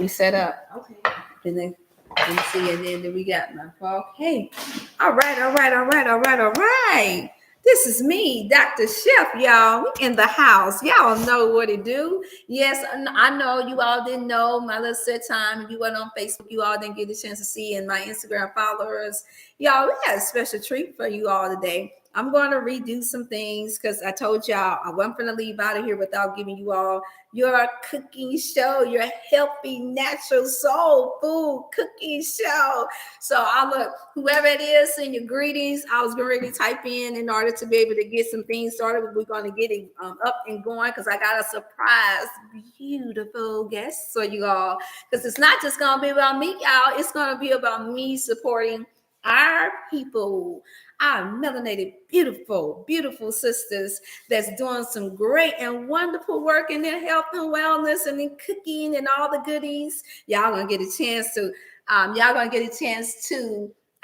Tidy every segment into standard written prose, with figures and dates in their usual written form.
me set up. Okay. And then let me see, and then we got my phone. Hey, all right. This is me, Dr. Chef, y'all. We in the house. Y'all know what to do. Yes, I know you all didn't know my little set time. If you went on Facebook, you all didn't get a chance to see, and my Instagram followers. Y'all, we got a special treat for you all today. I'm going to redo some things because I told y'all I wasn't going to leave out of here without giving you all your cooking show, your healthy, natural soul food cooking show. So I look, whoever it is, send your greetings. I was going to type in order to be able to get some things started. We're going to get it up and going because I got a surprise, beautiful guest for you all. Because it's not just going to be about me, y'all. It's going to be about me supporting our people, our melanated, beautiful sisters that's doing some great and wonderful work in their health and wellness and in cooking and all the goodies. Y'all gonna get a chance to, hey,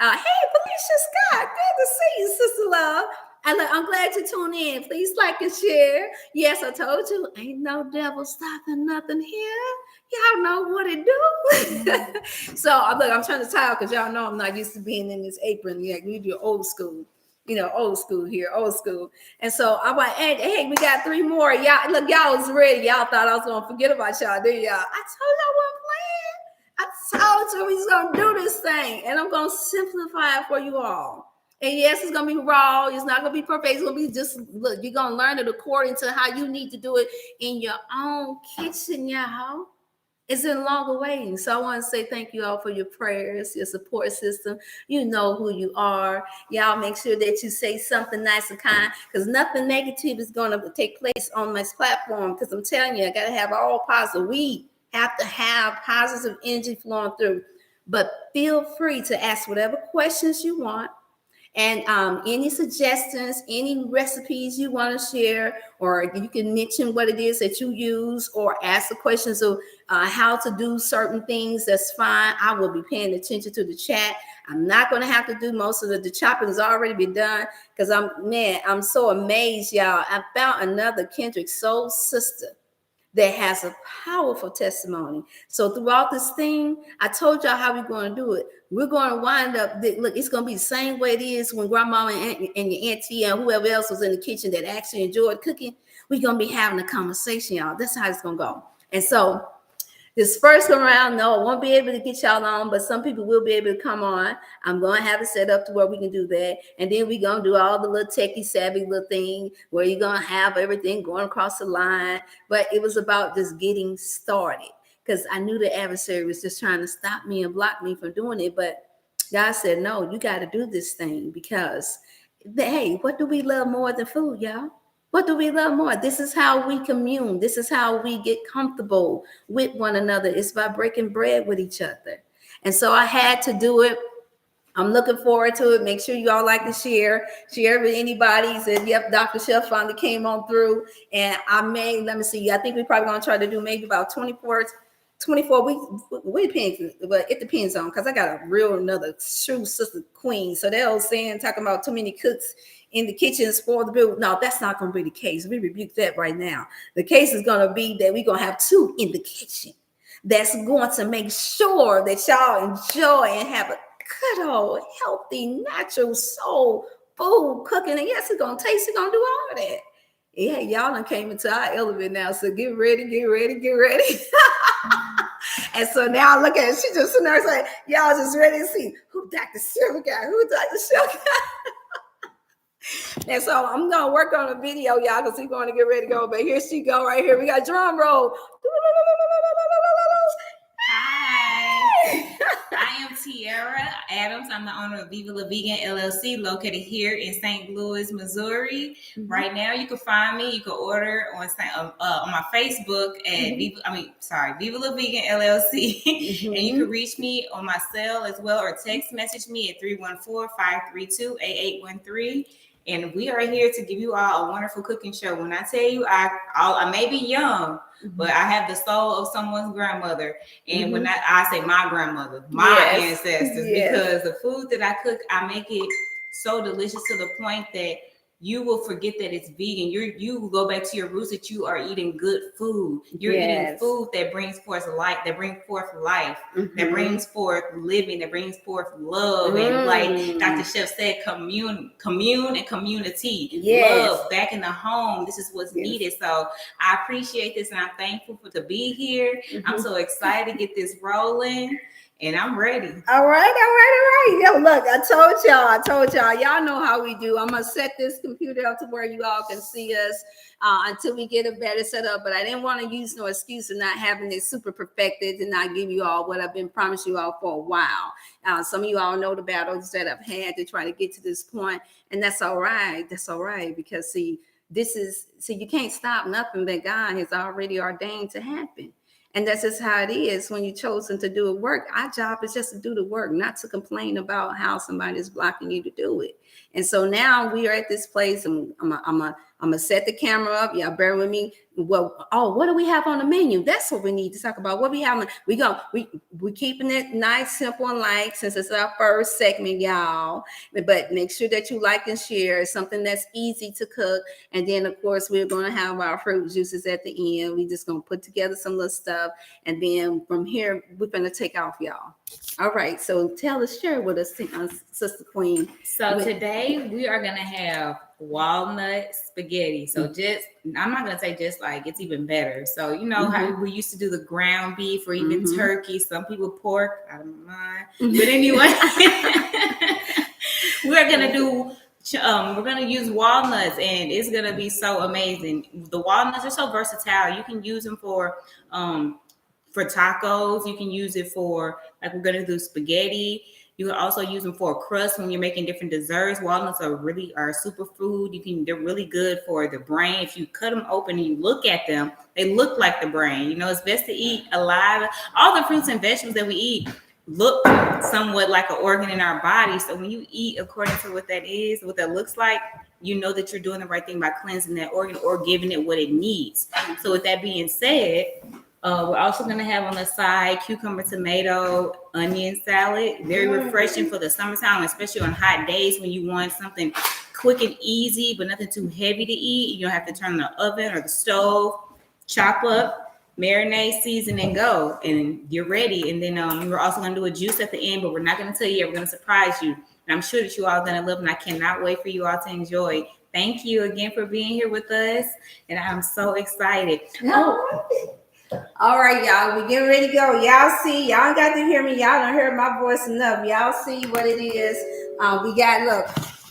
Felicia Scott, good to see you, sister love. I'm glad you tuned in. Please like and share. Yes, I told you, ain't no devil stopping nothing here. Y'all know what it do. So look, I'm trying to tell because y'all know I'm not used to being in this apron. Yeah, we do old school. Old school here, old school. And so I'm like, hey, we got 3 more. Y'all, look, y'all was ready. Y'all thought I was gonna forget about y'all, did y'all? I told y'all what I'm playing. I told you we was gonna do this thing, and I'm gonna simplify it for you all. And yes, it's gonna be raw. It's not gonna be perfect. It's gonna be just look. You're gonna learn it according to how you need to do it in your own kitchen, y'all. It's been long awaiting. So I want to say thank you all for your prayers, your support system. You know who you are. Y'all make sure that you say something nice and kind because nothing negative is going to take place on this platform because I'm telling you, I got to have all positive. We have to have positive energy flowing through. But feel free to ask whatever questions you want. And any suggestions, any recipes you want to share, or you can mention what it is that you use or ask the questions of how to do certain things, that's fine. I will be paying attention to the chat. I'm not going to have to do most of the chopping has already been done because I'm so amazed, y'all. I found another Kendrick Soul sister that has a powerful testimony. So throughout this thing, I told y'all how we're going to do it. We're going to wind up, look, it's going to be the same way it is when grandma and your auntie and whoever else was in the kitchen that actually enjoyed cooking. We're going to be having a conversation, y'all. That's how it's going to go. And so this first go around, no, I won't be able to get y'all on, but some people will be able to come on. I'm going to have it set up to where we can do that. And then we're going to do all the little techie savvy little thing where you're going to have everything going across the line. But it was about just getting started because I knew the adversary was just trying to stop me and block me from doing it. But God said, no, you got to do this thing because, hey, what do we love more than food, y'all? What do we love more? This is how we commune. This is how we get comfortable with one another. It's by breaking bread with each other. And so I had to do it. I'm looking forward to it. Make sure you all like to share with anybody. He said, yep, Dr. Chef finally came on through. And I think we're probably going to try to do maybe about 24 weeks. It depends on, because I got another true sister queen. So that old saying, talking about too many cooks in the kitchen spoil the bill. No, that's not going to be the case. We rebuke that right now. The case is going to be that we're going to have 2 in the kitchen that's going to make sure that y'all enjoy and have a good old healthy natural soul food cooking. And yes, it's going to taste, it's going to do all of that. Yeah, y'all done came into our element now, so get ready. And so now look at it. She just sitting there saying, y'all just ready to see who Dr. Chef got, who Dr. Chef got. And so I'm going to work on a video, y'all, because we're going to get ready to go. But here she go right here. We got drum roll. Hi, I am Tiara Adams. I'm the owner of Viva La Vegan LLC, located here in St. Louis, Missouri. Mm-hmm. Right now, you can find me. You can order on my Facebook at Viva La Vegan LLC, mm-hmm. And you can reach me on my cell as well, or text message me at 314-532-8813. And we are here to give you all a wonderful cooking show. When I tell you, I may be young, mm-hmm. but I have the soul of someone's grandmother. And mm-hmm. when I say my grandmother, my ancestors, because the food that I cook, I make it so delicious to the point that you will forget that it's vegan. You go back to your roots, that you are eating good food. You're eating food that brings forth life, that brings forth living, that brings forth love. And like Dr. Chef said, commune and community. Love back in the home. This is what's needed. So I appreciate this, and I'm thankful to be here. I'm so excited to get this rolling. And I'm ready. All right. Yo, look, I told y'all. Y'all know how we do. I'm going to set this computer up to where you all can see us until we get a better setup. But I didn't want to use no excuse of not having it super perfected and not give you all what I've been promising you all for a while. Some of you all know the battles that I've had to try to get to this point. And that's all right. Because, see, you can't stop nothing that God has already ordained to happen. And that's just how it is when you're chosen to do a work. Our job is just to do the work, not to complain about how somebody is blocking you to do it. And so now we are at this place, and I'm gonna set the camera up. Y'all bear with me. Well, what do we have on the menu? That's what we need to talk about. What we have. We're keeping it nice, simple, and light since it's our first segment, y'all. But make sure that you like and share. It's something that's easy to cook. And then, of course, we're going to have our fruit juices at the end. We're just going to put together some little stuff. And then from here, we're going to take off, y'all. All right. So share with us, Sister Queen. So today we are going to have walnut spaghetti. So I'm not going to say just like, it's even better. So, you know how we used to do the ground beef or even turkey. Some people pork. I don't mind. But anyway, we're going to use walnuts, and it's going to be so amazing. The walnuts are so versatile. You can use them for tacos. You can use it for, like, we're going to do spaghetti. You can also use them for a crust when you're making different desserts. Walnuts are a superfood. They're really good for the brain. If you cut them open and you look at them, they look like the brain. You know, it's best to eat alive. All the fruits and vegetables that we eat look somewhat like an organ in our body. So when you eat according to what that is, what that looks like, you know that you're doing the right thing by cleansing that organ or giving it what it needs. So with that being said, we're also going to have on the side cucumber, tomato, onion salad. Very refreshing for the summertime, especially on hot days when you want something quick and easy, but nothing too heavy to eat. You don't have to turn on the oven or the stove. Chop up, marinate, season, and go. And you're ready. And then we're also going to do a juice at the end, but we're not going to tell you yet. We're going to surprise you. And I'm sure that you all are going to love it, and I cannot wait for you all to enjoy. Thank you again for being here with us. And I'm so excited. All right, y'all, we getting ready to go. Y'all see, y'all got to hear me. Y'all don't hear my voice enough. Y'all see what it is.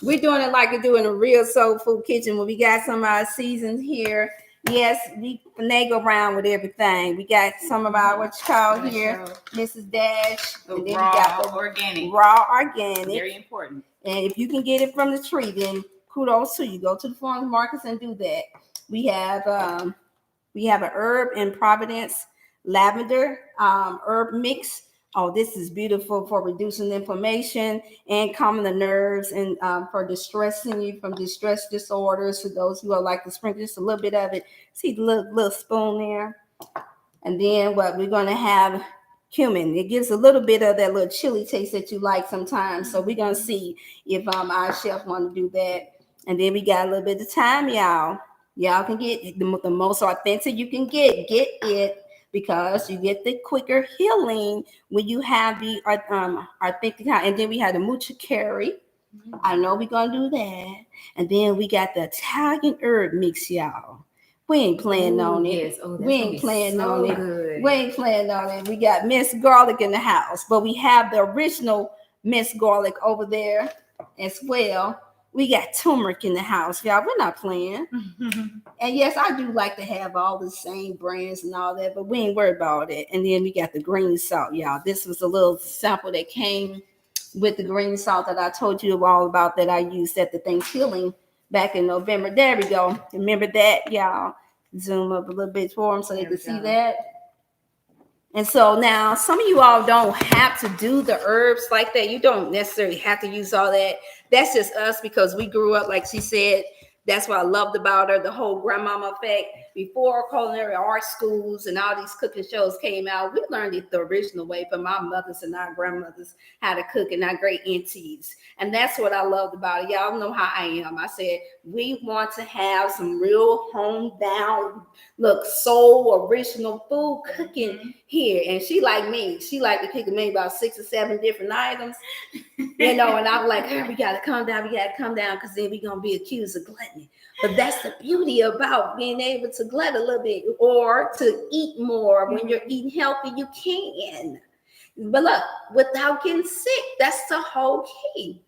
We're doing it like we do in a real soul food kitchen. When we got some of our seasons here. Yes, we finagle around with everything. We got some of our, what you call here, Mrs. Dash. And then we got the organic. Raw organic. Very important. And if you can get it from the tree, then kudos to you. Go to the farmers markets and do that. We have an herb in Providence lavender herb mix. Oh, this is beautiful for reducing inflammation and calming the nerves, and for distressing you from distress disorders. For those who are like to sprinkle just a little bit of it. See the little spoon there. And then what we're going to have, cumin. It gives a little bit of that little chili taste that you like sometimes. So we're going to see if our chef want to do that. And then we got a little bit of thyme, y'all. Y'all can get the most authentic you can get it, because you get the quicker healing when you have the authentic. And then we have the mucha curry. I know we're gonna do that. And then we got the Italian herb mix, y'all. We ain't playing on it. Yes. We ain't playing on it. We ain't playing on it. We got minced garlic in the house, but we have the original minced garlic over there as well. We got turmeric in the house, y'all. We're not playing. And yes, I do like to have all the same brands and all that, but we ain't worried about it. And then we got the green salt, y'all. This was a little sample that came with the green salt that I told you all about, that I used at the Thanksgiving back in November. There we go. Remember that, y'all? Zoom up a little bit for them so they can see that. And so now some of you all don't have to do the herbs like that. You don't necessarily have to use all that. That's just us, because we grew up, like she said. That's what I loved about her, the whole grandmama effect. before culinary art schools and all these cooking shows came out, we learned it the original way from our mothers and our grandmothers how to cook and our great aunties. And that's what I loved about it. Y'all know how I am. I said, we want to have some real homebound, look, soul original food cooking here. And she like me. She like to cook maybe about 6 or 7 different items. And I was like, hey, we got to calm down. We got to calm down because then we're going to be accused of gluttony. But that's the beauty about being able to glut a little bit or to eat more. When you're eating healthy, you can. But look, without getting sick, that's the whole key.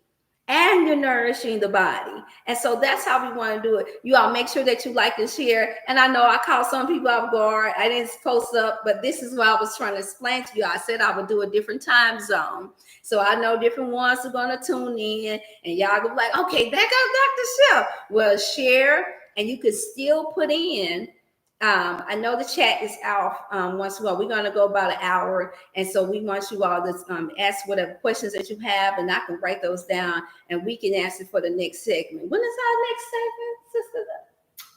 And you're nourishing the body. And so that's how we want to do it. You all make sure that you like and share. And I know I caught some people off guard. I didn't post up, but this is what I was trying to explain to you. I said I would do a different time zone. So I know different ones are going to tune in. And y'all go like, okay, there goes Dr. Chef. Well, share. And you can still put in. I know the chat is out once in a while. We're going to go about an hour. And so we want you all to ask whatever questions that you have, and I can write those down, and we can answer for the next segment. When is our next segment, Sister?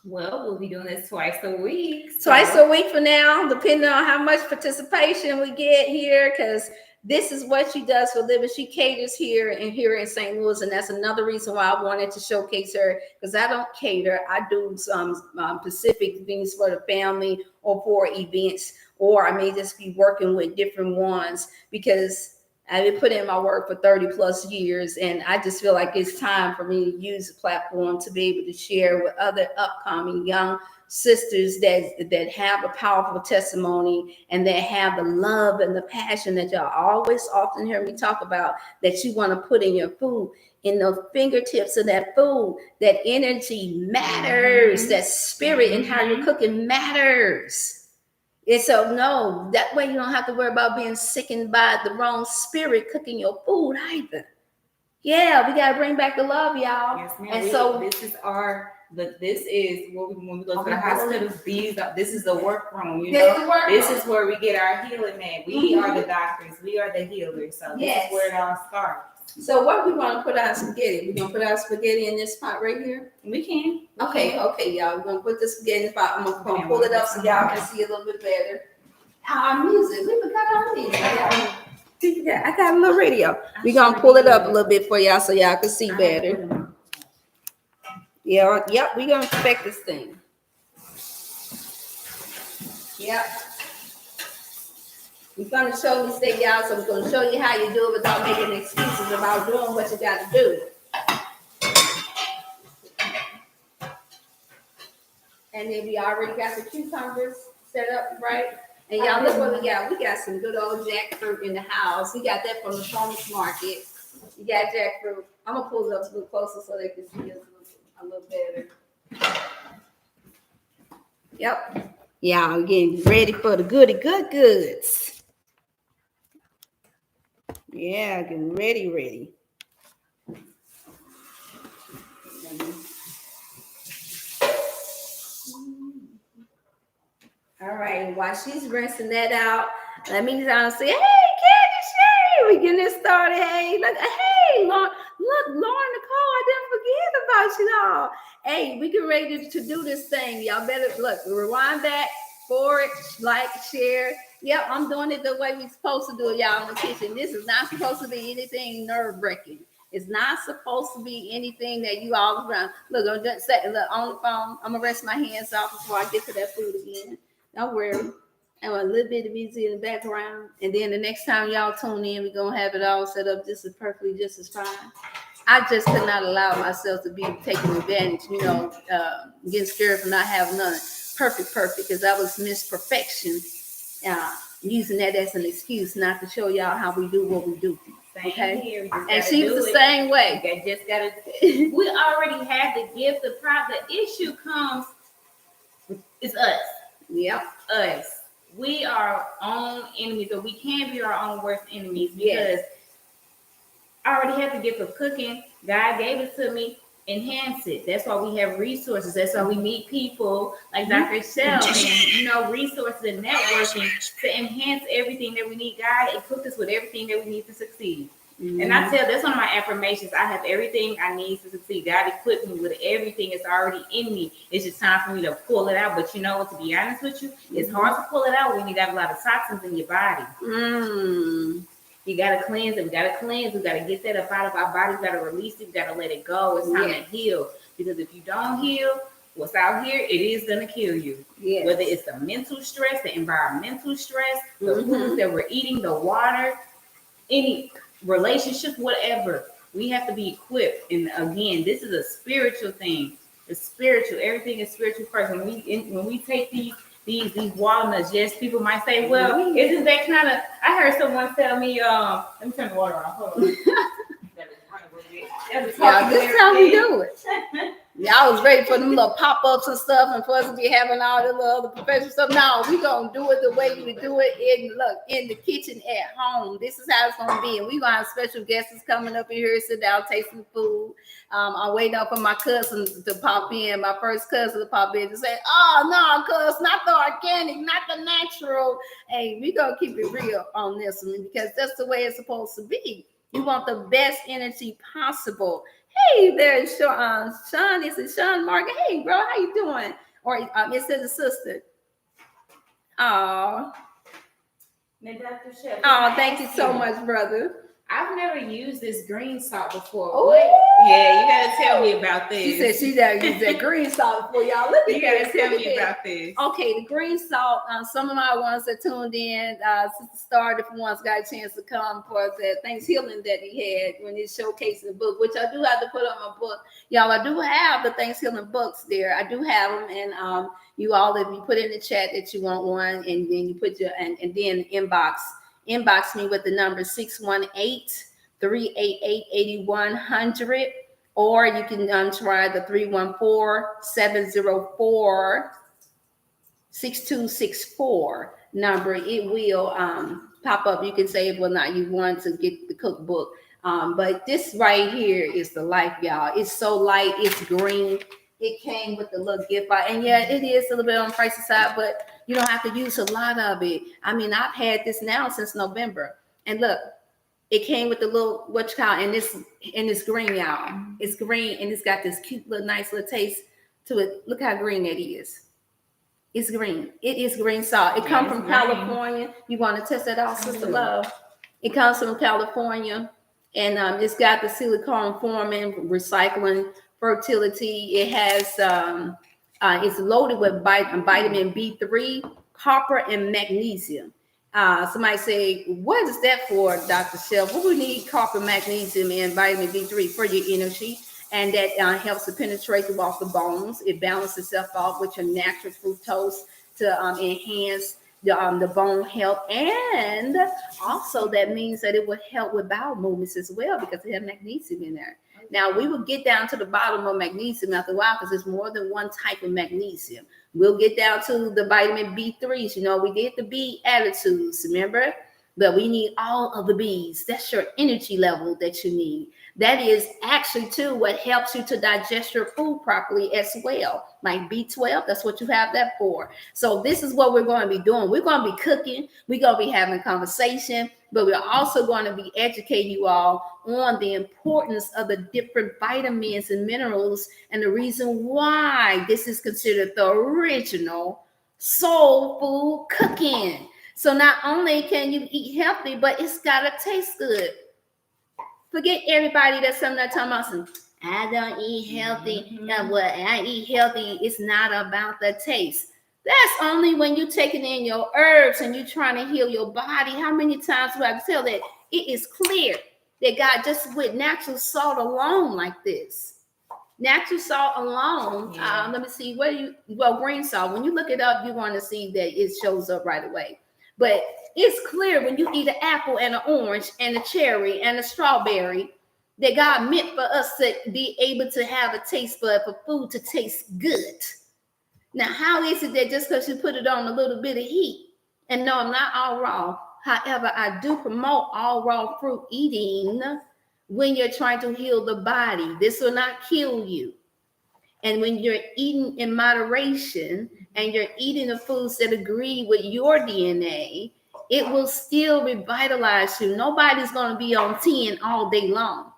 Well, we'll be doing this twice a week. So. Twice a week for now, depending on how much participation we get here, because this is what she does for a living. She caters here in St. Louis, and that's another reason why I wanted to showcase her, because I don't cater. I do some specific things for the family or for events, or I may just be working with different ones because I've been putting in my work for 30 plus years, and I just feel like it's time for me to use the platform to be able to share with other upcoming young sisters that have a powerful testimony and that have the love and the passion that y'all always often hear me talk about, that you want to put in your food, in the fingertips of that food. That energy matters, that spirit and how you're cooking matters. And so no, that way you don't have to worry about being sickened by the wrong spirit cooking your food either. Yeah, we got to bring back the love, y'all. Yes, ma'am. And so this is what when we go to the hospitals. This is the workroom. This is where we get our healing at. We are the doctors. We are the healers. So this is where it all starts. So what we want to put our spaghetti? We're going to put our spaghetti in this pot right here? We can. Okay, y'all. We're going to put the spaghetti in the pot. I'm going to pull it up so y'all can see a little bit better. Our music. We forgot our music. Yeah, I got a little radio. We're going to pull it up a little bit for y'all so y'all can see better. Yeah, yep, we're going to inspect this thing. Yep. We're going to show you, y'all, so we're going to show you how you do it without making excuses about doing what you got to do. And then we already got the cucumbers set up, right? And y'all look what we got. We got some good old jackfruit in the house. We got that from the farmer's market. We got jackfruit. I'm going to pull it up a little closer so they can see us a little better. Yep. Y'all getting ready for the goody good goods. Yeah, getting ready. All right, while she's rinsing that out, let me say, hey, Candy Shay, we getting this started. Hey, look, Lauren Nicole, I didn't forget about you all. Hey, we get ready to do this thing. Y'all better look, rewind back, forward, like, share. Yep, I'm doing it the way we're supposed to do it, y'all, in the kitchen. This is not supposed to be anything nerve-wracking. It's not supposed to be anything that you all around. Look, I'm just saying, look, on the phone. I'm gonna rest my hands off before I get to that food again. Don't worry. I want a little bit of music in the background. And then the next time y'all tune in, we're going to have it all set up just as fine. I just could not allow myself to be taken advantage, getting scared for not having none perfect, because I was Miss Perfection, using that as an excuse not to show y'all how we do what we do. Same here. And she was the same way. We already have the gift, the issue comes, it's us. Yep. Us. We are our own enemies, or we can be our own worst enemies, because I already have the gift of cooking. God gave it to me. Enhance it. That's why we have resources. That's why we meet people like Dr. Shell and resources and networking to enhance everything that we need. God equipped us with everything that we need to succeed. And I tell, that's one of my affirmations. I have everything I need to succeed. God equipped me with everything that's already in me. It's just time for me to pull it out. But you know what? To be honest with you, it's hard to pull it out when you got a lot of toxins in your body. You gotta cleanse it. We gotta cleanse. We gotta get that up out of our bodies. We gotta release it. We gotta let it go. It's time to heal. Because if you don't heal, what's out here, it is gonna kill you. Whether it's the mental stress, the environmental stress, the foods that we're eating, the water, any relationship, whatever, we have to be equipped. And again, this is a spiritual thing. It's spiritual. Everything is spiritual first. When we take these walnuts, yes, people might say, well, isn't that kind of? I heard someone tell me, let me turn the water off. Hold on. Yeah, this how we do it. Y'all was ready for them little pop-ups and stuff, and for us to be having all the little other professional stuff. No, we gonna do it the way we do it in the kitchen at home. This is how it's gonna be, and we gonna have special guests coming up in here, sit down, taste some food. I'm waiting up for my cousins to pop in. My first cousin to pop in to say, "Oh no, cuz not the organic, not the natural." Hey, we gonna keep it real on this one because that's the way it's supposed to be. You want the best energy possible. Hey, there's Sean. Sean, this is Sean Mark. Hey, bro, how you doing? Or it says a sister. Oh, Dr. Chef. Oh, thank you so much, brother. I've never used this green salt before. What? Yeah, you gotta tell me about this. She said she never used that green salt before, y'all. Look at you gotta tell me about this. Okay, the green salt. Some of my ones that tuned in, Sister Star, different ones got a chance to come for the Thanksgiving that he had when he showcased the book, which I do have to put on my book. Y'all, I do have the Thanksgiving books there. I do have them, and you all, if you put in the chat that you want one, and then you put your and then inbox me with the number 618-388-8100, or you can try the 314-704-6264 number. It will pop up. You can say whether or not you want to get the cookbook. But this right here is the life, y'all. It's so light. It's green. It came with the little gift box, and yeah, it is a little bit on the pricey side, but you don't have to use a lot of it. I mean, I've had this now since November, and look, it came with the little and this green, y'all. It's green, and it's got this cute little nice little taste to it. Look how green it is. It's green. It is green salt. It comes from California. You want to test that out, Sister Love? It comes from California, and it's got the silicone forming, recycling, fertility. It has it's loaded with vitamin B3, copper, and magnesium. Somebody say, what is that for, Dr. Shelf? What we need copper, magnesium, and vitamin B3 for your energy, and that helps to penetrate throughout the bones. It balances itself off with your natural fructose to enhance the bone health, and also that means that it will help with bowel movements as well because it has magnesium in there. Now, we will get down to the bottom of magnesium after a while because there's more than one type of magnesium. We'll get down to the vitamin B3s. You know, we did the B attitudes, remember? But we need all of the Bs. That's your energy level that you need. That is actually, too, what helps you to digest your food properly as well. Like B12, that's what you have that for. So this is what we're going to be doing. We're going to be cooking. We're going to be having conversation. But we're also going to be educating you all on the importance of the different vitamins and minerals and the reason why this is considered the original soul food cooking. So not only can you eat healthy, but it's got to taste good. Forget everybody that's talking about some, I don't eat healthy. Well, I eat healthy. It's not about the taste. That's only when you're taking in your herbs and you're trying to heal your body. How many times do I tell that it is clear that God just with natural salt alone like this? Natural salt alone. Let me see. Green salt. When you look it up, you're going to see that it shows up right away. But it's clear when you eat an apple and an orange and a cherry and a strawberry that God meant for us to be able to have a taste bud for food to taste good. Now, how is it that just because you put it on a little bit of heat, and no, I'm not all raw. However, I do promote all raw fruit eating when you're trying to heal the body. This will not kill you. And when you're eating in moderation and you're eating the foods that agree with your DNA, it will still revitalize you. Nobody's going to be on 10 all day long.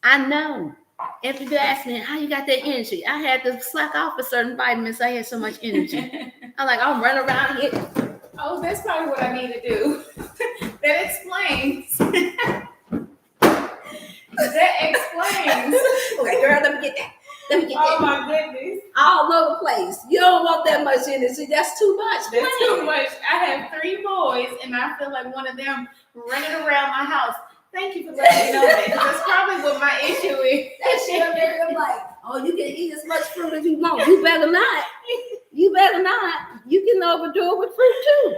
I know. If you ask me how you got that energy, I had to slack off for certain vitamins. I had so much energy. I'm running around here. Oh, that's probably what I need to do. That explains. That explains. Okay, girl, let me get that. Oh my goodness. All over the place. You don't want that much energy. That's too much. That's too much. I have 3 boys, and I feel like one of them running around my house. Thank you for letting me know that. That's probably what my issue is. That's I'm like, oh, you can eat as much fruit as you want. You better not. You better not. You can overdo it with fruit too.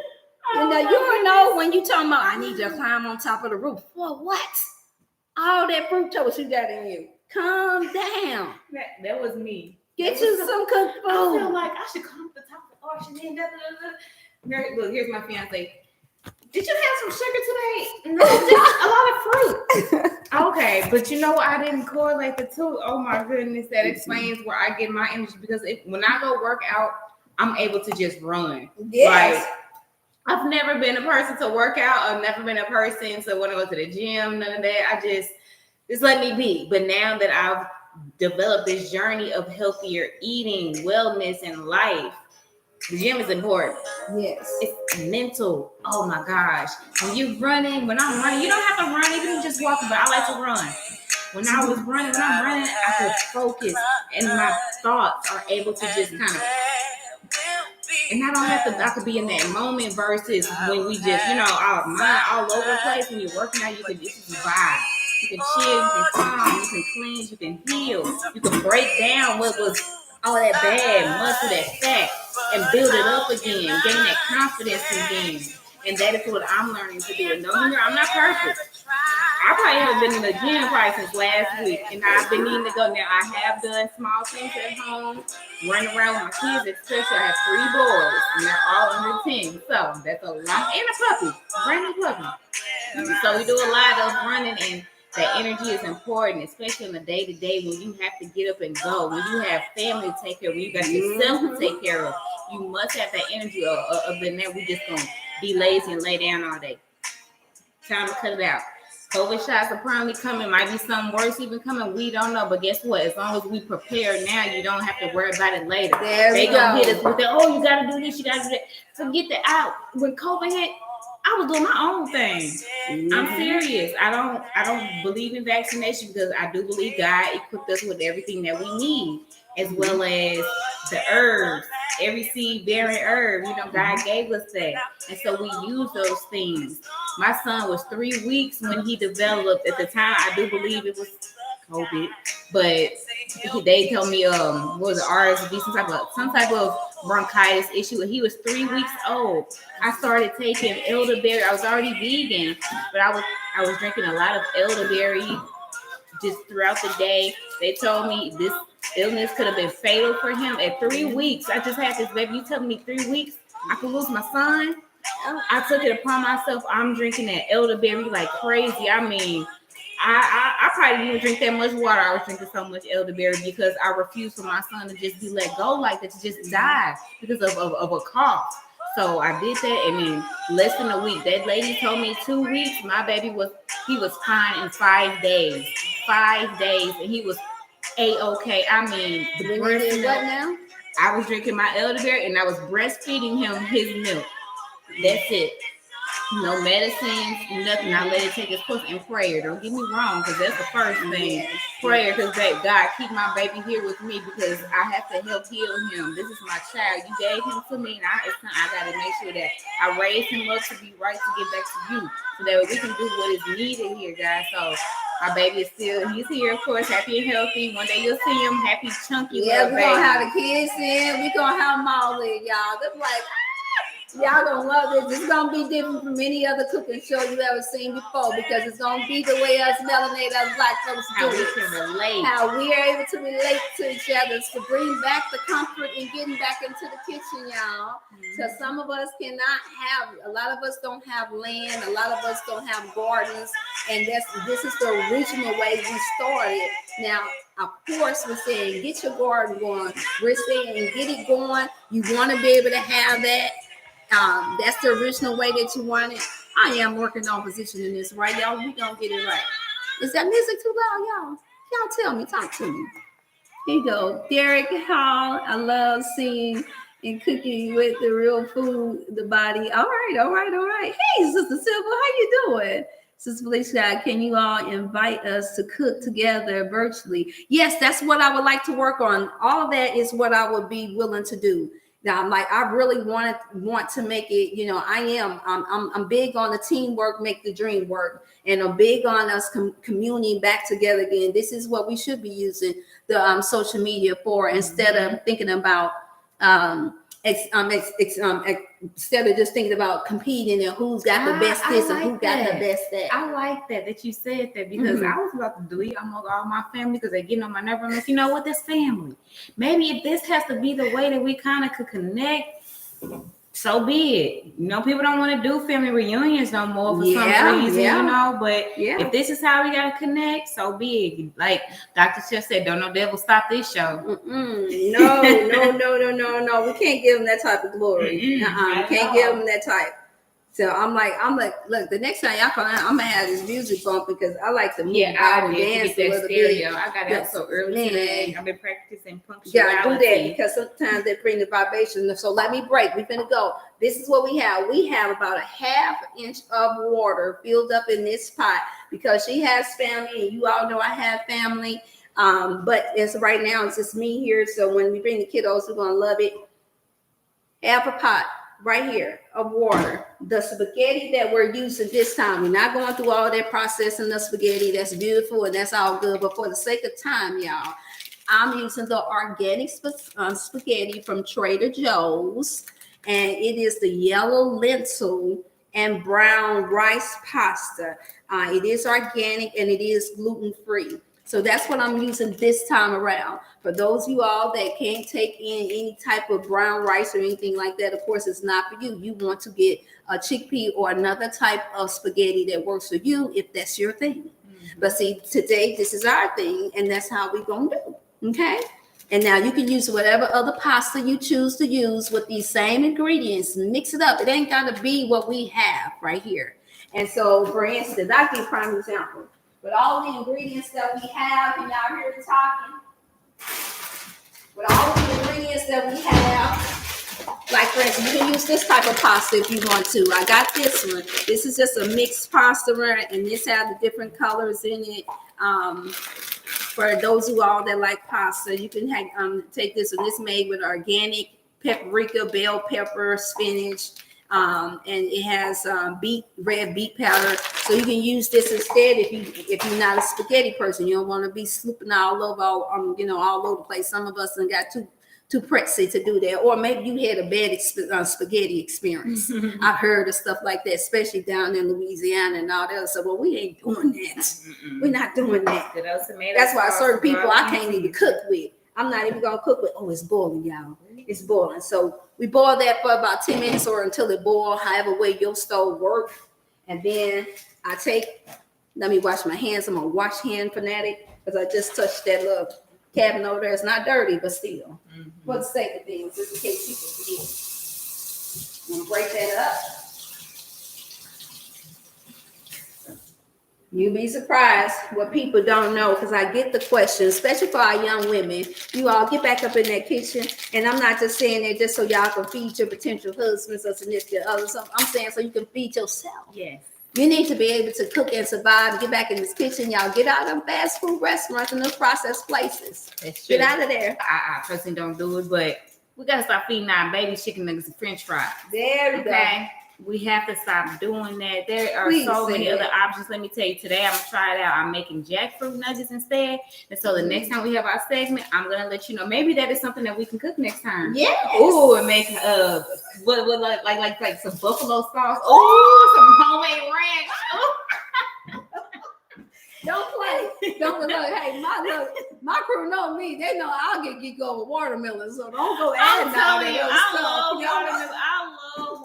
You don't know when you talking about, I need you to climb on top of the roof. Well, what? All that fructose you got in you. Calm down. That was me. Get you some cooked food. I feel like I should come to the top of the arch and then Look, here's my fiance. Did you have some sugar today? No, just a lot of fruit. Okay, but you know what? I didn't correlate the two. Oh my goodness, that explains where I get my energy, because when I go work out, I'm able to just run. Yes. Like, I've never been a person to work out. I've never been a person to want to go to the gym. None of that. I just let me be. But now that I've developed this journey of healthier eating, wellness, and life, the gym is important. Yes. It's mental. Oh my gosh. When I'm running, you don't have to run, even if you just walking, but I like to run. When I'm running, I can focus, and my thoughts are able to just kind of, and I don't have to, I could be in that moment versus when we just, our mind all over the place. When you're working out, you can just vibe. You can chill, you can calm, you can cleanse, you can heal. You can break down what was all that bad muscle, that fat, and build it up again, gain that confidence again. And that is what I'm learning to do. And no, I'm not perfect. I probably haven't been in the gym probably since last week, and I've been needing to go. Now, I have done small things at home, running around with my kids, especially. I have 3 boys, and they're all under 10. So that's a lot. And a puppy, brand new puppy. So we do a lot of running, and that energy is important, especially in the day-to-day when you have to get up and go, when you have family to take care of, when you got yourself to take care of. You must have that energy of the net. We just going to be lazy and lay down all day. Time to cut it out. COVID shots are probably coming. Might be something worse even coming. We don't know. But guess what? As long as we prepare now, you don't have to worry about it later. They gonna hit us with that. Oh, you gotta do this. You gotta do that. Forget that. When COVID hit, I was doing my own thing. I'm serious. I don't believe in vaccination, because I do believe God equipped us with everything that we need, as well as the herbs, every seed-bearing herb. God gave us that, and so we use those things. My son was 3 weeks when he developed. At the time, I do believe it was COVID, but they told me what was it, RSV, some type of bronchitis issue. And he was 3 weeks old. I started taking elderberry. I was already vegan, but I was drinking a lot of elderberry just throughout the day. They told me this illness could have been fatal for him at 3 weeks. I just had this baby. You telling me 3 weeks I could lose my son? I took it upon myself. I'm drinking that elderberry like crazy. I mean, I probably didn't even drink that much water. I was drinking so much elderberry because I refused for my son to just be let go like that, to just die because of a cough. So I did that, and in less than a week, that lady told me 2 weeks, my baby was fine in 5 days. 5 days, and he was A-okay. I mean, the breast milk. What now? I was drinking my elderberry, and I was breastfeeding him his milk. That's it. No medicines, nothing. I let it take its course, and prayer. Don't get me wrong, because that's the first thing. Yes. Prayer, because God, keep my baby here with me, because I have to help heal him. This is my child. You gave him to me, and I got to make sure that I raise him up to be right, to get back to you, so that we can do what is needed here, guys. So my baby is he's here, of course, happy and healthy. One day you'll see him happy, chunky. Yeah, we're going to have the kids in. We're going to have them all in, y'all. They're like, y'all gonna love this. It's gonna be different from any other cooking show you've ever seen before, because it's gonna be the way us melanated, us black folks do it. How we can relate. How we are able to relate to each other, to bring back the comfort and getting back into the kitchen, y'all. Because some of us a lot of us don't have land, a lot of us don't have gardens, and this is the original way we started. Now, of course, we're saying get your garden going. We're saying get it going. You want to be able to have that. That's the original way that you want it. I am working on positioning this right, y'all. We gonna get it right. Is that music too loud, y'all? Y'all tell me, talk to me. Here you go. Derek Hall. I love seeing and cooking with the real food, the body. All right, all right, all right. Hey, Sister Silver, how you doing? Sister Felicia, can you all invite us to cook together virtually? Yes, that's what I would like to work on. All that is what I would be willing to do. Now, I'm like, I really want to make it. You know, I'm big on the teamwork, make the dream work, and I'm big on us communing back together again. This is what we should be using the social media for, instead of thinking about instead of just thinking about competing and who's got the best this and who got the best that. I like that you said that, because I was about to delete almost all my family because they're getting on my nerve. I'm like, you know what, that's family. Maybe if this has to be the way that we kind of could connect, so be it. You know, people don't want to do family reunions no more for some reason, you know, but if this is how we got to connect, so be it. Like Dr. Chef said, don't no devil stop this show. No. We can't give them that type of glory. We can't give them that type. So I'm like, look, the next time y'all come out, I'm gonna have this music bump because I like to move out and dance a little bit. I got out so early today. I've been practicing punctuality. Yeah, do that because sometimes they bring the vibration. So let me break. We're gonna go. This is what we have. We have about a half inch of water filled up in this pot because she has family, and you all know I have family. But it's right now it's just me here. So when we bring the kiddos, we're gonna love it. Half a pot. Right here of water. The spaghetti that we're using this time, we're not going through all that processing the spaghetti. That's beautiful and that's all good, but for the sake of time, y'all, I'm using the organic spaghetti from Trader Joe's, and it is the yellow lentil and brown rice pasta. It is organic and it is gluten-free. So that's what I'm using this time around. For those of you all that can't take in any type of brown rice or anything like that, of course, it's not for you. You want to get a chickpea or another type of spaghetti that works for you if that's your thing. But see, today, this is our thing, and that's how we're going to do, okay? And now you can use whatever other pasta you choose to use with these same ingredients. Mix it up. It ain't got to be what we have right here. And so, for instance, I'll give you a prime example. With all the ingredients that we have, and y'all hear me talking, with all the ingredients that we have, like for instance, you can use this type of pasta if you want to. I got this one. This is just a mixed pasta, and this has the different colors in it. For those who all that like pasta, you can take this one. It's made with organic paprika, bell pepper, spinach. And it has red beet powder, so you can use this instead if you're not a spaghetti person. You don't want to be slooping all over, all over the place. Some of us got too pretty to do that, or maybe you had a bad spaghetti experience. I've heard of stuff like that, especially down in Louisiana and all that. So, well, we ain't doing that. We're not doing that. That's why certain people I can't even cook with. I'm not even gonna cook with. Oh, it's boiling, y'all. It's boiling. So we boil that for about 10 minutes or until it boils, however way your stove works. And then let me wash my hands. I'm a wash hand fanatic because I just touched that little cabinet over there. It's not dirty, but still. For the sake of things, just in case people forget. I'm gonna break that up. You'd be surprised what people don't know, because I get the question, especially for our young women. You all get back up in that kitchen, and I'm not just saying that just so y'all can feed your potential husbands or significant others. I'm saying so you can feed yourself. Yes. You need to be able to cook and survive. Get back in this kitchen, y'all. Get out of fast food restaurants and those processed places. That's true. Get out of there. I personally don't do it, but we gotta stop feeding our baby chicken nuggets and French fries. There we go. We have to stop doing that. There are so many other options. Let me tell you, today I'm going to try it out. I'm making jackfruit nuggets instead. And so the next time we have our segment, I'm going to let you know. Maybe that is something that we can cook next time. Yes. Ooh, and make like some buffalo sauce. Ooh, some homemade ranch. Don't play. Don't look. Hey, my crew know me. They know I'll get geek with watermelon. So don't go adding all that other stuff. I love watermelon. I love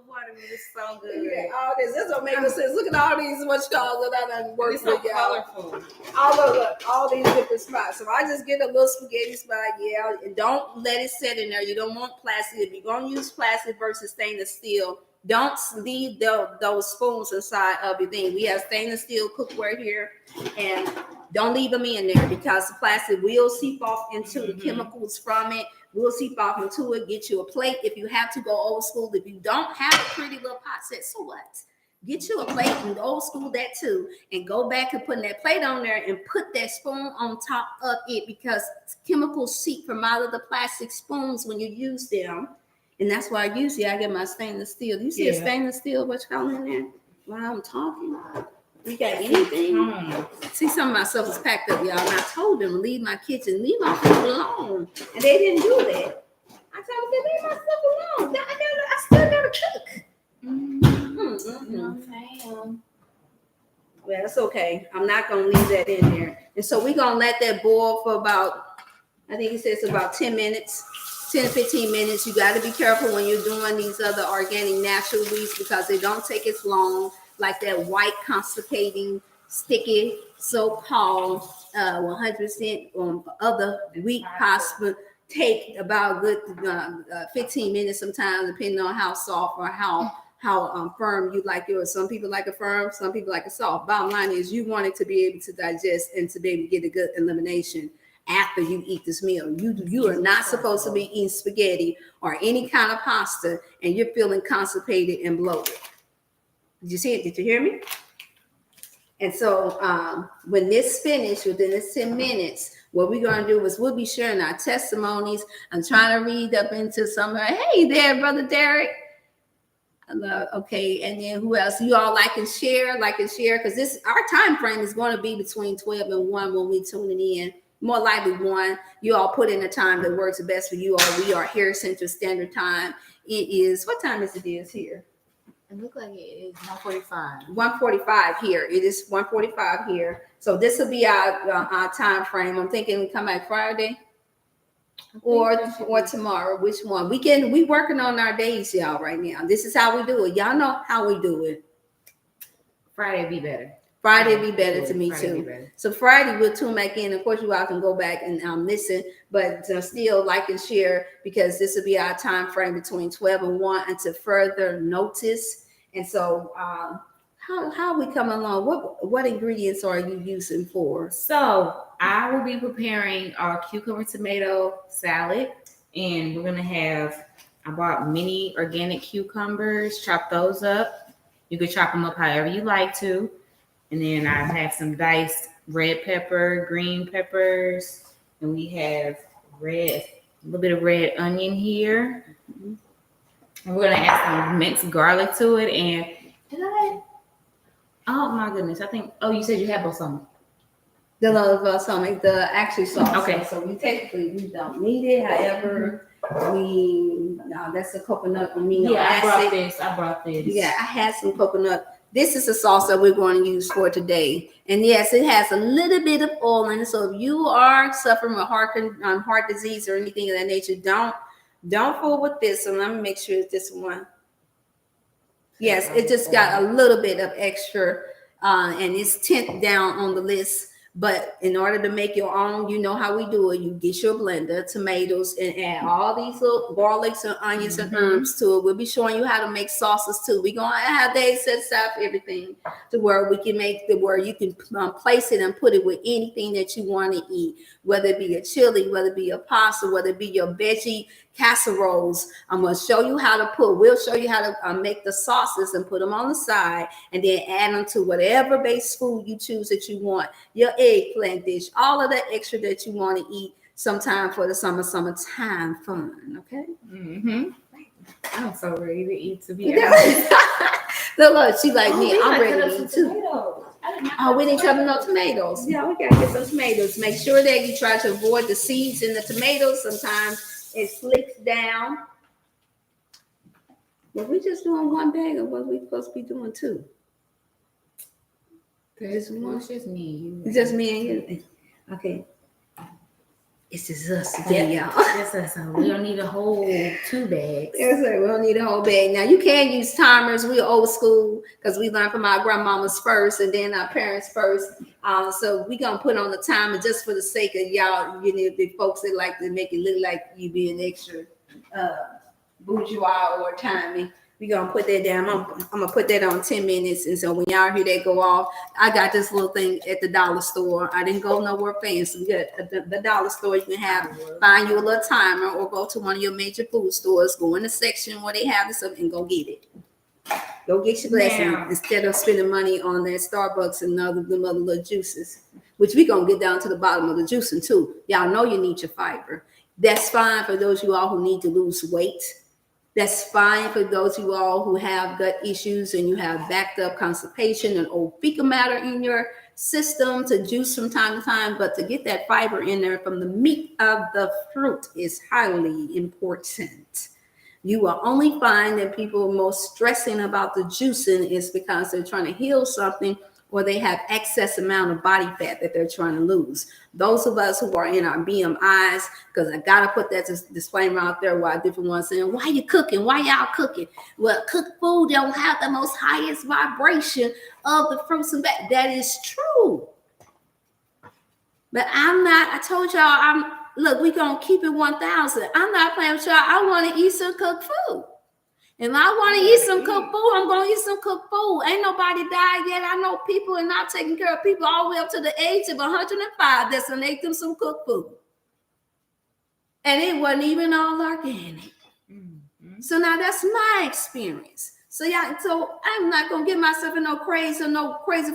watermelon so so good. All this don't make no sense. Look at all these what you call it. I done work It's so with y'all. colorful. All these different spots. So I just get a little spaghetti spot, and don't let it sit in there. You don't want plastic. If you're gonna use plastic versus stainless steel, don't leave those spoons inside of your thing. We have stainless steel cookware here, and don't leave them in there because the plastic will seep off into the chemicals from it. Will seep off into it. Get you a plate if you have to go old school. If you don't have a pretty little pot set, so what? Get you a plate and old school that too, and go back and put that plate on there and put that spoon on top of it because chemicals seep from out of the plastic spoons when you use them. And that's why usually I get my stainless steel. You see a stainless steel, what you call in there? While I'm talking. You got anything? See, some of my stuff is packed up, y'all. And I told them, leave my kitchen, leave my food alone. And they didn't do that. I told them, leave my stuff alone. I still gotta cook. Well, that's okay. I'm not gonna leave that in there. And so we're gonna let that boil for about, I think it says about 10 minutes. 10 to 15 minutes. You got to be careful when you're doing these other organic natural wheats because they don't take as long, like that white constipating sticky so-called 100% other wheat pasta take about good 15 minutes sometimes, depending on how soft or how firm you like yours. Some people like it firm, some people like it soft. Bottom line is you want it to be able to digest and to be able to get a good elimination after you eat this meal. You are not supposed to be eating spaghetti or any kind of pasta and you're feeling constipated and bloated. Did you see it? Did you hear me? And so when this finished, within this 10 minutes, what we're going to do is we'll be sharing our testimonies. I'm trying to read up into some of hey there, Brother Derek. Okay, and then who else? You all like and share, because this our time frame is going to be between 12 and 1 when we tuning in. More likely 1. You all put in a time that works the best for you all. We are here Central Standard Time. It is, what time is it here? It looks like it is 1:45. 1:45 here. It is 1:45 here. So this will be our time frame. I'm thinking we come back Friday or tomorrow. Which one? We working on our days, y'all, right now. This is how we do it. Y'all know how we do it. Friday be better. Friday be better to me too. So Friday we'll tune back in. Of course, you all can go back and listen, but still like and share because this will be our time frame between 12 and 1 until further notice. And so, how we coming along? What ingredients are you using for? So I will be preparing our cucumber tomato salad, and we're gonna have. I bought mini organic cucumbers. Chop those up. You could chop them up however you like to. And then I have some diced red pepper, green peppers, and we have a little bit of red onion here. Mm-hmm. And we're gonna add some minced garlic to it. And oh my goodness, I think. Oh, you said you have balsamic. The actual sauce. Okay. So we don't need it. However, that's a coconut amino acid. I brought this. Yeah, I had some coconut. This is the sauce that we're going to use for today. And yes, it has a little bit of oil in it. So if you are suffering with heart disease or anything of that nature, don't fool with this. So let me make sure it's this one. Yes, it just got a little bit of extra and it's 10th down on the list. But in order to make your own, you know how we do it. You get your blender, tomatoes, and add all these little garlics and onions and herbs to it. We'll be showing you how to make sauces too. We're going to have days set aside for everything to where we can where you can place it and put it with anything that you want to eat, whether it be a chili, whether it be a pasta, whether it be your veggie casseroles. We'll show you how to make the sauces and put them on the side and then add them to whatever base food you choose that you want. Your eggplant dish, all of that extra that you want to eat sometime for the summertime fun. Okay. Mm-hmm. I'm so ready to eat, to be honest. Look, she like me. I'm ready to eat too. We didn't cut no tomatoes. Yeah, we gotta get some tomatoes. Make sure that you try to avoid the seeds in the tomatoes. Sometimes it slips down. Were we just doing one bag, or was we supposed to be doing 2? It's just me and you. It's just me and you. Okay. This is us today, y'all. That's us. We don't need a whole 2 bags. That's right. We don't need a whole bag. Now you can use timers. We're old school because we learned from our grandmamas first and then our parents first. So we gonna put on the timer just for the sake of y'all. You know, the folks that like to make it look like you being extra bourgeois or timing. We gonna put that down. I'm gonna put that on 10 minutes. And so when y'all hear that go off, I got this little thing at the dollar store. I didn't go nowhere fancy. We got the dollar store. You can find you a little timer or go to one of your major food stores. Go in the section where they have this and go get it. Go get your glass instead of spending money on that Starbucks and other little juices, which we gonna get down to the bottom of the juicing too. Y'all know you need your fiber. That's fine for those of you all who need to lose weight. That's fine for those of you all who have gut issues and you have backed up constipation and old fecal matter in your system to juice from time to time. But to get that fiber in there from the meat of the fruit is highly important. You will only find that people most stressing about the juicing is because they're trying to heal something or they have excess amount of body fat that they're trying to lose. Those of us who are in our BMIs, because I got to put that disclaimer out there why different ones saying, why you cooking? Why y'all cooking? Well, cooked food don't have the most highest vibration of the fruits and vegetables. That is true. But I told y'all, look, we going to keep it 1,000. I'm not playing with y'all. I want to eat some cooked food. If I want to eat some cooked food, I'm going to eat some cooked food. Ain't nobody died yet. I know people are not taking care of people all the way up to the age of 105 that's going to make them some cooked food. And it wasn't even all organic. Mm-hmm. So now that's my experience. So I'm not going to get myself in no crazy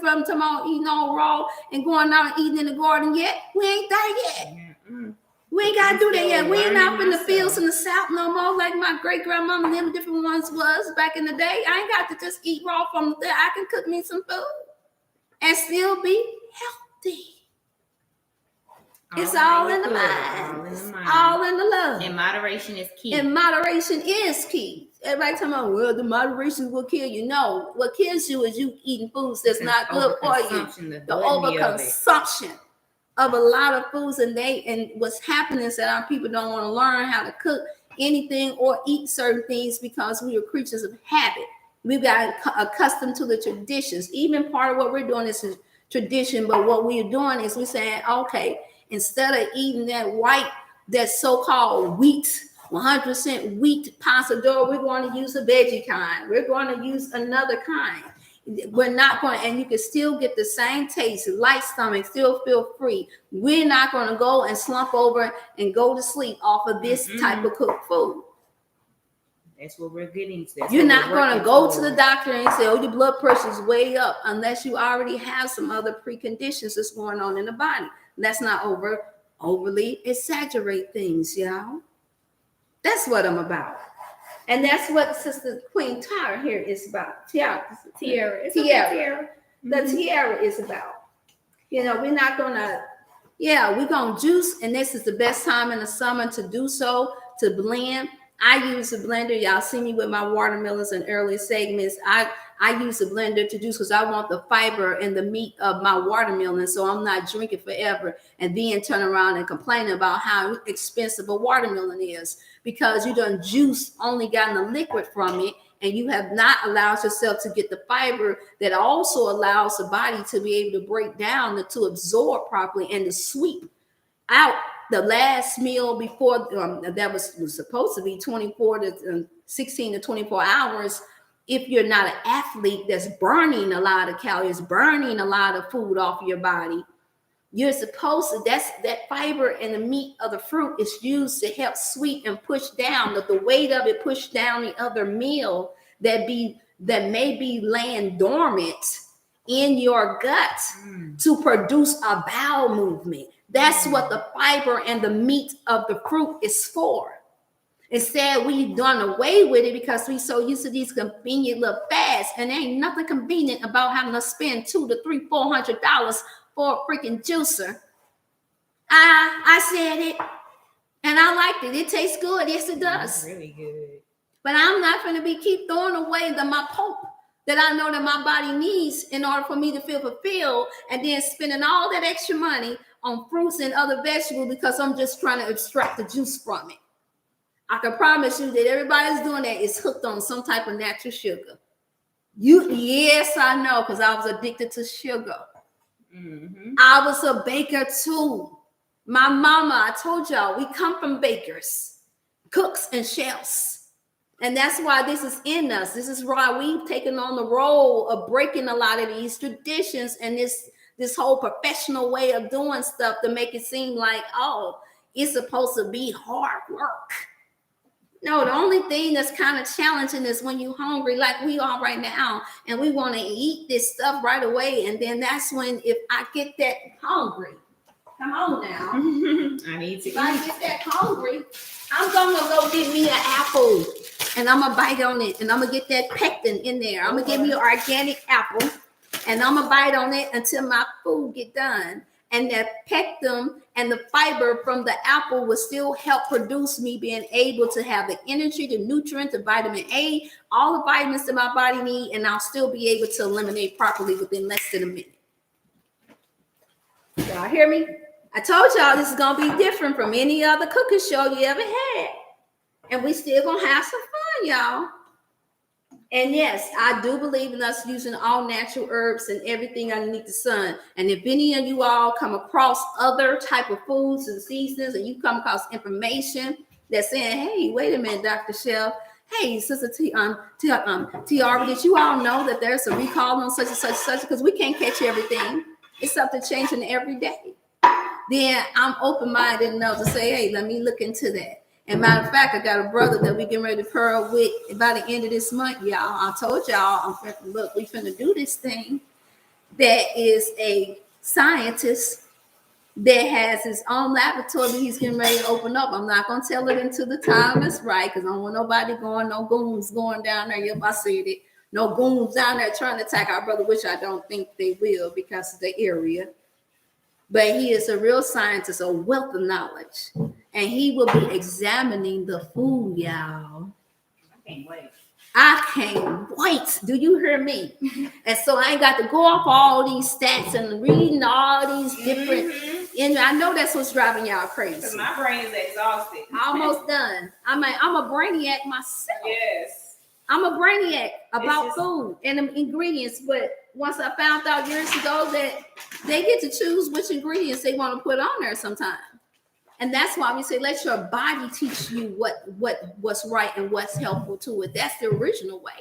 from tomorrow eating all raw and going out and eating in the garden yet. We ain't there yet. Mm-hmm. We ain't got to do that yet. We ain't out in the fields in the South no more like my great-grandmama and them different ones was back in the day. I ain't got to just eat raw from there. I can cook me some food and still be healthy. It's all in the mind. All in the love. And moderation is key. Everybody talking about, well, the moderation will kill you. No, what kills you is you eating foods that's not good for you. The overconsumption of a lot of foods, and what's happening is that our people don't want to learn how to cook anything or eat certain things because we are creatures of habit. We've got accustomed to the traditions. Even part of what we're doing is a tradition, but what we're doing is we're saying, okay, instead of eating that so-called wheat, 100% wheat pasta dough, we're going to use a veggie kind. We're going to use another kind. We're not going, and you can still get the same taste, light stomach, still feel free. We're not going to go and slump over and go to sleep off of this type of cooked food. That's what we're getting to. You're not going to go to the doctor and say, oh, your blood pressure is way up, unless you already have some other preconditions that's going on in the body. Let's not overly exaggerate things, y'all. That's what I'm about. And that's what Sister Queen Tara here is about. Tiara. The tiara is about. We're not going to, we're going to juice. And this is the best time in the summer to do so, to blend. I use a blender. Y'all see me with my watermelons in early segments. I use a blender to juice because I want the fiber and the meat of my watermelon, so I'm not drinking forever and then turn around and complain about how expensive a watermelon is because you done juice only gotten the liquid from it and you have not allowed yourself to get the fiber that also allows the body to be able to break down, to absorb properly and to sweep out the last meal before that was supposed to be 16 to 24 hours. If you're not an athlete that's burning a lot of calories, burning a lot of food off your body, you're supposed to, that fiber and the meat of the fruit is used to help sweep and push down the weight of it, push down the other meal that may be laying dormant in your gut to produce a bowel movement. That's what the fiber and the meat of the fruit is for. Instead, we've done away with it because we're so used to these convenient little fasts, and there ain't nothing convenient about having to spend $200 to $400 for a freaking juicer. I said it, and I liked it. It tastes good. Yes, it does. It's really good. But I'm not going to keep throwing away my Pope that I know that my body needs in order for me to feel fulfilled, and then spending all that extra money on fruits and other vegetables because I'm just trying to extract the juice from it. I can promise you that everybody's doing that is hooked on some type of natural sugar. Yes, I know, because I was addicted to sugar. Mm-hmm. I was a baker too. My mama, I told y'all, we come from bakers, cooks, and chefs. And that's why this is in us. This is why we've taken on the role of breaking a lot of these traditions and this whole professional way of doing stuff to make it seem like, oh, it's supposed to be hard work. No, the only thing that's kind of challenging is when you're hungry, like we are right now, and we want to eat this stuff right away. And then that's when, if I get that hungry, come on now. I need to eat. If I get that hungry, I'm going to go get me an apple, and I'm going to bite on it, and I'm going to get that pectin in there. I'm going to get me an organic apple, and I'm going to bite on it until my food get done. And that pectin and the fiber from the apple will still help produce me being able to have the energy, the nutrient, the vitamin A, all the vitamins that my body need, and I'll still be able to eliminate properly within less than a minute. Y'all hear me? I told y'all this is going to be different from any other cooking show you ever had. And we still going to have some fun, y'all. And yes, I do believe in us using all natural herbs and everything underneath the sun. And if any of you all come across other type of foods and seasons, and you come across information that's saying, hey, wait a minute, Dr. Shell. Hey, Sister Tiara, did you all know that there's a recall on such and such and such? Because we can't catch everything. It's something changing every day. Then I'm open-minded enough to say, hey, let me look into that. And matter of fact, I got a brother that we getting ready to pearl with by the end of this month, y'all. I told y'all, look, we finna do this thing that is a scientist that has his own laboratory that he's getting ready to open up. I'm not gonna tell it until the time is right, because I don't want nobody no goons going down there. Yep, I said it. No goons down there trying to attack our brother, which I don't think they will because of the area. But he is a real scientist, a wealth of knowledge. And he will be examining the food, y'all. I can't wait. Do you hear me? And so I ain't got to go off all these stats and reading all these different. And I know that's what's driving y'all crazy. My brain is exhausted. Almost done. I'm a brainiac myself. Yes. I'm a brainiac about food and the ingredients. But once I found out years ago that they get to choose which ingredients they want to put on there sometimes. And that's why we say, let your body teach you what's right and what's helpful to it. That's the original way.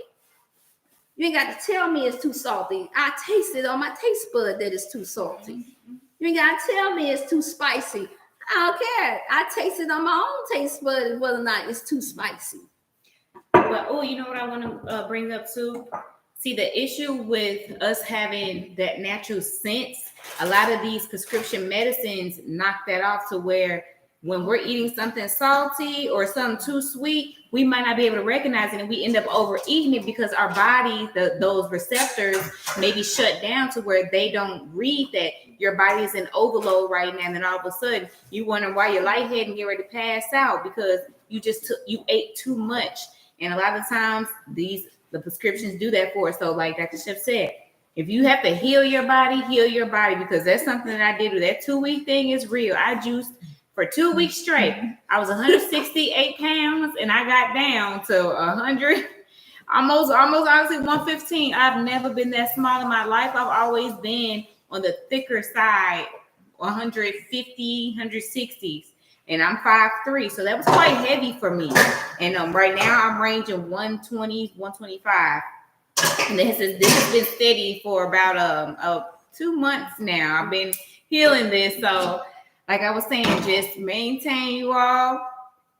You ain't got to tell me it's too salty. I taste it on my taste bud that it's too salty. You ain't got to tell me it's too spicy. I don't care. I taste it on my own taste bud whether or not it's too spicy. But, you know what I want to bring up too? See, the issue with us having that natural sense, a lot of these prescription medicines knock that off to where when we're eating something salty or something too sweet, we might not be able to recognize it, and we end up overeating it because our body, those receptors may be shut down to where they don't read that your body is in overload right now, and then all of a sudden you wonder why you're lightheaded and get ready to pass out because you ate too much. And a lot of times the prescriptions do that for us. So like Dr. Chef said, if you have to heal your body, because that's something that I did with that 2-week thing is real. I juiced for 2 weeks straight. I was 168 pounds and I got down to 100, almost honestly 115. I've never been that small in my life. I've always been on the thicker side, 150, 160s. And I'm 5'3", so that was quite heavy for me. And right now I'm ranging 120, 125. And this has been steady for about 2 months now. I've been healing this. So like I was saying, just maintain, you all.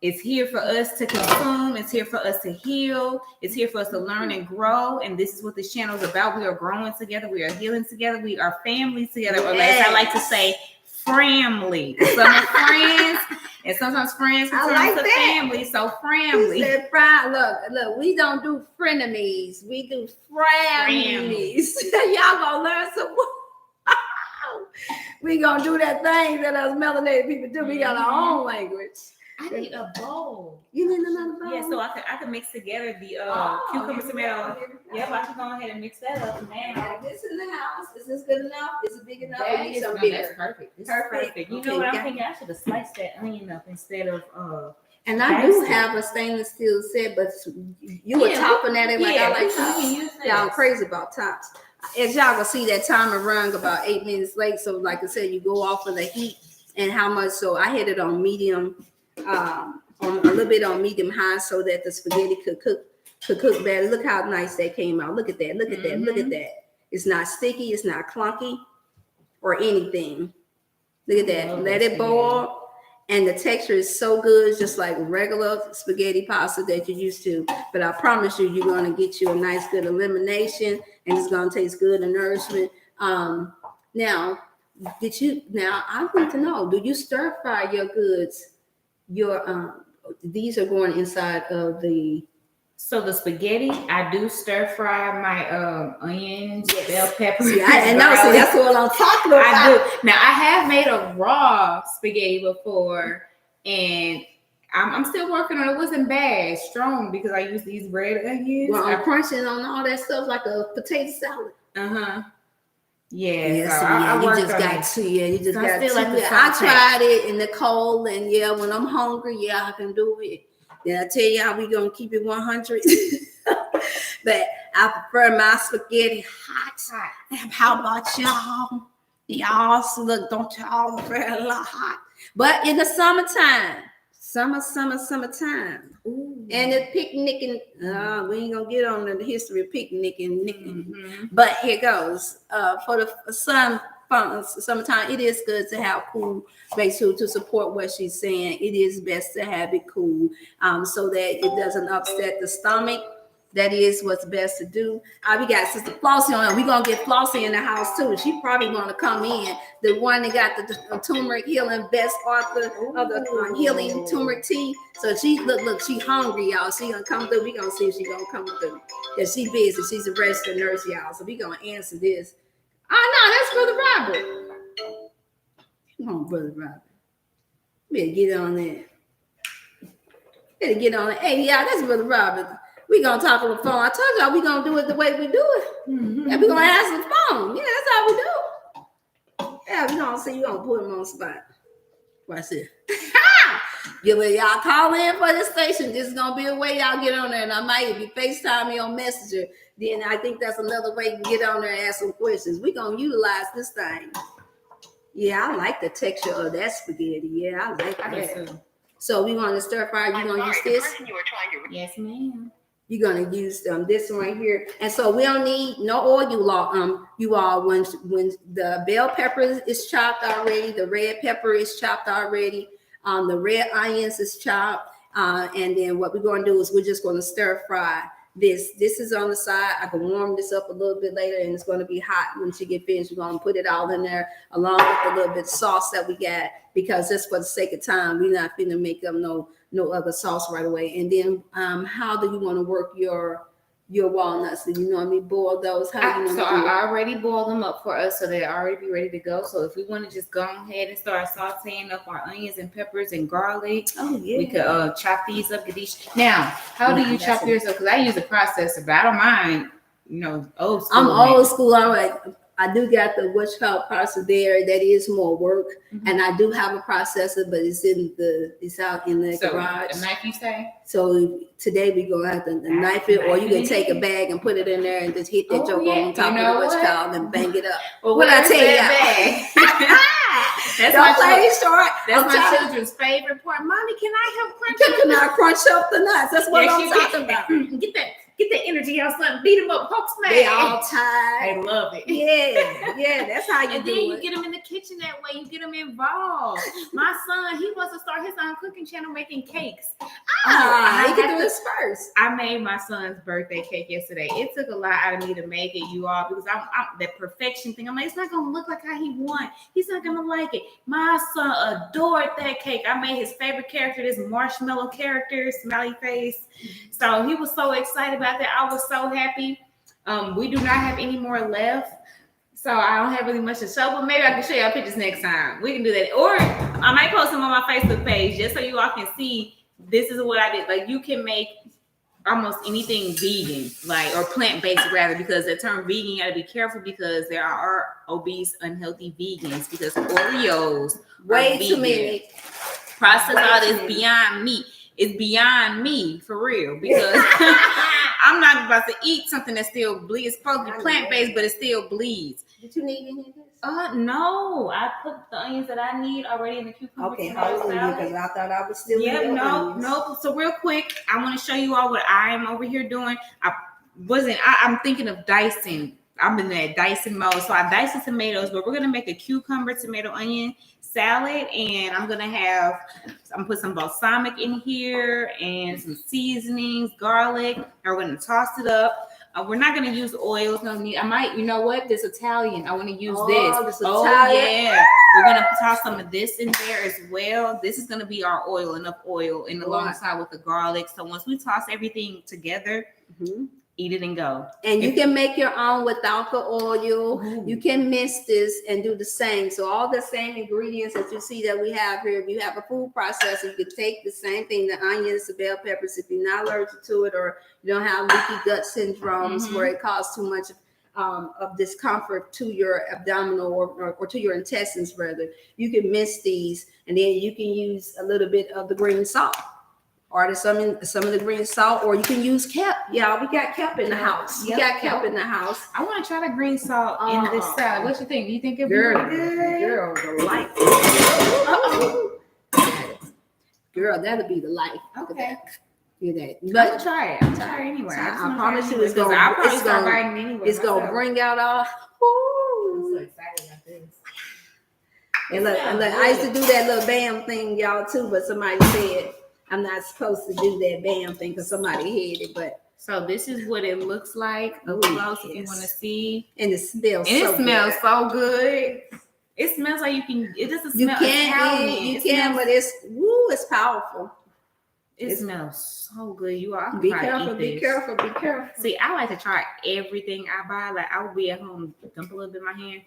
It's here for us to consume. It's here for us to heal. It's here for us to learn and grow. And this is what this channel is about. We are growing together. We are healing together. We are families together. Or as I like to say, family. Some are friends, and sometimes friends can turn into family. So family. He said, look, we don't do frenemies. We do frenemies. Y'all gonna learn some. We gonna do that thing that us melanated people do. We got our own language. I need a bowl. You need another bowl? Yeah, so I can mix together the cucumber tomato. Yep, I can go ahead and mix that up now. This in the house. Is this good enough? Is it big enough? That's perfect. This perfect. Is perfect. You know what I'm thinking? I should have sliced that onion up instead of And I do have a stainless steel set, but you were topping at it like I like tops. Yeah, I'm crazy about tops. As y'all can see, that timer rung about 8 minutes late. So, like I said, you go off of the heat and how much. So I had it on medium, on a little bit on medium high, so that the spaghetti could cook better. Look how nice that came out. Look at that. Look at that. Look at that. It's not sticky. It's not clunky or anything. Look at that. Let it boil. And the texture is so good, just like regular spaghetti pasta that you're used to. But I promise you, you're going to get you a nice, good elimination, and it's going to taste good and nourishment. Now, I want to know, do you stir fry your goods? These are going inside of the... So the spaghetti, I do stir fry my onions, bell peppers. See, that's what I'm talking about. I do. Now I have made a raw spaghetti before, and I'm still working on it. It wasn't bad, strong, because I use these red onions. Well, I'm crunching on all that stuff like a potato salad. Yeah, you just got to. I tried it in the cold, and when I'm hungry, I can do it. Then I tell y'all, we gonna keep it 100. But I prefer my spaghetti hot. How about y'all? Y'all don't y'all prefer a lot hot? But in the summertime, summertime. Ooh. And the picnicking, we ain't gonna get on the history of picnicking. But here goes. For the summertime, it is good to have cool base food to support what she's saying. It is best to have it cool, so that it doesn't upset the stomach. That is what's best to do. We got Sister Flossie on. We're going to get Flossie in the house too. She probably going to come in. The one that got the turmeric healing, best author of the healing turmeric tea. So she, look, she hungry, y'all. She going to come through. We going to see if she going to come through. Because she busy. She's a registered nurse, y'all. So we going to answer this. Oh, no, that's Brother Robert. Come on, Brother Robert. Better get on there. Hey, yeah, that's Brother Robert. We're going to talk on the phone. I told y'all we're going to do it the way we do it. Yeah, we're going to answer the phone. Yeah, that's how we do. Yeah, we're going to see. You're going to put him on the spot. Watch this. Y'all call in for the station. This is going to be a way y'all get on there. And I might, if you FaceTime me on Messenger, then I think that's another way you can get on there and ask some questions. We're going to utilize this thing. Yeah, I like the texture of that spaghetti. Yeah, I like that. So we're going to stir fry. You're going to use this? Yes, ma'am. You're gonna use this one right here, and so we don't need no oil. You all when the bell pepper is chopped already, the red pepper is chopped already, the red onions is chopped, and then what we're gonna do is we're just gonna stir fry this. This is on the side. I can warm this up a little bit later, and it's gonna be hot when she get finished. We're gonna put it all in there along with a little bit of sauce that we got, because just for the sake of time, we're not finna make up no other sauce right away. And then how do you want to work your walnuts? Do you normally boil those? I already boiled them up for us, so they already be ready to go. So if we want to just go ahead and start sauteing up our onions and peppers and garlic, we could chop these up. Now, how do you chop yours up? Because I use a processor, but I don't mind, old school. I'm old school. All right. I do got the processor there. That is more work, and I do have a processor, but it's out in the garage. A knife, you say? So today we gonna have to knife it, or you can take a bag and put it in there and just hit that joke on top of the called and bang it up. Well, what I tell you? That's my children's favorite part. Mommy, can I help crunch? Can I crunch up the nuts? That's what I'm talking about. Get that energy out, son. Beat them up, poke smash. They all tired. They love it. Yeah, that's how you do it. And then you get them in the kitchen that way. You get them involved. My son, he wants to start his own cooking channel making cakes. He can do this first. I made my son's birthday cake yesterday. It took a lot out of me to make it, you all, because I'm that perfection thing. I'm like, it's not gonna look like how he want. He's not gonna like it. My son adored that cake. I made his favorite character, this marshmallow character, smiley face. So he was so excited about that. I was so happy. We do not have any more left. So I don't have really much to show, but maybe I can show y'all pictures next time. We can do that. Or I might post them on my Facebook page just so you all can see this is what I did. Like you can make almost anything vegan, like or plant-based rather, because the term vegan, you gotta be careful because there are obese, unhealthy vegans because Oreos Way are too vegan. many. Processed all this beyond me. It's beyond me for real because I'm not about to eat something that still bleeds. It's supposed to be plant-based, but it still bleeds. Did you need any of this? No. I put the onions that I need already in the cucumber. Okay, hallelujah, because I thought I was still in no. So real quick, I want to show you all what I am over here doing. I'm thinking of dicing. I'm in that dicing mode. So I diced the tomatoes, but we're gonna make a cucumber, tomato, onion salad, and I'm gonna put some balsamic in here and some seasonings, garlic, and we're gonna toss it up. We're not gonna use oils. No need. I might. You know what? This Italian. I want to use this. Italian. Yeah. We're gonna toss some of this in there as well. This is gonna be our oil, enough oil, and alongside with the garlic. So once we toss everything together, eat it and go. And you can make your own without the oil. Ooh. You can mix this and do the same. So all the same ingredients that you see that we have here, if you have a food processor, you can take the same thing, the onions, the bell peppers, if you're not allergic to it or you don't have leaky gut syndromes where it causes too much of discomfort to your abdominal or to your intestines rather, you can mix these and then you can use a little bit of the green salt. Or some of the green salt, or you can use kelp. Yeah, we got kelp in the house. You got kelp in the house. I want to try the green salt in this salad. What you think? Do you think it'd be good? Girl, the life. Girl, that'll be the life. Okay. Hear that? But I'll try it. I'll try it anyway. I promise you, it's gonna bring out all. I'm so excited about this. And look, I used to do that little bam thing, y'all too, but somebody said I'm not supposed to do that bam thing because somebody had it, but so this is what it looks like up close if you want to see. And it smells so good. It smells like it doesn't smell Italian. You can, but it's powerful. It smells so good. You all be careful. See, I like to try everything I buy. Like I will be at home, dump a little bit in my hand.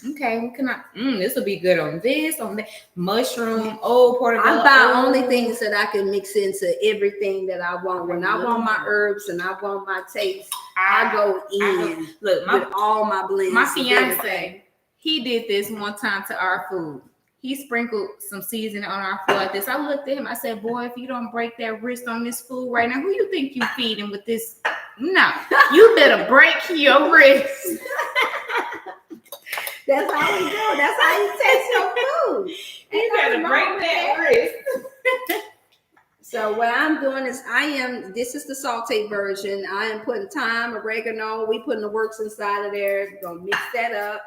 Okay, this will be good on that. Mushroom, portobello. I buy only things that I can mix into everything that I want. When I want my herbs and I want my taste, I go in with all my blends. My fiance, he did this one time to our food. He sprinkled some seasoning on our food like this. I looked at him. I said, boy, if you don't break that wrist on this food right now, who you think you feeding with this? No, you better break your wrist. That's how we do. That's how you taste your food. You better break that wrist. So what I'm doing is this is the sauté version. I am putting thyme, oregano. We putting the works inside of there. We're going to mix that up.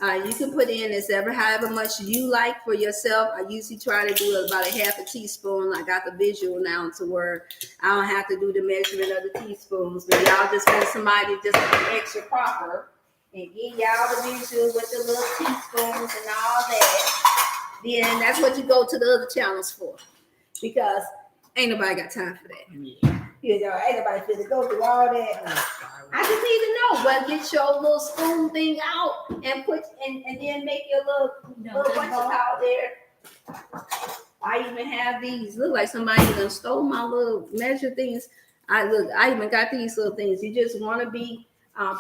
You can put in however much you like for yourself. I usually try to do about a half a teaspoon. I got the visual now to where I don't have to do the measurement of the teaspoons, but y'all just want somebody just be extra proper and give y'all the visual with the little teaspoons and all that. Then that's what you go to the other channels for, because ain't nobody got time for that. Yeah. You know, ain't nobody finna go through all that. I just need to know. Well, get your little spoon thing out and put and then make your little bunch of out there. I even have these. Look like somebody done stole my little measure things. I even got these little things. You just want to be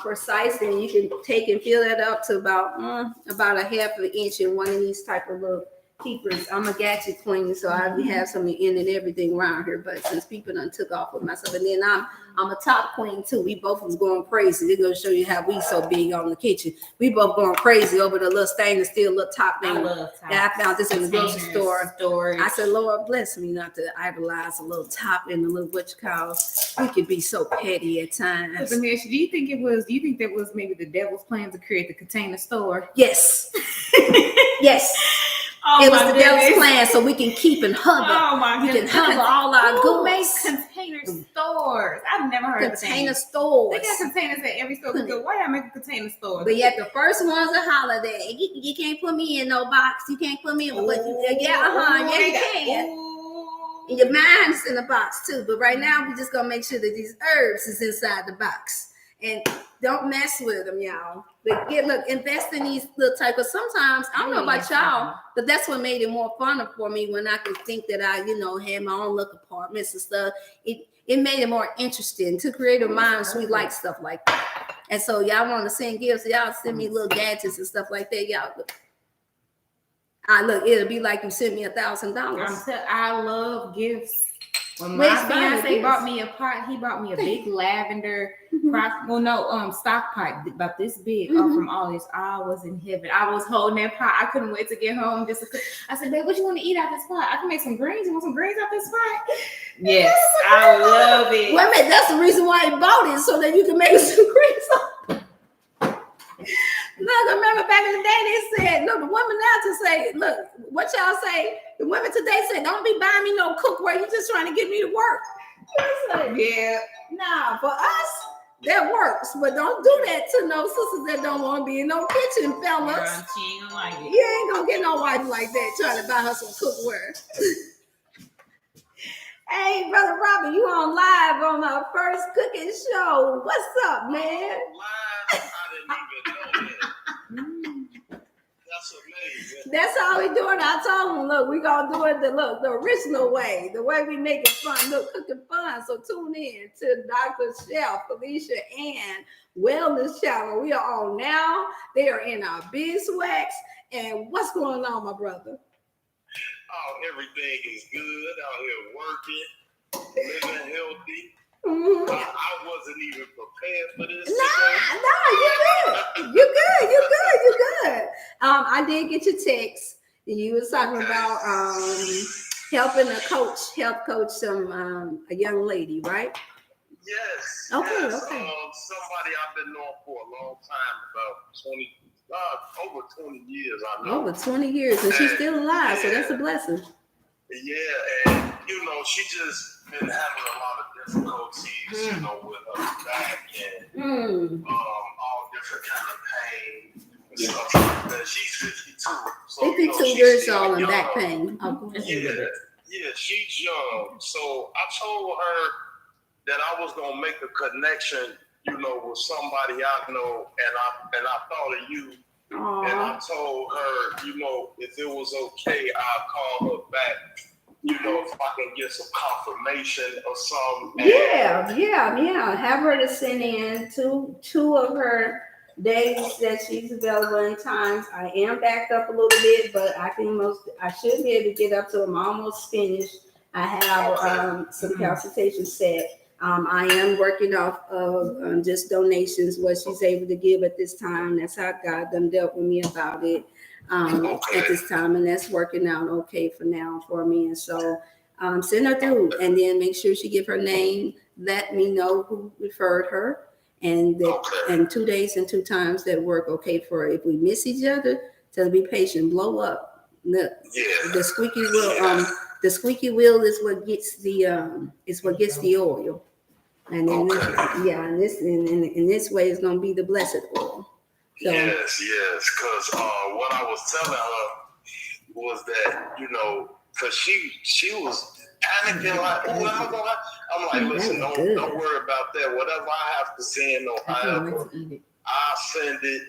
precise, and you can take and fill that up to about a half of an inch in one of these type of little keepers. I'm a gadget queen, so I have some in and everything around here. But since people done took off with myself, and then I'm a top queen too. We both was going crazy. They're gonna show you how we so big on the kitchen. We both going crazy over the little stainless steel little top thing. I found this in the grocery store. I said, Lord bless me not to idolize a little top and a little what you call. We could be so petty at times. Do you think that was maybe the devil's plan to create the container store? Yes. Yes. Oh, it was the devil's plan so we can keep and hover. Oh my goodness. We can hover all our goods. Makes container stores. I've never heard of container stores. They got containers at every store. Why y'all make a container store? But yet the first one's a holiday. You can't put me in no box. You can't put me in. But you can. And your mind's in the box too. But right now we just gonna make sure that these herbs is inside the box. And don't mess with them, y'all. But invest in these little type. Because sometimes I don't know about y'all, but that's what made it more fun for me when I could think that I, had my own little apartments and stuff. It made it more interesting to creative minds. We like stuff like that. And so y'all want to send gifts, y'all send me little gadgets and stuff like that. Y'all look, it'll be like you sent me $1,000. I love gifts. When my fiance bought me a pot, he bought me a big lavender stock pot about this big from all this. I was in heaven. I was holding that pot. I couldn't wait to get home. I said, babe, what you want to eat out this pot? I can make some greens. You want some greens out this pot? Yes, I love it. Wait a minute, that's the reason why he bought it, so that you can make some greens. Look, I remember back in the day they said, look, the women now to say, look, what y'all say? The women today say, don't be buying me no cookware. You just trying to get me to work. Yeah. Nah, for us, that works. But don't do that to no sisters that don't want to be in no kitchen, fellas. Girl, she ain't gonna like it. You ain't gonna get no wife like that trying to buy her some cookware. Hey, Brother Robert, you on live on our first cooking show. What's up, man? Live? I didn't even know that. That's amazing. That's how we doing. I told him, look, we gonna do it the original way, the way we make it fun. Look, cooking fun. So tune in to Dr. Chef Felicia and Wellness Channel. We are on now. They are in our beeswax. And what's going on, my brother? Oh, everything is good out here working, living healthy. Mm-hmm. I wasn't even prepared for this. No, you good. I did get your text. You was talking about helping help coach a young lady, right? Yes. Okay. Somebody I've been knowing for a long time, about over 20 years. I know. Over 20 years, and she's still alive, so that's a blessing. Yeah, and she just been having a lot of difficulties, with her back and all different kind of pain and stuff like that. She's 52. So, 52 years old and back pain. Yeah, she's young. So I told her that I was gonna make a connection, with somebody I know, and I thought of you. Aww. And I told her, if it was okay, I'll call her back. If I can get some confirmation or something. Yeah. Have her to send in two of her days that she's available in times. I am backed up a little bit, but I should be able to get up to them. I'm almost finished. I have some consultations set. I am working off of just donations, what she's able to give at this time. That's how God done dealt with me about it at this time, and that's working out okay for now for me. And so send her through, and then make sure she give her name. Let me know who referred her, and 2 days and 2 times that work okay for her. If we miss each other, tell be patient. Blow up. The squeaky wheel. The squeaky wheel is what gets the oil. And in this way, it's gonna be the blessed oil. So, yes, because what I was telling her was that because she was panicking like, oh, am I gonna? I'm like, listen, don't worry about that. Whatever I have to send or however, I'll send it.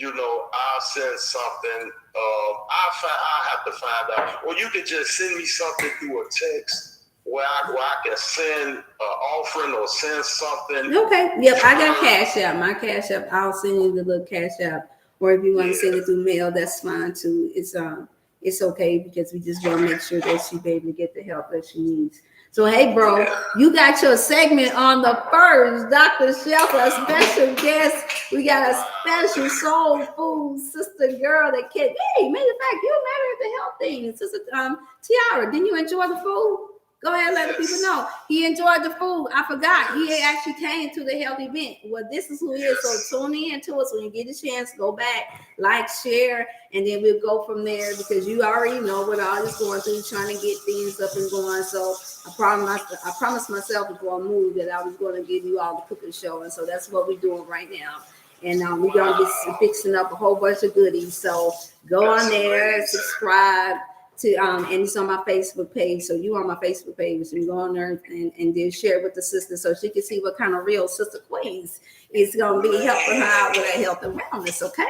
I'll send something. I have to find out. Or you can just send me something through a text. Where I can send an offering or send something. Okay. Yep. I got Cash App. My Cash App. I'll send you the little Cash App. Or if you want to send it through mail, that's fine too. It's okay because we just want to make sure that she's able to get the help that she needs. So hey, bro, you got your segment on the first Dr. Chef, a special guest. We got a special soul food sister girl that can. Hey, matter of fact, you married the health thing, Sister Tiara. Didn't you enjoy the food? Go ahead and let the people know. He enjoyed the food. I forgot. He actually came to the health event. Well, this is who he is. So tune in to us when you get a chance. Go back, like, share, and then we'll go from there because you already know what I was going through, trying to get things up and going. So I promised myself before I moved that I was going to give you all the cooking show. And so that's what we're doing right now. And we're going to be fixing up a whole bunch of goodies. So go on there, subscribe to and it's on my Facebook page. So you on my Facebook page, so you go on there and then share it with the sister so she can see what kind of real Sister Queens is gonna be helping her out with her health and wellness. Okay.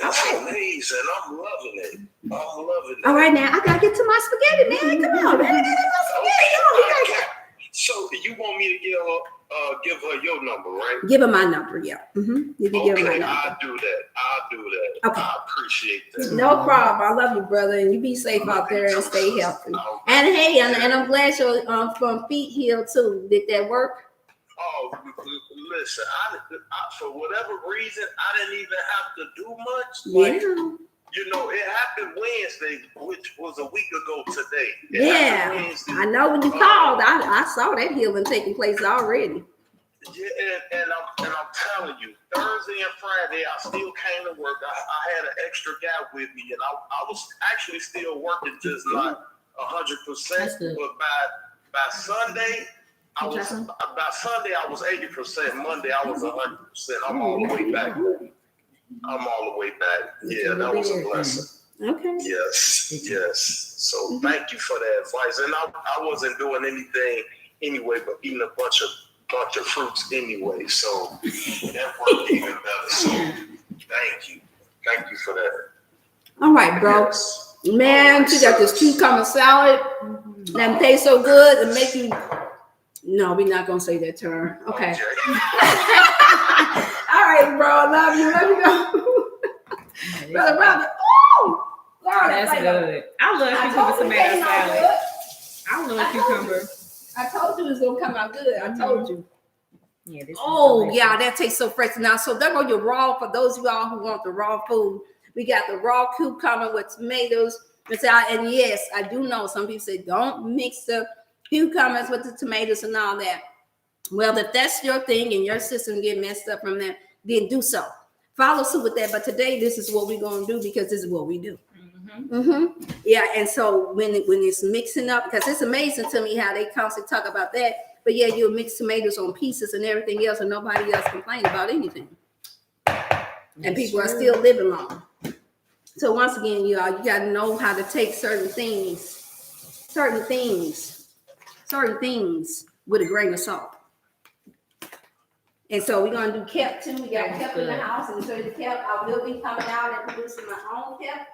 That's amazing. I'm loving it. All right, now I gotta get to my spaghetti, man. Come on, man. So you want me to give her your number, right? Give her my number, yeah. Mm-hmm. You can give her my number. I'll do that. Okay. I appreciate that. No problem. I love you, brother, and you be safe out there and stay healthy. And hey, and I'm glad your from feet healed too. Did that work? Oh, listen, I for whatever reason, I didn't even have to do much. Yeah. You know, it happened Wednesday, which was a week ago today. I know when you called, I saw that healing taking place already. Yeah, and I'm telling you, Thursday and Friday, I still came to work. I had an extra guy with me, and I was actually still working, just not 100%. But by Sunday, I was 80%. Monday, I was 100%. I'm all the way back. Yeah, that was a blessing. Okay. Yes. So thank you for that advice. And I wasn't doing anything anyway, but eating a bunch of fruits anyway. So that worked even better. So thank you for that. All right, bro. Yes. Man, you got this cucumber salad that tastes so good and make you. No, we're not gonna say that term. Okay. All right, bro. I love you. Let me go. Brother Robert. Oh, Lord, that's good. I love cucumber tomato salad. I love cucumber. I told you it's gonna come out good. I told you. Yeah. Yeah, that tastes so fresh. Now, so there go your raw. For those of y'all who want the raw food, we got the raw cucumber with tomatoes. And yes, I do know some people say don't mix the cucumbers with the tomatoes and all that. Well, if that's your thing and your system get messed up from that, then do so. Follow suit with that. But today, this is what we're going to do because this is what we do. Yeah, and so when it's mixing up, because it's amazing to me how they constantly talk about that. But yeah, you'll mix tomatoes on pieces and everything else, and nobody else complains about anything. And people are still living long. So once again, you got to know how to take certain things with a grain of salt. And so we're going to do kelp too. We got kelp in the house. And so the kelp, I will be coming out and producing my own kelp.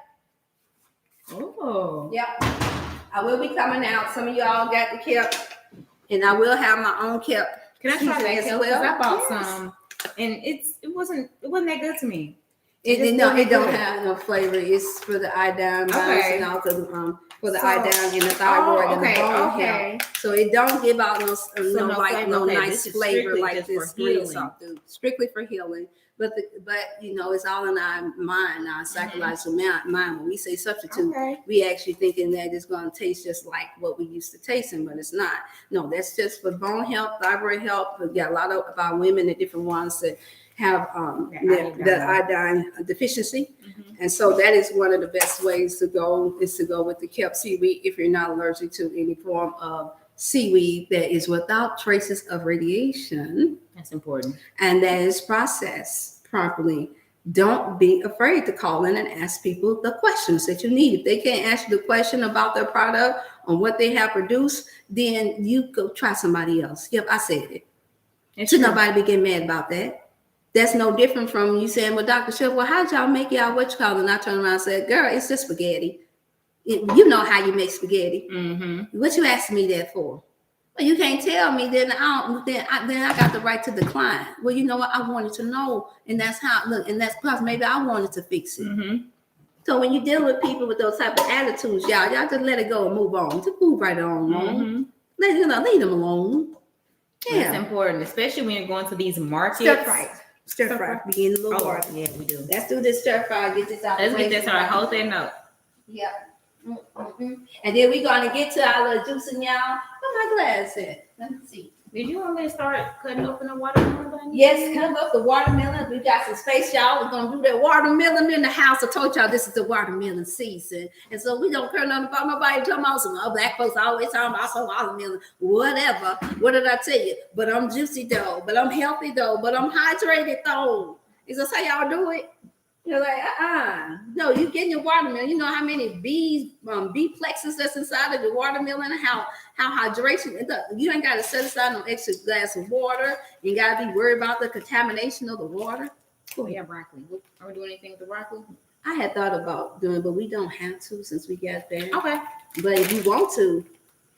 Oh. Yep. I will be coming out. Some of y'all got the kelp. And I will have my own kelp. Can I try that kelp? Because I bought some. And it wasn't that good to me. It don't have no flavor. It's for the iodine and also for the iodine and the thyroid and the bone health. So it don't give out no nice flavor like this green salt do. Strictly for healing. But it's all in our mind, our psychological mind. When we say substitute, we actually thinking that it's going to taste just like what we used to tasting, but it's not. No, that's just for bone health, thyroid health. We got a lot of our women, the different ones that have the iodine deficiency. And so that is one of the best ways to go with the kelp seaweed if you're not allergic to any form of seaweed that is without traces of radiation. That's important. And that is processed properly. Don't be afraid to call in and ask people the questions that you need. If they can't answer the question about their product or what they have produced, then you go try somebody else. Yep, I said it. So nobody be getting mad about that. That's no different from you saying, well, Dr. Chef, well, how'd y'all make y'all what you call it? And I turned around and said, girl, it's just spaghetti. You know how you make spaghetti. What you asking me that for? Well, you can't tell me, then I got the right to decline. Well, you know what? I wanted to know, and that's how. Look, and that's because maybe I wanted to fix it. So when you deal with people with those type of attitudes, y'all just let it go and move on. Just move right on. Leave them alone. Yeah, that's important, especially when you're going to these markets. Stir fry. Begin a little water. Yeah, we do. Let's do this stir fry. Get this out. Let's get this on. Hold that note. Yeah. And then we're going to get to our little juicing, y'all. Where my glass at? Let me see. Did you want me to start cutting open the watermelon? Yes, cut up the watermelon. We got some space, y'all. We're going to do that watermelon in the house. I told y'all this is the watermelon season. And so we don't care nothing about nobody talking about some black folks always talking about some watermelon. Whatever. What did I tell you? But I'm juicy though. But I'm healthy though. But I'm hydrated though. Is this how y'all do it? You're like, no, you getting your watermelon. You know how many bees, bee plexus that's inside of the watermelon, and how hydration. You ain't got to set aside no extra glass of water. You got to be worried about the contamination of the water. Oh yeah, broccoli. Are we doing anything with the broccoli? I had thought about doing, but we don't have to since we got there. Okay. But if you want to,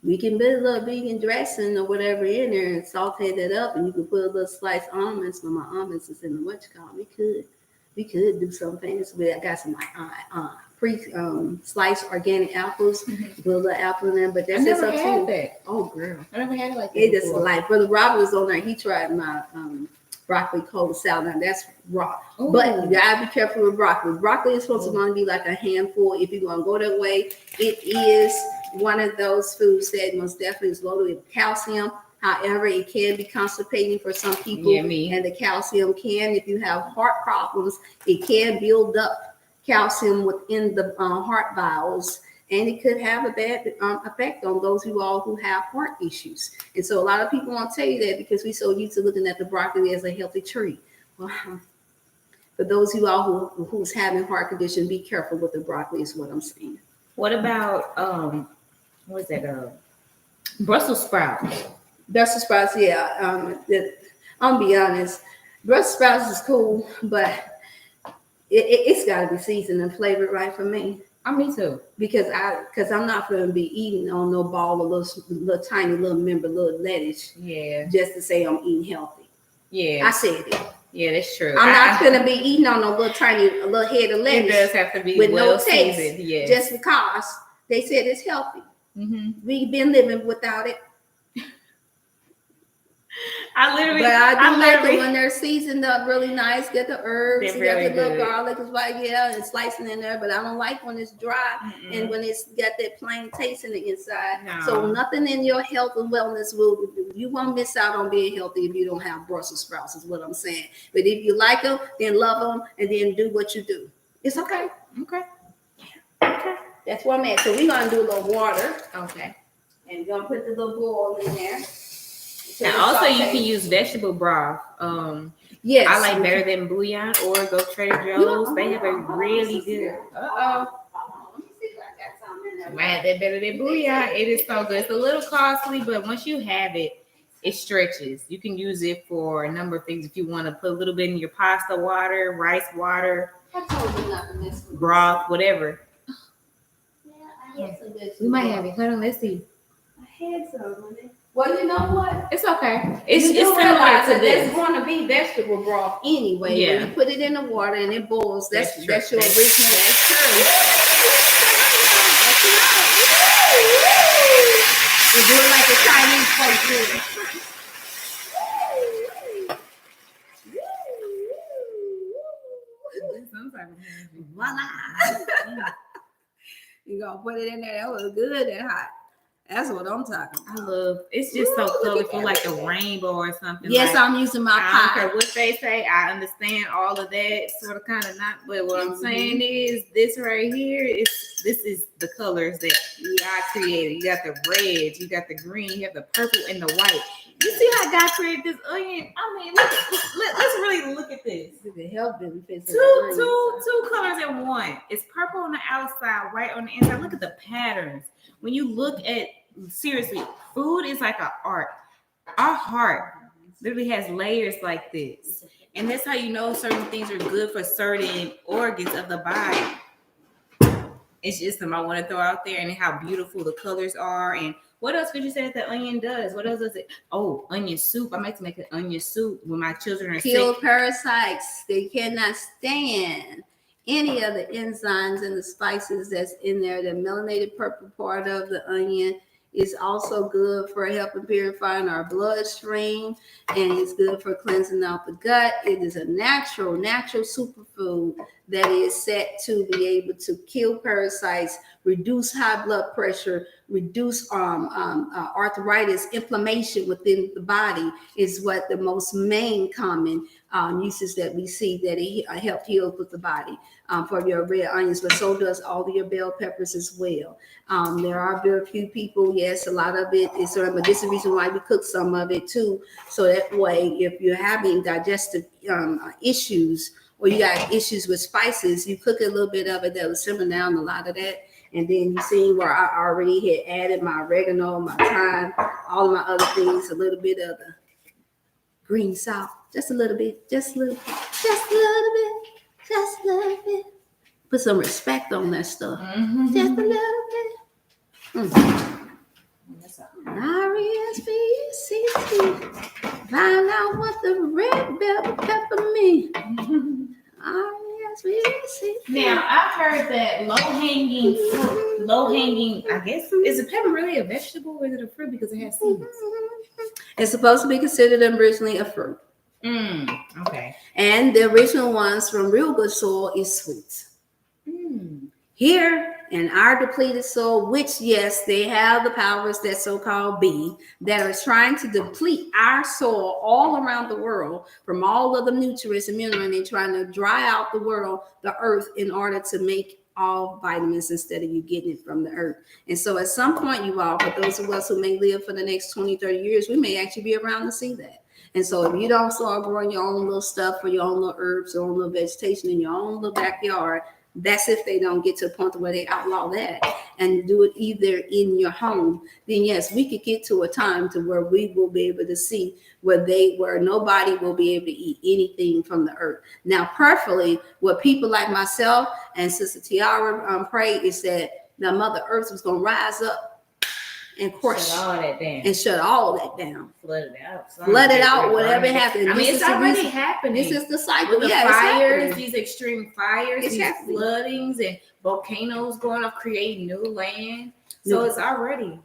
we can put a little vegan dressing or whatever in there and saute that up, and you can put a little sliced almonds. When my almonds is in the what you call, we could do something. I got some sliced organic apples, put a little apple in there. But that's just up to you. That. Oh girl, I never had it like that. It just like Brother Robert was on there. He tried my broccoli cold salad. Now that's raw. Ooh. But you gotta be careful with broccoli. Broccoli is supposed to be like a handful. If you're gonna go that way, it is one of those foods that most definitely is loaded with calcium. However, it can be constipating for some people, and the calcium can, if you have heart problems, it can build up calcium within the heart bowels, and it could have a bad effect on those who have heart issues. And so a lot of people won't tell you that because we're so used to looking at the broccoli as a healthy treat. Well, for those who's having heart condition, be careful with the broccoli is what I'm saying. What about what is that? Brussels sprouts. Brussels sprouts, yeah. I'll be honest, Brussels sprouts is cool, but it's got to be seasoned and flavored right for me. Me too. Because I'm not going to be eating on no ball of little tiny little lettuce. Yeah. Just to say I'm eating healthy. Yeah. I said it. Yeah, that's true. I'm not going to be eating on no little head of lettuce. It does have to be with well no taste, seasoned. Yeah. Just because they said it's healthy. Mm-hmm. We've been living without it. I like it when they're seasoned up really nice. Get the herbs, you got the little garlic, it's like and slicing in there. But I don't like when it's dry and when it's got that plain taste in the inside. No. So nothing in your health and wellness you won't miss out on being healthy if you don't have Brussels sprouts. Is what I'm saying. But if you like them, then love them and then do what you do. It's okay. Okay. Okay. That's where I'm at. So we're gonna do a little water. Okay. And we're gonna put the little boil in there. And also you can use vegetable broth. Yes. I like better than bouillon or go Trader Joe's. They have a really good. Let me see if I got something in there. Man, they're better than bouillon. It is so good. It's a little costly, but once you have it, it stretches. You can use it for a number of things. If you want to put a little bit in your pasta water, rice water, I told you not to mess with broth, whatever. Yeah, I had some vegetables. We might have it. Hold on, let's see. I had some of it. Well, you know what? It's okay. It's similar to this. There's going to be vegetable broth anyway. Yeah. When you put it in the water and it boils, that's your original. That's true. You do it like a Chinese place. Voila. You're going to put it in there. That was good and hot. That's what I'm talking about. I love it's just so colorful, like a rainbow or something. Yes, like, I'm using my pot. I don't care what they say. I understand all of that sort of kind of not, but what I'm saying is this right here this is the colors that God created. You got the reds, you got the green, you have the purple and the white. You see how God created this onion? I mean, let's really look at this. The health benefits. Two colors in one. It's purple on the outside, white on the inside. Look at the patterns. When you look at seriously, food is like an art. Our heart literally has layers like this. And that's how you know certain things are good for certain organs of the body. It's just something I want to throw out there and how beautiful the colors are. And what else could you say that the onion does? What else does it? Oh, onion soup. I like to make an onion soup when my children are kill sick. Parasites. They cannot stand any of the enzymes and the spices that's in there. The melanated purple part of the onion is also good for helping purifying our bloodstream, and it's good for cleansing out the gut. It is a natural superfood that is set to be able to kill parasites, reduce high blood pressure, reduce arthritis, inflammation within the body is what the most main common uses that we see that it help heal with the body for your red onions, but so does all of your bell peppers as well. There are very few people, yes, a lot of it is, but this is the reason why we cook some of it too, so that way if you're having digestive issues or you got issues with spices, you cook a little bit of it, that'll simmer down a lot of that. And then you see where I already had added my oregano, my thyme, all of my other things, a little bit of the green salt, just a little bit, just a little bit, just a little bit, just a little bit. Put some respect on that stuff. Just a little bit. R-E-S-P-E-C-T. Find out what the red bell pepper means. R-E-S-P-E-C-T. Now I've heard that low-hanging fruit, I guess, is a pepper really a vegetable or is it a fruit because it has seeds? It's supposed to be considered originally a fruit. Okay. And the original ones from real good soil is sweet. Here in our depleted soil, which yes, they have the powers that so-called be that are trying to deplete our soil all around the world from all of the nutrients and minerals, and they're trying to dry out the world, the earth, in order to make all vitamins instead of you getting it from the earth. And so at some point, you all, for those of us who may live for the next 20, 30 years, we may actually be around to see that. And so if you don't start growing your own little stuff or your own little herbs, your own little vegetation in your own little backyard, that's if they don't get to a point where they outlaw that and do it either in your home. Then yes, we could get to a time to where we will be able to see where nobody will be able to eat anything from the earth. Now, preferably, what people like myself and Sister Tiara pray is that the Mother Earth was going to rise up and crush shut all that down. And shut all that down. Flood it out. Flood it out, whatever happens. I mean, it's already happening. This is the cycle. With the fires, these extreme fires, these floodings and volcanoes going off, creating new land. So it's already.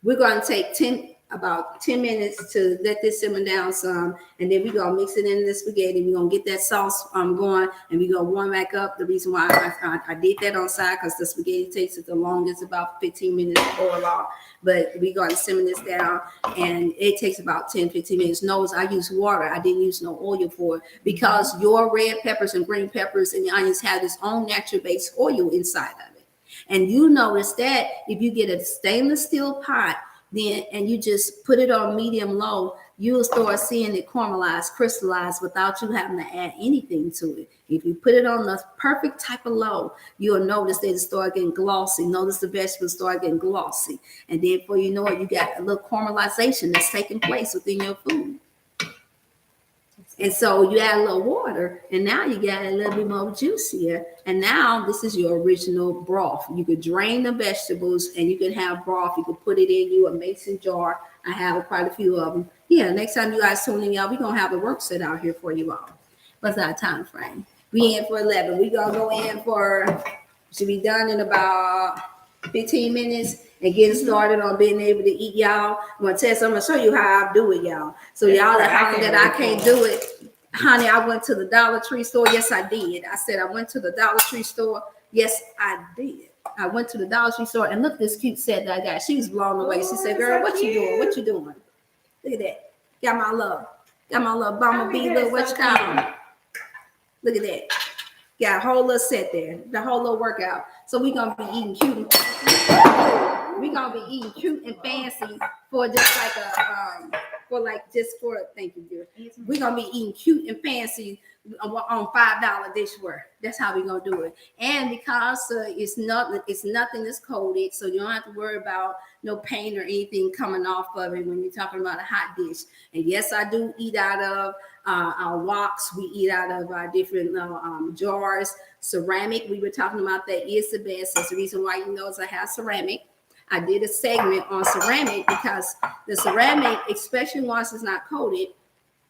We're going to take about 10 minutes to let this simmer down some, and then we're going to mix it in the spaghetti. We're going to get that sauce going, and we're going to warm back up. The reason why I did that on side, because the spaghetti takes the longest, about 15 minutes to boil off. But we're going to simmer this down, and it takes about 10, 15 minutes. Notice I use water. I didn't use no oil for it, because your red peppers and green peppers and the onions have its own natural-based oil inside of it. And you notice that if you get a stainless steel pot, then and you just put it on medium low, you'll start seeing it caramelize, crystallize without you having to add anything to it. If you put it on the perfect type of low, you'll notice that it start getting glossy. Notice the vegetables start getting glossy. And then before you know it, you got a little caramelization that's taking place within your food. And so you add a little water, and now you got a little bit more juicier. And now this is your original broth. You could drain the vegetables, and you can have broth. You could put it in a mason jar. I have quite a few of them. Yeah, next time you guys tune in, y'all, we're going to have the work set out here for you all. What's our time frame? We in for 11. We're going to go in for, should be done in about 15 minutes. And getting started on being able to eat, y'all. I'm gonna show you how I do it, y'all. So y'all that hollering that I can't do it, honey. I went to the Dollar Tree store. Yes, I did. I said I went to the Dollar Tree store. Yes, I did. I went to the Dollar Tree store and look at this cute set that I got. She was blown away. She said, "Girl, what you doing? What you doing? Look at that. Got my little bumblebee, little what you call them. Look at that. Got a whole little set there. The whole little workout. So we're gonna be eating cute. We're gonna be eating cute and fancy for just like thank you, dear. We're gonna be eating cute and fancy on $5 dishware. That's how we're gonna do it. And because it's nothing that's coated, so you don't have to worry about no paint or anything coming off of it when you're talking about a hot dish. And yes, I do eat out of our woks. We eat out of our different jars. Ceramic, we were talking about, that is the best. That's the reason why you notice I have ceramic. I did a segment on ceramic because the ceramic, especially once it's not coated,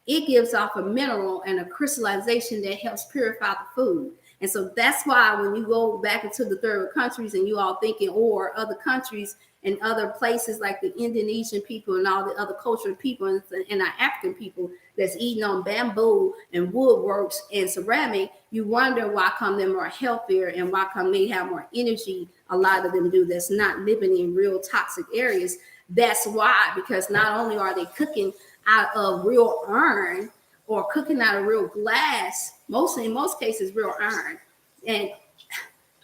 it gives off a mineral and a crystallization that helps purify the food. And so that's why when you go back into the third world countries and you all thinking, or other countries and other places like the Indonesian people and all the other cultural people and our African people that's eating on bamboo and woodworks and ceramic, you wonder why come they're more healthier and why come they have more energy. A lot of them do, that's not living in real toxic areas. That's why, because not only are they cooking out of real iron or cooking out of real glass, in most cases real iron, and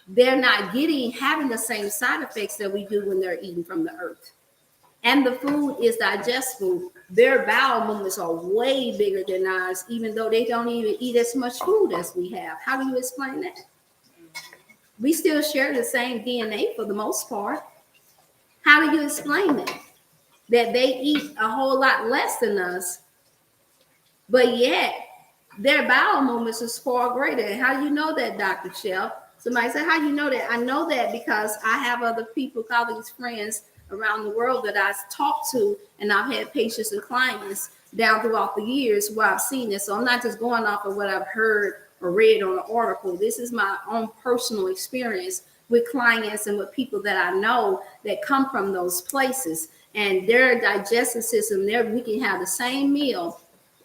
they're not having the same side effects that we do when they're eating from the earth. and the food is digestible. Their bowel movements are way bigger than ours, even though they don't even eat as much food as we have. How do you explain that? We still share the same DNA for the most part. How do you explain that? That they eat a whole lot less than us, but yet their bowel movements is far greater. And how do you know that, Dr. Shell? Somebody said, how do you know that? I know that because I have other people, colleagues, friends around the world that I've talked to, and I've had patients and clients down throughout the years where I've seen this. So I'm not just going off of what I've heard or read on an article. This is my own personal experience with clients and with people that I know that come from those places. And their digestive system, we can have the same meal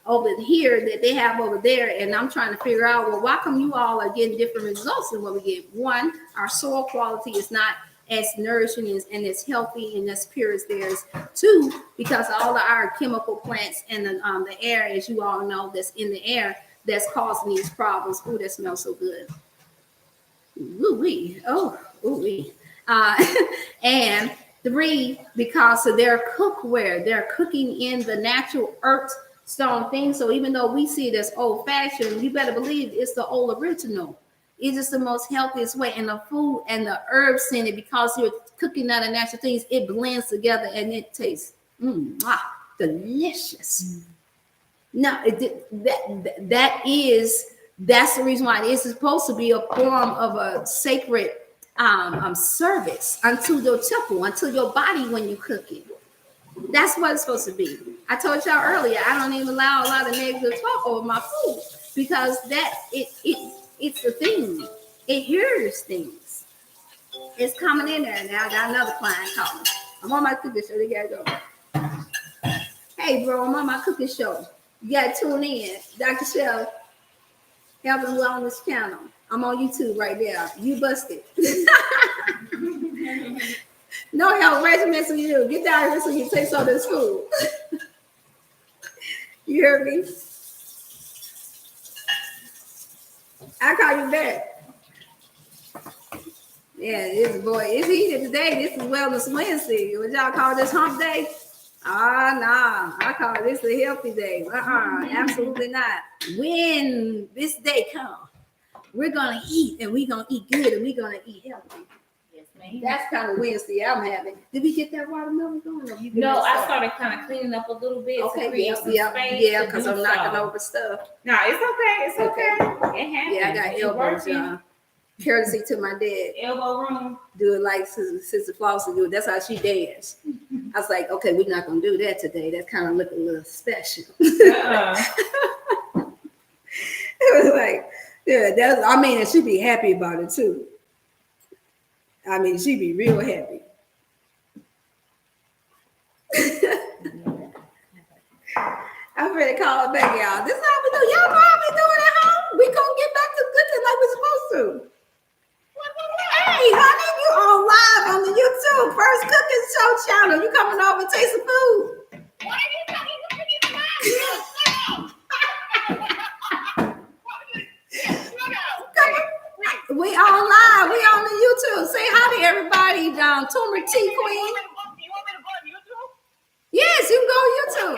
over here that they have over there, and I'm trying to figure out, well, why come you all are getting different results than what we get? One, our soil quality is not as nourishing and as healthy and as pure as theirs. Two, because all of our chemical plants and the air, as you all know, that's in the air, that's causing these problems. Ooh, that smells so good. Ooh-wee. Oh, ooh-wee. And three, because of their cookware, they're cooking in the natural earth stone thing. So even though we see it as old fashioned, you better believe it's the old original. It's just the most healthiest way. And the food and the herbs in it, because you're cooking out of natural things, it blends together and it tastes delicious. No, that's the reason why it is supposed to be a form of a sacred service unto your temple, unto your body when you cook it. That's what it's supposed to be. I told y'all earlier, I don't even allow a lot of negative talk over my food because it's the thing. It hears things. It's coming in there. Now I got another client calling. I'm on my cooking show. They gotta go. Hey, bro, I'm on my cooking show. You gotta tune in. Dr. Shell, Health and Wellness Channel. I'm on YouTube right there. You busted. No health regimens for you. Get down here so you taste all this food. You hear me? I call you back. Yeah, it's heated today. This is Wellness Wednesday. What y'all call this hump day? Nah. I call this a healthy day. Absolutely not. When this day comes, we're gonna eat, and we're gonna eat good, and we're gonna eat healthy. That's kind of Wednesday I'm having. Did we get that watermelon going? No, I started kind of cleaning up a little bit. Okay, yeah, because I'm knocking over stuff. No, it's okay. It happens. Yeah, I got elbows, y'all. Courtesy to my dad. Elbow room. Do it like Sister Flossie do it. That's how she danced. I was like, okay, we're not gonna do that today. That kind of looked a little special. It was like, yeah, and she'd be happy about it too. She'd be real happy. I'm ready to call it back, y'all. This is how we do. Y'all know how we do it at home. We gonna get back to cooking like we're supposed to. Hey, honey, you on live on the YouTube First Cooking Show channel. You coming over and taste some food? Why are you talking to me We on live. We on the YouTube. Say hi to everybody. Tumor Tea Queen. You want me to go on YouTube? Yes, you can go on YouTube.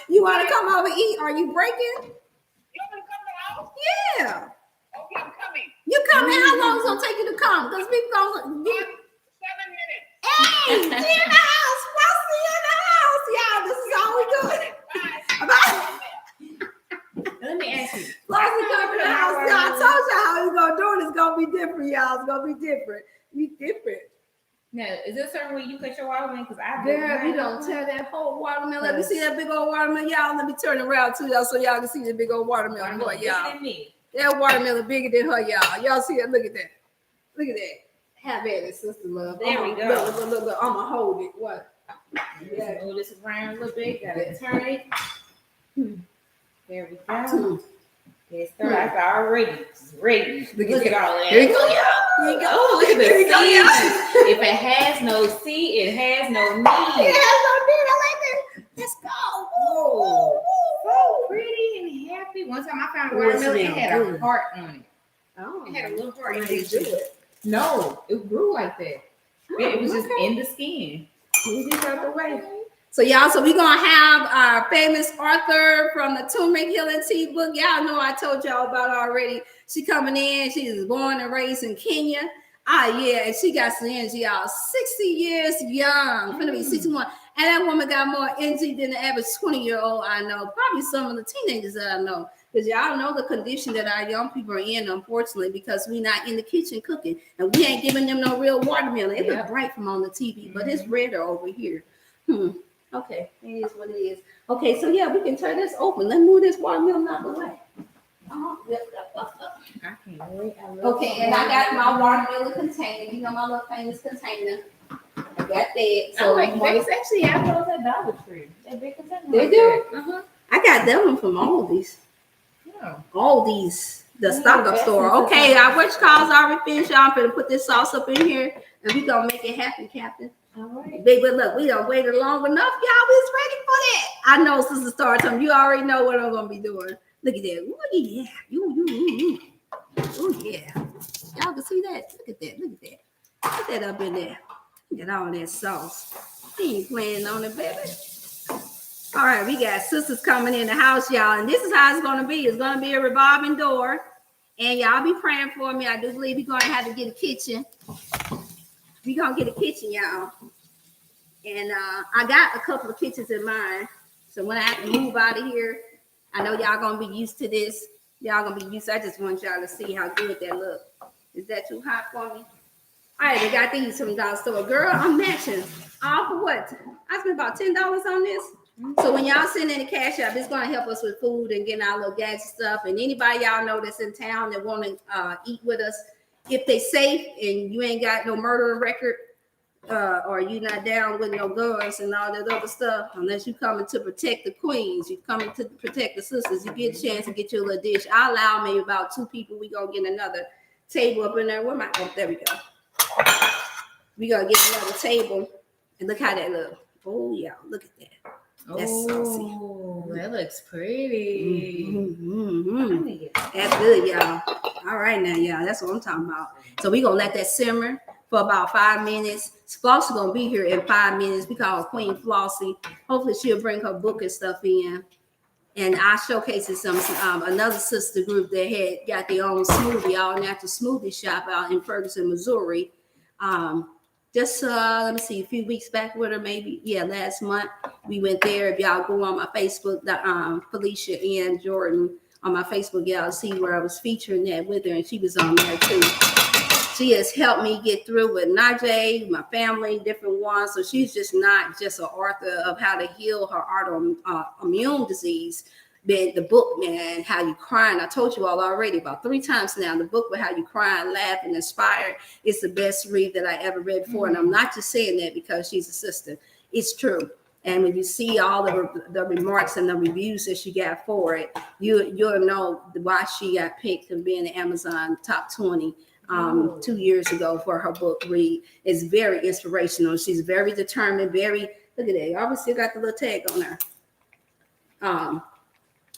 You want to come over and eat? Are you breaking? You want me to come to the house? Yeah. Okay, I'm coming. You coming? How long is it going to take you to come? Because we going to 7 minutes. Hey, she in the house. Rusty in the house. Y'all, this is all we doing. Bye. Let me ask you. Flossie coming to the house. Y'all, I told y'all how it's going to do it. It's going to be different, y'all. It's going to be different. Be different. Now, is there a certain way you cut your watermelon? Because we don't tear that whole watermelon. Let me see that big old watermelon, y'all. Let me turn around to y'all so y'all can see the big old watermelon. Boy, y'all. That watermelon bigger than her, y'all. Y'all see that? Look at that. Look at that. Have at it, sister love. There we go. Look. I'm gonna hold it. What? Yeah. Move this around a little bit. Gotta turn it. There we go. It's already ready. Look at all that. Here you go, y'all. Here you go. Oh, look at the seed. If it has no seed, it has no need. It has no need. I like that. Let's go. Oh, so pretty and happy. One time I found a watermelon, it had a heart on it. Oh, it had a little heart. Did you do it? No, it grew like that. It was just in the skin. We just out the way. So y'all, so we're gonna have our famous author from the Turmeric Healing Tea book. Y'all know I told y'all about her already. She coming in. She was born and raised in Kenya. Yeah, and she got some energy, y'all. 60 years young, gonna be 61. And that woman got more energy than the average 20-year-old I know. Probably some of the teenagers that I know. Because y'all know the condition that our young people are in, unfortunately, because we're not in the kitchen cooking. And we ain't giving them no real watermelon. It looks bright from on the TV, but it's redder over here. Okay, it is what it is. Okay, so yeah, we can turn this open. Let's move this watermelon out the way. Okay, and I got my watermelon container. You know my little famous container. I got that. So there's actually apples at Dollar Tree. That big container. They do? I got that one from Aldi's. Yeah. Aldi's, the stock-up store. Okay, which calls already finished. Y'all, I'm gonna put this sauce up in here, and we gonna make it happen, Captain. All right. Baby, look, we done waited long enough. Y'all was ready for that. I know, Sister Star Time. You already know what I'm gonna be doing. Look at that. Ooh, yeah. You. Oh, yeah. Y'all can see that? Look at that. Look at that. Put that up in there. Get all that sauce. He ain't playing on it, baby. All right, we got sisters coming in the house, y'all. And this is how it's going to be. It's going to be a revolving door. And y'all be praying for me. I do believe we're going to have to get a kitchen. We're going to get a kitchen, y'all. And I got a couple of kitchens in mind. So when I have to move out of here, I know y'all going to be used to this. Y'all going to be used to it. I just want y'all to see how good that look. Is that too hot for me? All right, they got these from the dollar store. Girl, I'm matching. All for what? I spent about $10 on this. So when y'all send in the cash app, it's going to help us with food and getting our little gadget stuff. And anybody y'all know that's in town that want to eat with us, if they safe and you ain't got no murder record, or you not down with no guns and all that other stuff, unless you coming to protect the queens, you coming to protect the sisters, you get a chance to get you a little dish. I allow maybe about 2 people. We gonna get another table up in there. Where am I? Oh, there we go. We gonna get another table, and look how that look. Oh yeah, look at that. That's saucy. That looks pretty. That's good, y'all. All right now, y'all. That's what I'm talking about. So we gonna let that simmer for about 5 minutes. Flossie gonna be here in 5 minutes. We call her Queen Flossie. Hopefully she'll bring her book and stuff in. And I showcased some another sister group that had got their own smoothie, all natural smoothie shop out in Ferguson, Missouri. Let me see, a few weeks back with her, maybe. Yeah, last month we went there. If y'all go on my Facebook, Felicia and Jordan on my Facebook, y'all see where I was featuring that with her, and she was on there too. She has helped me get through with Najee, my family, different ones. So she's just not just an author of how to heal her autoimmune disease. The book, man, How You Crying. I told you all already about 3 times now. The book with How You Crying, Laugh, and Inspire is the best read that I ever read before. And I'm not just saying that because she's a sister. It's true. And when you see all the remarks and the reviews that she got for it, you'll know why she got picked to be in the Amazon top 20 2 years ago for her book read. It's very inspirational. She's very determined, look at that. You obviously got the little tag on her.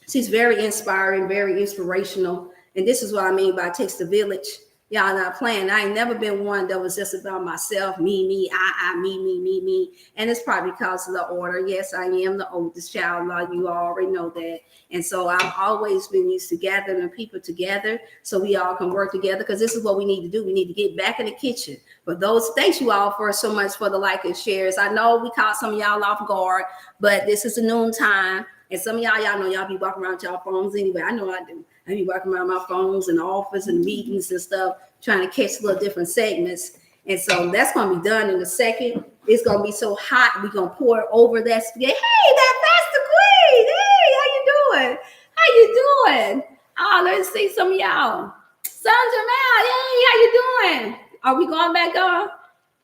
She's very inspiring, very inspirational. And this is what I mean by it takes the village. Y'all not playing. I ain't never been one that was just about myself, me, I, me. And it's probably because of the order. Yes, I am the oldest child. You already know that. And so I've always been used to gathering the people together so we all can work together, because this is what we need to do. We need to get back in the kitchen. But thanks you all for so much for the like and shares. I know we caught some of y'all off guard, but this is a noon time. And some of y'all know y'all be walking around with y'all phones anyway. I know I do. I be walking around my phones in the office and meetings and stuff, trying to catch little different segments. And so that's going to be done in a second. It's going to be so hot. We're going to pour it over that spaghetti. Hey, that's the queen. Hey, how you doing? How you doing? Oh, let's see some of y'all. Sandra Mal, hey, how you doing? Are we going back on?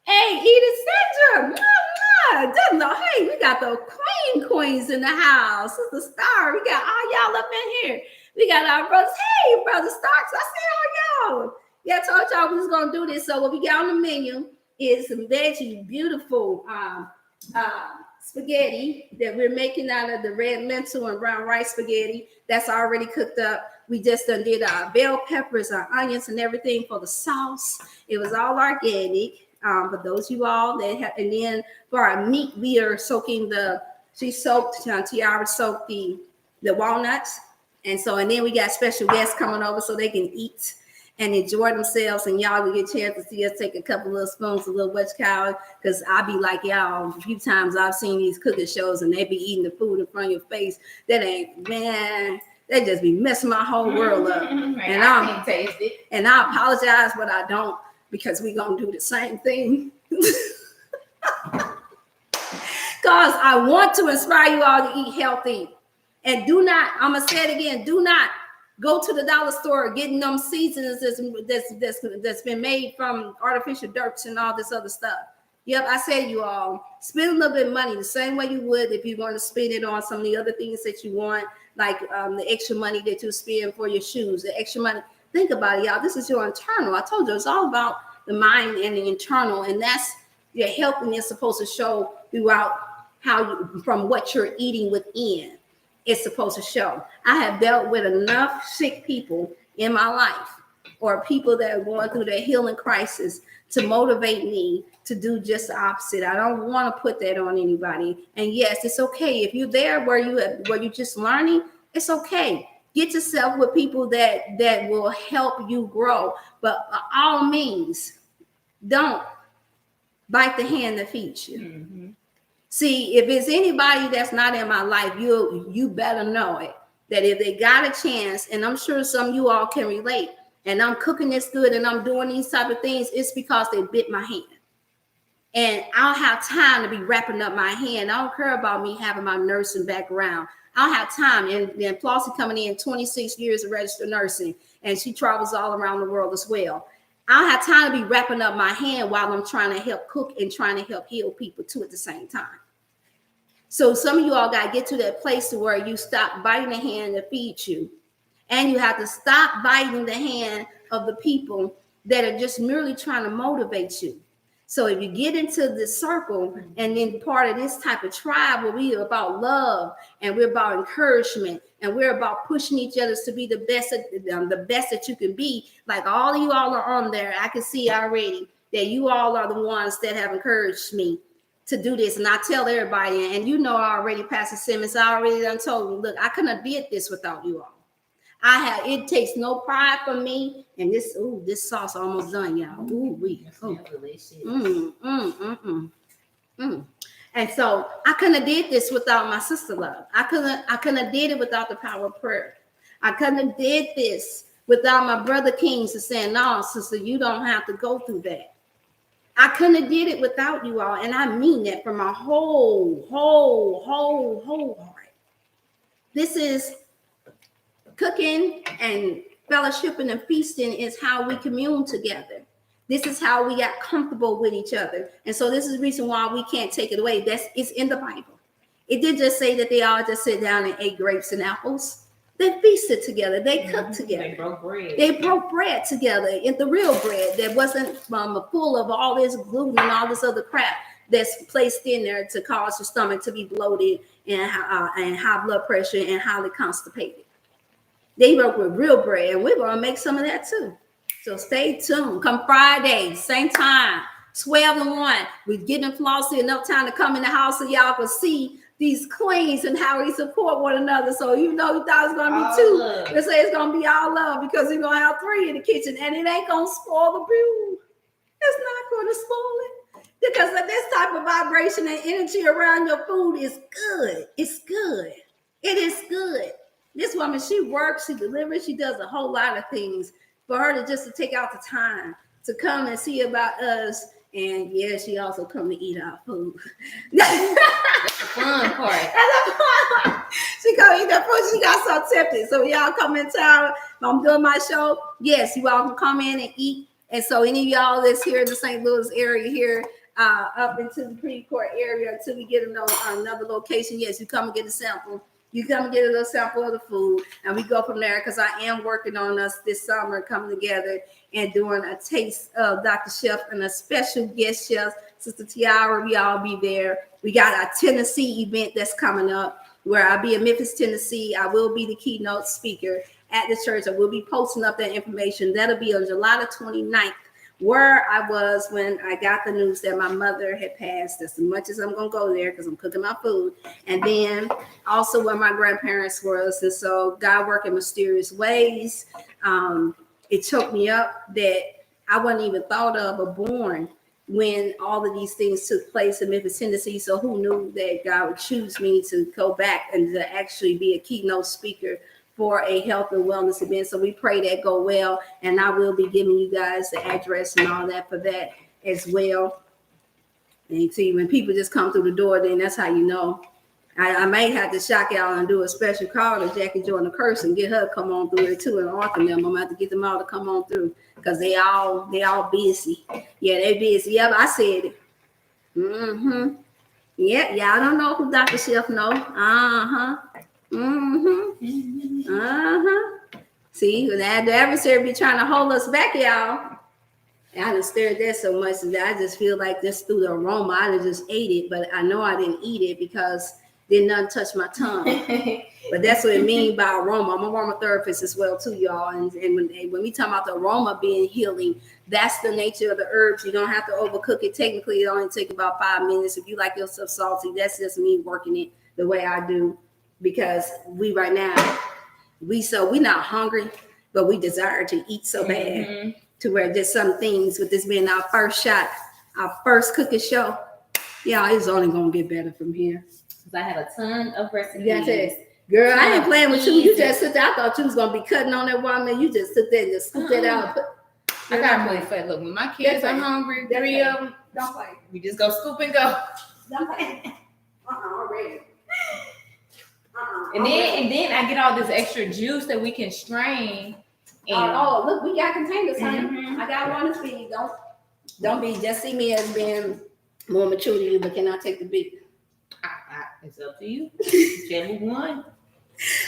Hey, Edith Sandra. Hey, we got the queens in the house. Sister Star, we got all y'all up in here. We got our brothers. Hey, Brother Starks, I see all y'all. Yeah, I told y'all we was gonna do this. So what we got on the menu is some veggie, beautiful spaghetti that we're making out of the red lentil and brown rice spaghetti that's already cooked up. We just did our bell peppers, our onions, and everything for the sauce. It was all organic. For those of you all that have, and then for our meat, we are soaking Tiara soaked the walnuts. And so, and then we got special guests coming over so they can eat and enjoy themselves. And y'all will get a chance to see us take a couple little spoons, a little witch cow, because I be like y'all, a few times I've seen these cooking shows and they be eating the food in front of your face. That ain't, man, they just be messing my whole world up. And I can't taste it. And I apologize, but I don't, because we gonna do the same thing. Because I want to inspire you all to eat healthy. And do not, I'm going to say it again, do not go to the dollar store getting them seasonings that's been made from artificial dirts and all this other stuff. Yep, I said you all, spend a little bit of money the same way you would if you want to spend it on some of the other things that you want, like the extra money that you spend for your shoes, the extra money. Think about it, y'all. This is your internal. I told you, it's all about the mind and the internal, and that's your health, and it's supposed to show throughout how you, from what you're eating within. It's supposed to show. I have dealt with enough sick people in my life, or people that are going through their healing crisis, to motivate me to do just the opposite. I don't want to put that on anybody. And yes, it's okay if you're there where you're just learning. It's okay. Get yourself with people that will help you grow. But by all means, don't bite the hand that feeds you. Mm-hmm. See, if it's anybody that's not in my life, you better know it. That if they got a chance, and I'm sure some of you all can relate, and I'm cooking this good and I'm doing these type of things, it's because they bit my hand. And I don't have time to be wrapping up my hand. I don't care about me having my nursing background. I don't have time. And then Flossie coming in 26 years of registered nursing, and she travels all around the world as well. I don't have time to be wrapping up my hand while I'm trying to help cook and trying to help heal people too at the same time. So some of you all got to get to that place to where you stop biting the hand that feeds you. And you have to stop biting the hand of the people that are just merely trying to motivate you. So if you get into this circle, and then part of this type of tribe where we are about love, and we're about encouragement, and we're about pushing each other to be the best that you can be. Like all of you all are on there. I can see already that you all are the ones that have encouraged me to do this. And I tell everybody, and you know already, Pastor Simmons, I already done told you, look, I couldn't have did this without you all. It takes no pride from me. And this sauce almost done, y'all. Ooh, delicious. And so I couldn't have did this without my sister love. I couldn't have did it without the power of prayer. I couldn't have did this without my brother Kings saying, no, sister, you don't have to go through that. I couldn't have did it without you all. And I mean that from my whole heart. This is cooking and fellowshipping and feasting is how we commune together. This is how we got comfortable with each other. And so this is the reason why we can't take it away. It's in the Bible. It did just say that they all just sit down and ate grapes and apples. They feasted together. They cooked together. They broke bread together. And the real bread that wasn't full of all this gluten and all this other crap that's placed in there to cause your stomach to be bloated and high blood pressure and highly constipated. They work with real bread, and we're going to make some of that too. So stay tuned. Come Friday, same time, 12 and 1. We're getting Flossie enough time to come in the house so y'all can see these queens and how we support one another. So you know you thought it was going to be two. Let's say it's going to be all love, because we're going to have 3 in the kitchen, and it ain't going to spoil the view. It's not going to spoil it, because of this type of vibration and energy around your food is good. It's good. It is good. This woman, she works, she delivers, she does a whole lot of things. For her to just to take out the time to come and see about us, and yeah, she also come to eat our food. That's the fun part. She come eat that food. She got so tempted. So y'all come in town. I'm doing my show. Yes, you all can come in and eat. And so any of y'all that's here in the St. Louis area here, up into the pre-court area until we get another location, yes, you come and get a sample. You come and get a little sample of the food, and we go from there, because I am working on us this summer coming together and doing a taste of Dr. Chef and a special guest chef, Sister Tiara. We all be there. We got our Tennessee event that's coming up, where I'll be in Memphis, Tennessee. I will be the keynote speaker at the church. I will be posting up that information. That'll be on July the 29th, where I was when I got the news that my mother had passed. As much as I'm gonna go there because I'm cooking my food, and then also where my grandparents was. And so God worked in mysterious ways. It took me up that I wasn't even thought of or born when all of these things took place in Memphis, Tennessee. So who knew that God would choose me to go back and to actually be a keynote speaker for a health and wellness event. So we pray that go well, and I will be giving you guys the address and all that for that as well. And you see, when people just come through the door, then that's how you know. I may have to shock y'all and do a special call to Jackie Jordan Curse and get her to come on through it too, and Arthur them. I'm gonna have to get them all to come on through because they all busy. Yeah, they busy. Yeah, I said it. Mm-hmm. Yeah, y'all don't know who Dr. Chef know. Uh-huh. Mm-hmm. Uh-huh. See, the adversary be trying to hold us back, y'all. I done stirred that so much that I just feel like just through the aroma, I just ate it, but I know I didn't eat it because did nothing touch my tongue. But that's what it means by aroma. I'm an aromatherapist as well too, y'all. And when we talk about the aroma being healing, that's the nature of the herbs. You don't have to overcook it. Technically, it only take about 5 minutes. If you like your stuff salty, that's just me working it the way I do. Because we right now, we not hungry, but we desire to eat so bad to where just some things with this being our first shot, our first cooking show, yeah, it's only gonna get better from here. I have a ton of recipes. Girl, I ain't playing with you. You just sit there. I thought you was gonna be cutting on that watermelon. You just sit there and just scoop that out. I got really fat. Look, when my kids are hungry, 3 of them, don't play. We just go scoop and go. Don't play. Already. And then I get all this extra juice that we can strain. And look, we got containers, honey. I got one to feed. Don't be just see me as being more mature than you, but can I take the beat? It's up to you. Whichever one.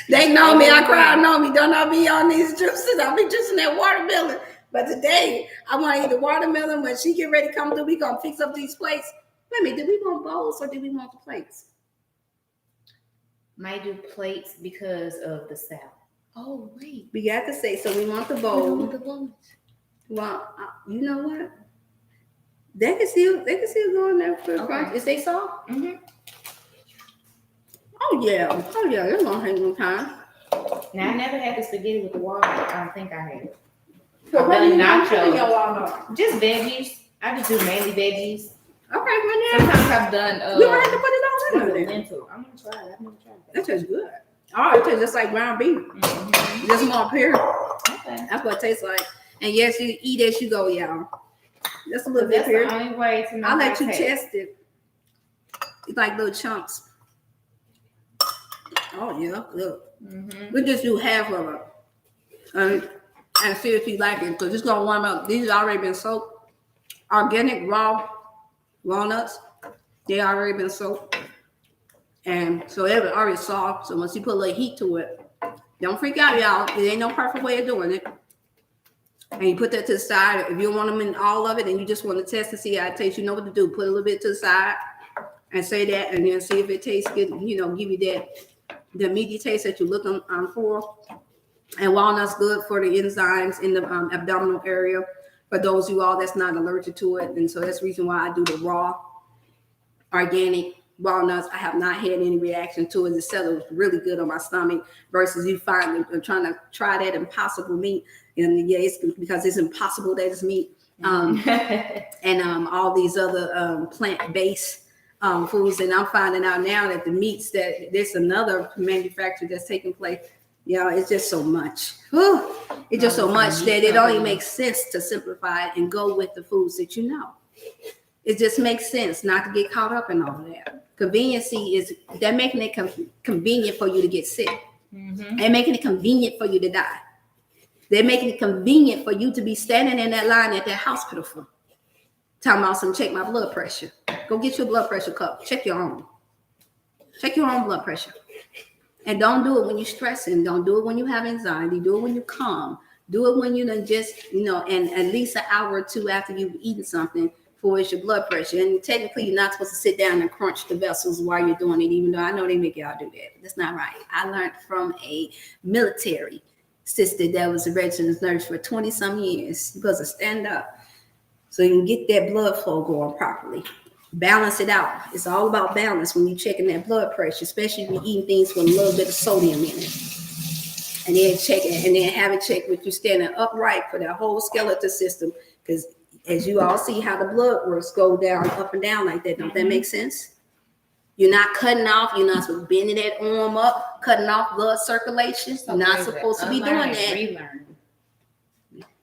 They know me. I crowd know me. Don't I be on these juices? I'll be juicing that watermelon. But today, I want to eat the watermelon. When she get ready to come through, we going to fix up these plates. Wait a minute. Do we want bowls or do we want the plates? Might do plates because of the salad. Oh, wait. We got to say, so we want the bowl. Well, you know what? They can still go in there for crunch. Is they soft? Mm-hmm. Oh yeah, they're gonna hang on time. Now I never had the spaghetti with the water. I don't think I have. So I've done nachos. Just veggies. I just do mainly veggies. Okay, well yeah. Sometimes I've done. You might have to put it on there. Lentil. I'm gonna try it. I've never tried that. That tastes good. Oh, it tastes just like ground beef. Mm-hmm. Just more pure. Okay. That's what it tastes like. And yes, you eat as you go, y'all. Just a little bit pure. That's the only way to know. I'll let you test it. It's like little chunks. Oh yeah, look. We just do half of it, and see if you like it. Because it's gonna warm up. These have already been soaked. Organic raw walnuts. They already been soaked, and so they're already soft. So once you put a little heat to it, don't freak out, y'all. It ain't no perfect way of doing it. And you put that to the side. If you don't want them in all of it, and you just want to test and see how it tastes, you know what to do. Put a little bit to the side, and say that, and then see if it tastes good. You know, give you that. The meaty taste that you're looking for. And walnuts good for the enzymes in the abdominal area for those of you all that's not allergic to it. And so that's the reason why I do the raw organic walnuts. I have not had any reaction to it. It settled really good on my stomach versus you find trying to try that impossible meat. And yeah, it's because it's impossible that it's meat. And all these other plant-based foods, and I'm finding out now that the meats that there's another manufacturer that's taking place. It's just so much. It's just so much that it only makes sense to simplify it and go with the foods that you know. It just makes sense not to get caught up in all of that. Conveniency is they're making it convenient for you to get sick. They're making it convenient for you to die. They're making it convenient for you to be standing in that line at that hospital for. Talking about some check my blood pressure. Go get your blood pressure cup. Check your own. Check your own blood pressure. And don't do it when you're stressing. Don't do it when you have anxiety. Do it when you're calm. Do it when you're just, and at least an hour or two after you've eaten something for your blood pressure. And technically, you're not supposed to sit down and crunch the vessels while you're doing it, even though I know they make y'all do that. That's not right. I learned from a military sister that was a registered nurse for 20 some years. You're supposed to stand up so you can get that blood flow going properly. Balance it out. It's all about balance when you're checking that blood pressure, especially if you're eating things with a little bit of sodium in it. And then check it, and then have it checked with you standing upright for that whole skeletal system. Because as you all see how the blood works, go down, up and down like that. Don't that make sense? You're not cutting off. You're not supposed to bend that arm up, cutting off blood circulation. You're not supposed to be doing that.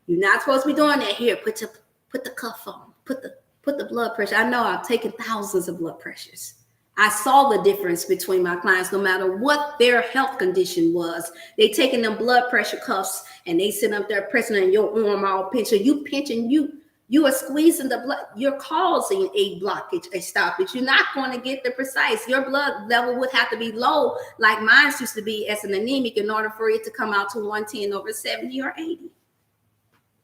You're not supposed to be doing that. Here, put the cuff on. Put the blood pressure. I know I've taken thousands of blood pressures. I saw the difference between my clients, no matter what their health condition was. They taking them blood pressure cuffs and they sit up there pressing on your arm all pinching. You pinching, you are squeezing the blood. You're causing a blockage, a stoppage. You're not going to get the precise. Your blood level would have to be low, like mine used to be as an anemic, in order for it to come out to 110/70 or 80.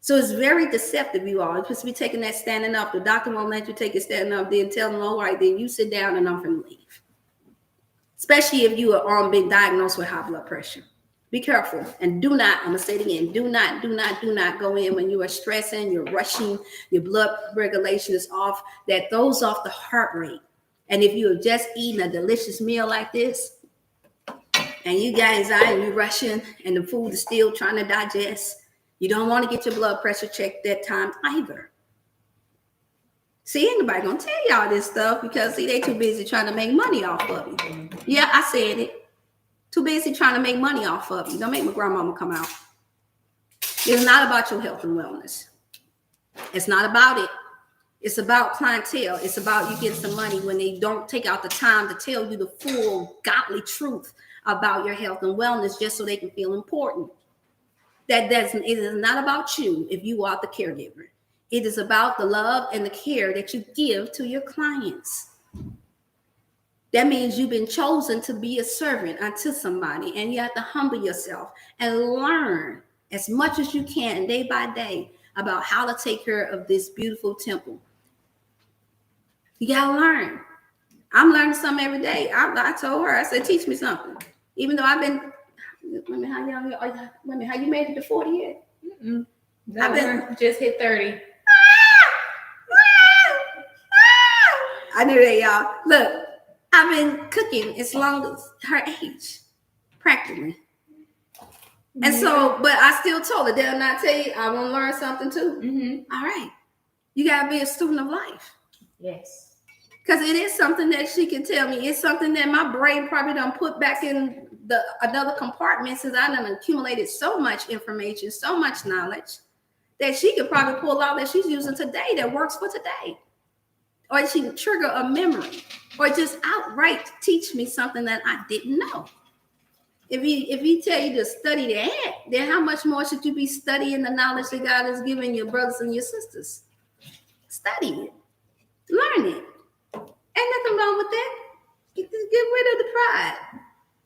So it's very deceptive, you all. You're supposed to be taking that standing up. The doctor won't let you take it standing up. Then tell them, all right, then you sit down and I'm going to leave. Especially if you are been diagnosed with high blood pressure. Be careful. And do not, I'm going to say it again, do not go in when you are stressing, you're rushing, your blood regulation is off. That throws off the heart rate. And if you're just eating a delicious meal like this, and you got anxiety and you're rushing, and the food is still trying to digest, you don't want to get your blood pressure checked that time either. See, ain't nobody gonna tell y'all this stuff because see, they too busy trying to make money off of you. Yeah, I said it. Too busy trying to make money off of you. Don't make my grandmama come out. It's not about your health and wellness. It's not about it. It's about clientele. It's about you getting some money when they don't take out the time to tell you the full godly truth about your health and wellness just so they can feel important. It is not about you if you are the caregiver. It is about the love and the care that you give to your clients. That means you've been chosen to be a servant unto somebody, and you have to humble yourself and learn as much as you can day by day about how to take care of this beautiful temple. You got to learn. I'm learning something every day. I told her, I said, teach me something. Even though I've been, how you made it to 40 yet? I've been just hit 30. I knew that, y'all. Look, I've been cooking as long as her age, practically. And so, but I still told her, did I not tell you I want to learn something too? Mm-hmm. All right. You got to be a student of life. Yes. Because it is something that she can tell me. It's something that my brain probably done put back in another compartment since I done accumulated so much information, so much knowledge that she could probably pull out that she's using today that works for today. Or she can trigger a memory or just outright teach me something that I didn't know. If he tell you to study that, then how much more should you be studying the knowledge that God has given your brothers and your sisters? Study it. Learn it. Ain't nothing wrong with that. Get rid of the pride.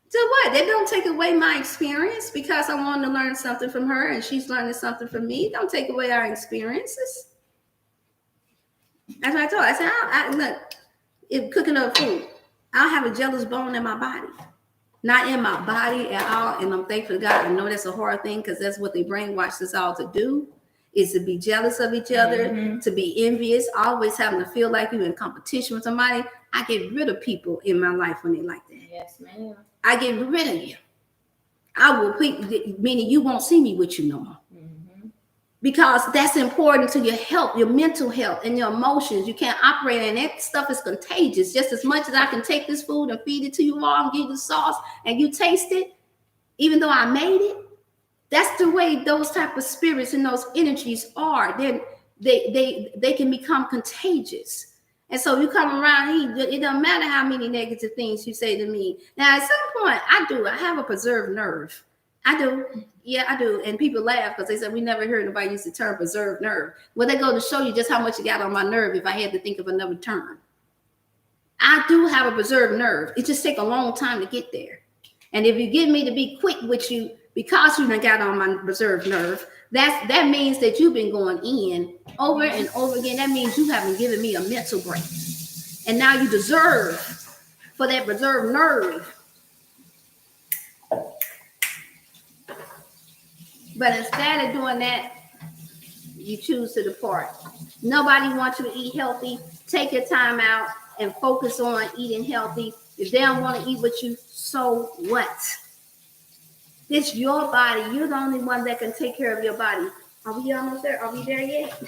So what? That don't take away my experience because I wanted to learn something from her and she's learning something from me. Don't take away our experiences. That's what I told her. I said, look, if cooking up food, I don't have a jealous bone in my body. Not in my body at all. And I'm thankful to God. I know that's a hard thing because that's what they brainwashed us all to do, is to be jealous of each other, to be envious, always having to feel like you're in competition with somebody. I get rid of people in my life when they like that. Yes, ma'am. I get rid of you. I will, meaning you won't see me with you no more. Because that's important to your health, your mental health, and your emotions. You can't operate, and that stuff is contagious. Just as much as I can take this food and feed it to you all and give you the sauce and you taste it, even though I made it, that's the way those type of spirits and those energies are. Then they can become contagious. And so you come around, it doesn't matter how many negative things you say to me. Now, at some point, I have a preserved nerve. I do. Yeah, I do. And people laugh because they said, we never heard nobody use the term preserved nerve. Well, they go to show you just how much you got on my nerve if I had to think of another term. I do have a preserved nerve. It just takes a long time to get there. And if you get me to be quick with you because you done got on my preserved nerve, that means that you've been going in over and over again. That means you haven't given me a mental break. And now you deserve for that preserved nerve. But instead of doing that, you choose to depart. Nobody wants you to eat healthy. Take your time out and focus on eating healthy. If they don't want to eat with you, so what? It's your body. You're the only one that can take care of your body. Are we almost there? Are we there yet?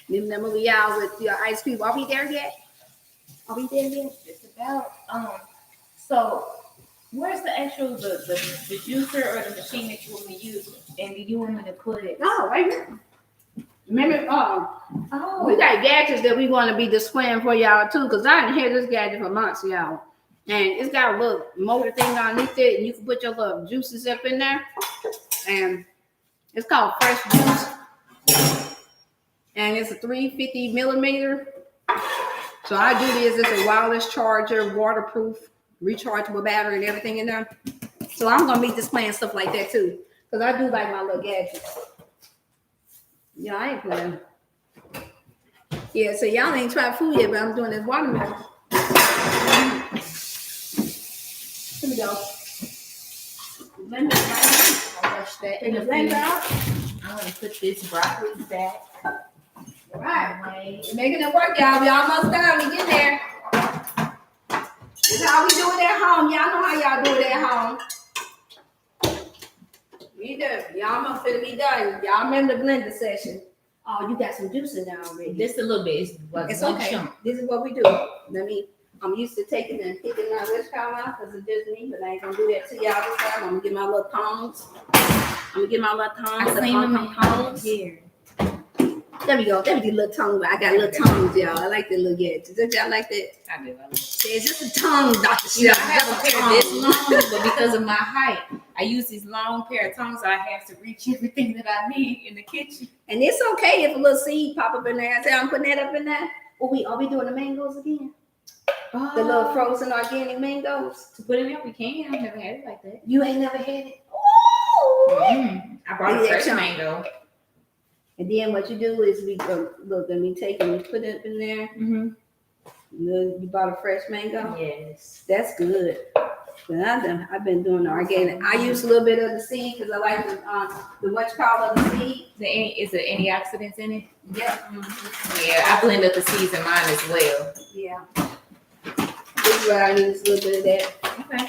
Remember we out with your ice cream. Are we there yet? Are we there yet? It's about so where's the actual the juicer or the machine that you want me to use? And do you want me to put it? Oh, right here. Remember, we got gadgets that we want to be displaying for y'all too, because I didn't hear this gadget for months, y'all. And it's got a little motor thing underneath it, and you can put your little juices up in there. And it's called Fresh Juice. And it's a 350 millimeter. So I do this, it's a wireless charger, waterproof, rechargeable battery and everything in there. So I'm going to be displaying stuff like that too, because I do like my little gadgets. Yeah, I ain't playing. Yeah, so y'all ain't tried food yet, but I'm doing this watermelon. Here we go. Blend it right I'll rush that in the blender out. I'm gonna put this broccoli back. All right. We're making it work, y'all. We almost done. We get there. This is how we do it at home. Y'all know how y'all do it at home. We do. Y'all almost finna be done. Y'all remember the blender session. Oh, you got some juice in there already. Just a little bit. It's okay. Chunk. This is what we do. I'm used to taking and picking my wrist collar out because it's just me, but I ain't gonna do that to y'all this time. I'm gonna get my little tongs. I clean them tongs here. There we go. There we go, little tongue. I got little tongues, y'all. I like that little gadget. Did y'all like that? I do. It's just a tongue, Dr. Shell. I have a pair this long, but because of my height, I use these long pair of tongues, so I have to reach everything that I need in the kitchen. And it's okay if a little seed pop up in there. I say I'm putting that up in there. Are we doing the mangoes again? The little frozen organic mangoes. To put it in, we can. I've never had it like that. You ain't never had it? Ooh. Mm-hmm. I brought a fresh mango. And then what you do is let me take it and put it in there. Mm-hmm. You bought a fresh mango? Yes. That's good. But I've been doing the organic. I use a little bit of the seed because I like the what you call the seed. Is there antioxidants in it? Yeah. Mm-hmm. Yeah, I blend up the seeds in mine as well. Yeah. This is what I use, a little bit of that. Okay.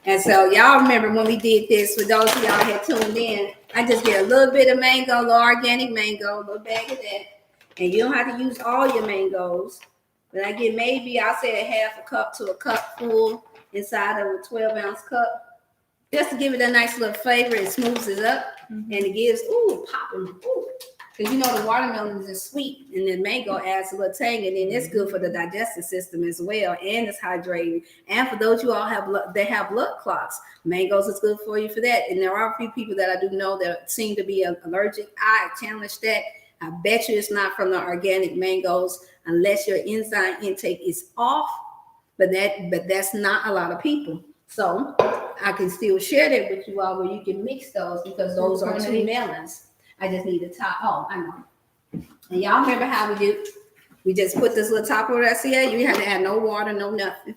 And so y'all remember when we did this, for those of y'all had tuned in, I just get a little bit of mango, a little organic mango, a little bag of that. And you don't have to use all your mangoes. But I get maybe, I'll say a half a cup to a cup full inside of a 12-ounce cup. Just to give it a nice little flavor. It smooths it up. Mm-hmm. And it gives, popping. Because you know the watermelon is sweet and the mango adds a little tang, and then it's good for the digestive system as well, and it's hydrating. And for those you all have blood clots, mangoes is good for you for that. And there are a few people that I do know that seem to be allergic. I challenge that. I bet you it's not from the organic mangoes unless your enzyme intake is off. But that's not a lot of people. So I can still share that with you all where you can mix those because those are two melons. I just need to top. Oh, I know. And y'all remember how we do? We just put this little top over there. See, you have to add no water, no nothing.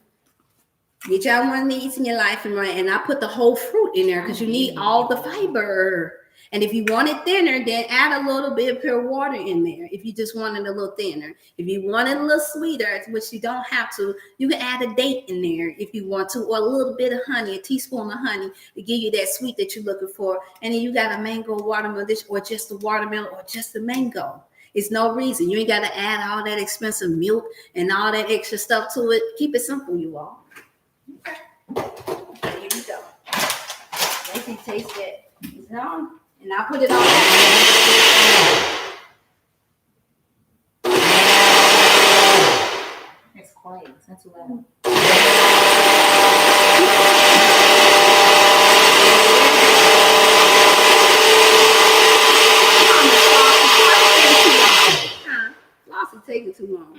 Get y'all one needs in your life, and I put the whole fruit in there because you need all the fiber. And if you want it thinner, then add a little bit of pure water in there. If you just want it a little thinner. If you want it a little sweeter, which you don't have to, you can add a date in there if you want to, or a little bit of honey, a teaspoon of honey to give you that sweet that you're looking for. And then you got a mango watermelon dish, or just the watermelon, or just the mango. It's no reason. You ain't got to add all that expensive milk and all that extra stuff to it. Keep it simple, you all. Okay. Here we go. Let me taste that. Is it on? And I put it on. It's quiet. It's not too loud. Flossie taking too long.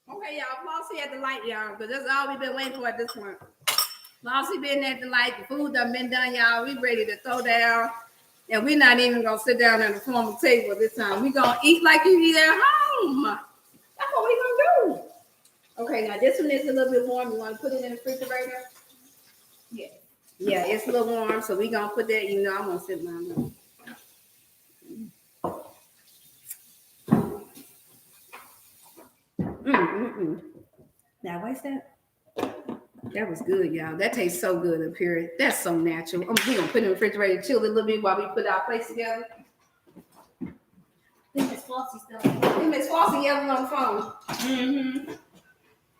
Okay, y'all. Flossie at the light, y'all, because that's all we've been waiting for at this point. Flossie been at the light. The food done been done, y'all. We ready to throw down. And we're not even going to sit down at the formal table this time. We're going to eat like you eat at home. That's what we're going to do. Okay, now this one is a little bit warm. You want to put it in the refrigerator? Yeah. Yeah, it's a little warm, so we're going to put that, I'm going to sit mine down. Now, what's that? That was good, y'all. That tastes so good up here. That's so natural. We're going to put it in the refrigerator, chill it a little bit while we put our plates together. I think Miss Flossie still. I think Miss Flossie yelling on the phone. Mm-hmm.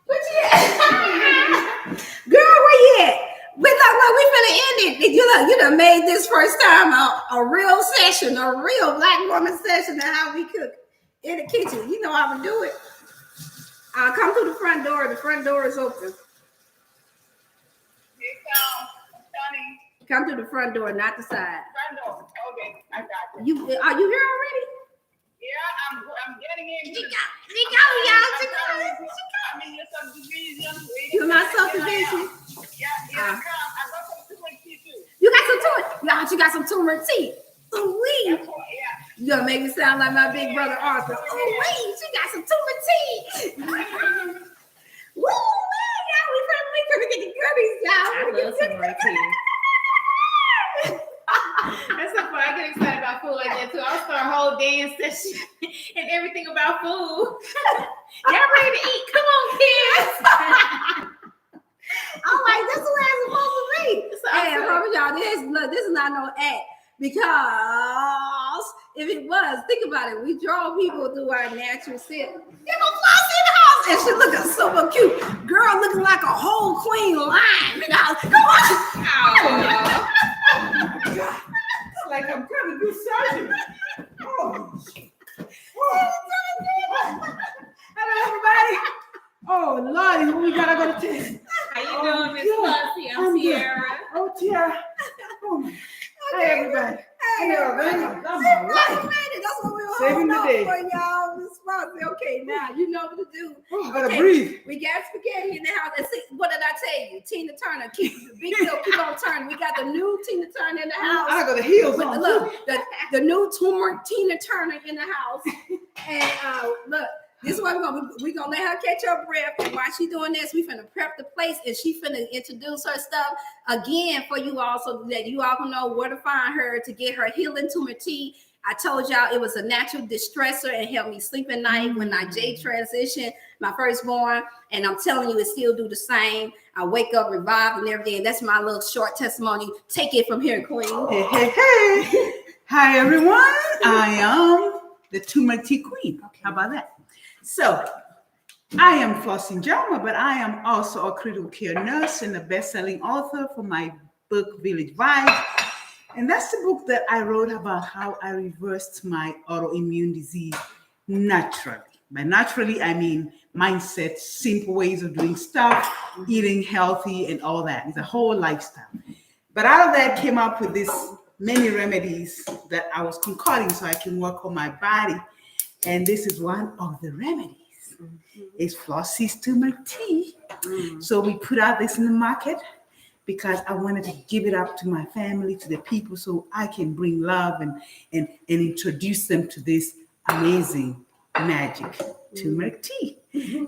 Where you at? Girl, where you at? We finna end it. You done made this first time a real session, a real black woman session of how we cook in the kitchen. You know how we do it. Come through the front door. The front door is open. Come through the front door, not the side. Front door. Okay, I got you. Are you here already? Yeah, I'm getting in. She go, y'all. I'm in your subdivision. You're my subdivision? Yeah, I got some turmeric tea too. You got some turmeric? Y'all, you got some turmeric tea. Ooh, wee. Yeah. You gonna make me sound like my big brother Arthur. Ooh, wee. She got some turmeric tea. Woo, man, y'all. We finna get the goodies, y'all. I love turmeric tea. That's so fun. I get excited about food like that too. I'll start a whole dance session and everything about food. Y'all ready to eat? Come on, kids. I'm like, this is where it's supposed to be. So hey, I promise y'all, this is not no act. Because if it was, think about it. We draw people through our natural self. There go Flossie in the house, and she looking super cute. Girl looking like a whole queen lion in the house. Come on. It's like I'm trying to do surgery. Oh. Hello, everybody. Oh, Lordy, who we gotta go to test? How you doing, Miss Flossie? I'm Tiara. Oh, Tiara. Oh, my. Hey, everybody. Hey, everybody. That's what we were Saving holding the on day. for, y'all. Miss Flossie. Okay, now you know what to do. Oh, I gotta breathe. We got spaghetti in the house. And see, what did I tell you? Tina Turner, keep on turning. We got the new Tina Turner in the house. I got the heels With on. Look, the new turmeric Tina Turner in the house. And look, this is what we're gonna let her catch her breath. And while she doing this, we finna prep the place and she finna introduce her stuff again for you all so that you all can know where to find her to get her healing turmeric tea. I told y'all it was a natural distressor and helped me sleep at night when I J transitioned my firstborn. And I'm telling you, it still do the same. I wake up revived and everything. That's my little short testimony. Take it from here, Queen. Hey. Hi, everyone. I am the turmeric tea queen. Okay. How about that? So, I am Flossie Jama, but I am also a critical care nurse and a best-selling author for my book, Village Vibes. And that's the book that I wrote about how I reversed my autoimmune disease naturally. By naturally, I mean mindset, simple ways of doing stuff, eating healthy, and all that. It's a whole lifestyle. But out of that came up with this many remedies that I was concocting so I can work on my body. And this is one of the remedies. It's Flossie's turmeric tea. So we put out this in the market because I wanted to give it up to my family, to the people, so I can bring love and introduce them to this amazing magic turmeric tea.